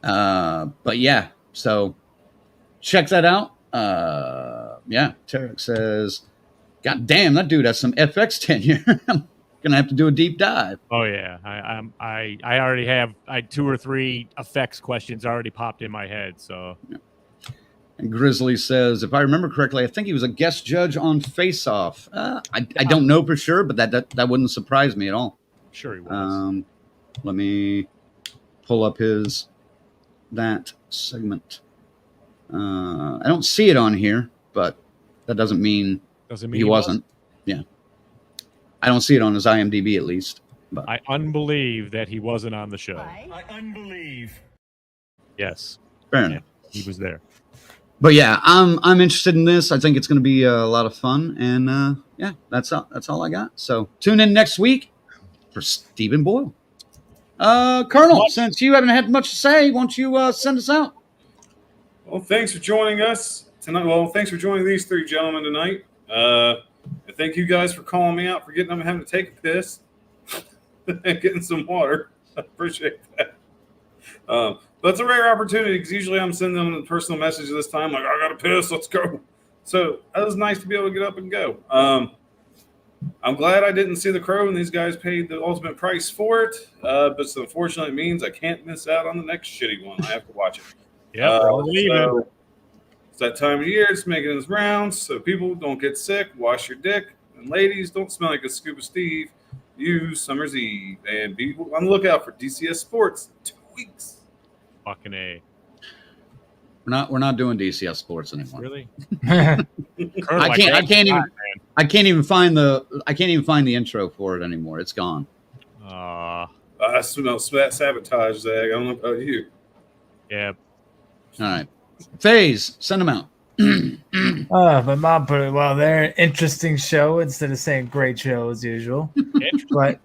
But yeah, so check that out. Tarek says, God damn, that dude has some FX tenure. I'm gonna have to do a deep dive. Oh yeah, I already have 2 or 3 effects questions already popped in my head. So, and Grizzly says, if I remember correctly, I think he was a guest judge on Face Off. I don't know for sure, but that wouldn't surprise me at all. Sure he was. Let me pull up that segment. I don't see it on here, but that doesn't mean he wasn't. Yeah. I don't see it on his IMDb at least. But I unbelieve that he wasn't on the show. I unbelieve. Yes. Fair enough. He was there. But yeah, I'm interested in this. I think it's going to be a lot of fun, and that's all I got. So tune in next week for Stephen Boyle. Colonel, since you haven't had much to say, why don't you send us out? Well, thanks for joining us tonight. Well, thanks for joining these 3 gentlemen tonight. And thank you guys for calling me out for getting up and having to take a piss and getting some water. I appreciate that. But it's a rare opportunity because usually I'm sending them a personal message this time, like, I got to piss, let's go. So that was nice to be able to get up and go. I'm glad I didn't see The Crow and these guys paid the ultimate price for it. But unfortunately it means I can't miss out on the next shitty one. I have to watch it. Yeah, so it's that time of year. It's making its rounds. So people don't get sick. Wash your dick. And ladies, don't smell like a Scuba Steve. Use Summer's Eve. And be on the lookout for DCS Sports in 2 weeks. Fucking A. We're not doing DCS Sports anymore. Really? I can't even find the intro for it anymore. It's gone. I smell sabotage, Zach. I don't know about you. Yeah. All right. FaZe, send them out. My mom put it well there. Interesting show instead of saying great show as usual. But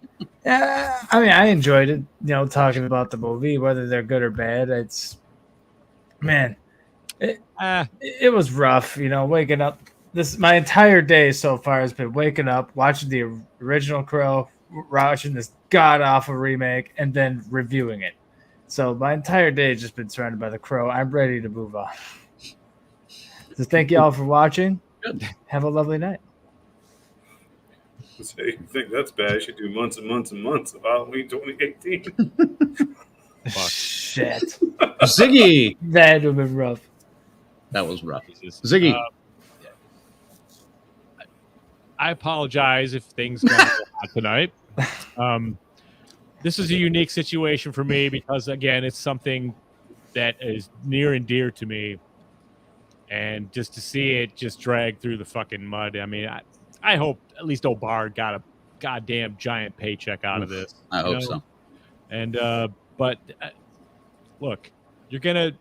I mean, I enjoyed it. You know, talking about the movie, whether they're good or bad. It was rough. You know, waking up. My entire day so far has been waking up, watching the original Crow, watching this god awful remake, and then reviewing it. So my entire day has just been surrounded by The Crow. I'm ready to move on. So thank you all for watching. Have a lovely night. So you think that's bad? You should do months and months and months of Halloween 2018. Fuck. Shit. Ziggy. That would have been rough. That was rough. Ziggy. I apologize if things got hot tonight. This is a unique situation for me because, again, it's something that is near and dear to me. And just to see it just drag through the fucking mud, I mean, I hope at least O'Bar got a goddamn giant paycheck out of this. I hope so. And, but look, you're going to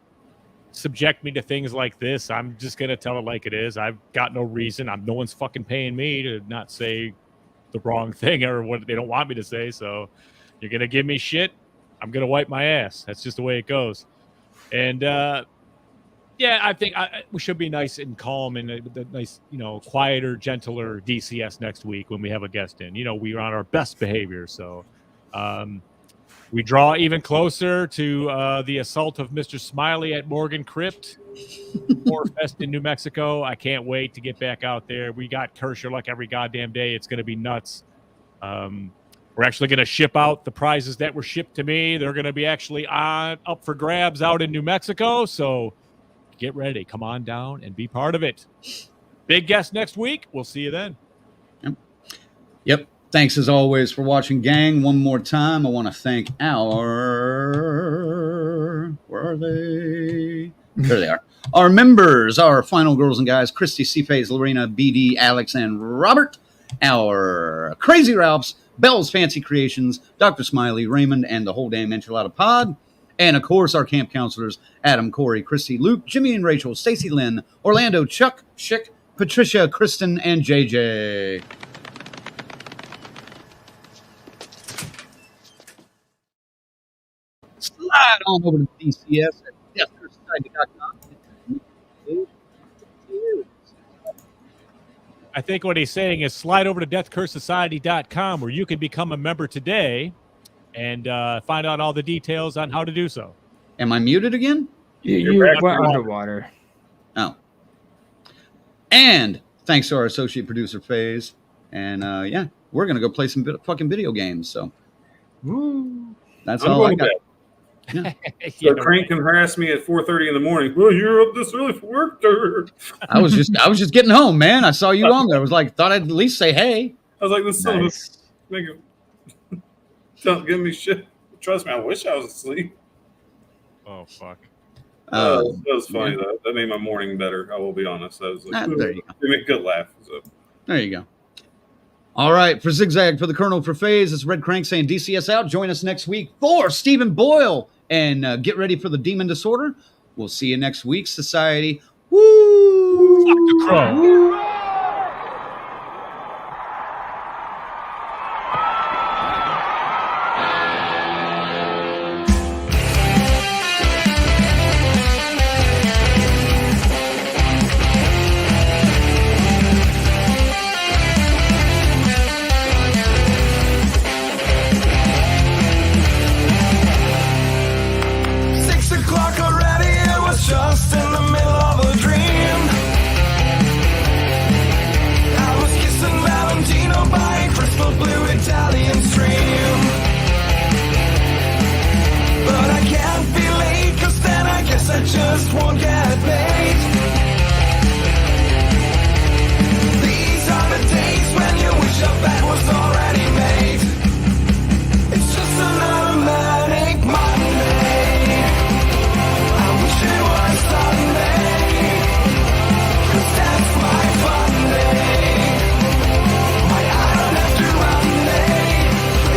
subject me to things like this. I'm just going to tell it like it is. I've got no reason. No one's fucking paying me to not say the wrong thing or what they don't want me to say. So you're going to give me shit. I'm going to wipe my ass. That's just the way it goes. And, yeah, I think we should be nice and calm and nice, quieter, gentler DCS next week when we have a guest in. We're on our best behavior. So we draw even closer to the assault of Mr. Smiley at Morgan Crypt, Horror Fest in New Mexico. I can't wait to get back out there. We got Kershaw like every goddamn day. It's going to be nuts. We're actually going to ship out the prizes that were shipped to me. They're going to be actually up for grabs out in New Mexico. So get ready. Come on down and be part of it. Big guest next week. We'll see you then. Yep. Thanks as always for watching, gang. One more time, I want to thank where are they? There they are. Our members, our final girls and guys, Christy, C-Phase, Lorena, BD, Alex, and Robert. Our Crazy Ralphs, Bell's Fancy Creations, Dr. Smiley, Raymond, and the whole damn enchilada pod. And, of course, our camp counselors, Adam, Corey, Christy, Luke, Jimmy and Rachel, Stacy, Lynn, Orlando, Chuck, Schick, Patricia, Kristen, and JJ. Slide on over to DCS at DeathCurseSociety.com. I think what he's saying is slide over to DeathCurseSociety.com where you can become a member today and find out all the details on how to do so. Am I muted again? You went underwater. Oh. And thanks to our associate producer, FaZe. And, yeah, we're going to go play some fucking video games. So that's all I got. Yeah. So Crank can harass me at 4:30 in the morning. Well, you're up this early for work, dude. I was just getting home, man. I saw you on there. I was like, thought I'd at least say hey. I was like, this son of a nigga. Don't give me shit. Trust me, I wish I was asleep. Oh, fuck. That was funny, though. That made my morning better. I will be honest. That was like, there you go. It made a good laugh. So. There you go. All right, for Zigzag, for the Colonel, for FaZe, it's Red Crank saying DCS out. Join us next week for Stephen Boyle. And get ready for the Demon Disorder. We'll see you next week, Society. Woo! Fuck the Crow. Woo! Just in the middle of a dream. I was kissing Valentino by a crystal blue Italian stream. But I can't be late, cause then I guess I just won't get paid. These are the days when you wish your bed was already made. It's just another manic Monday. It was Sunday, 'cause that's my fun day. I don't have to run day.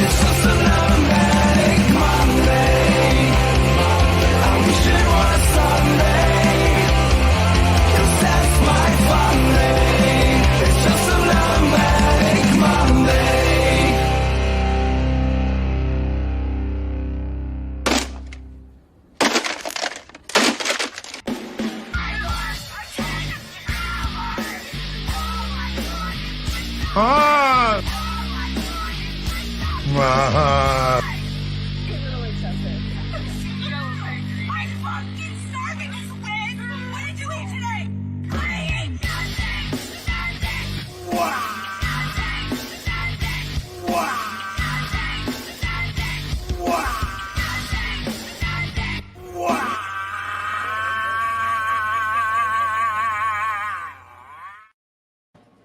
It's just another manic Monday. I wish it was Sunday, 'cause that's my fun day. It's just another manic Monday. It really doesn't. I fucking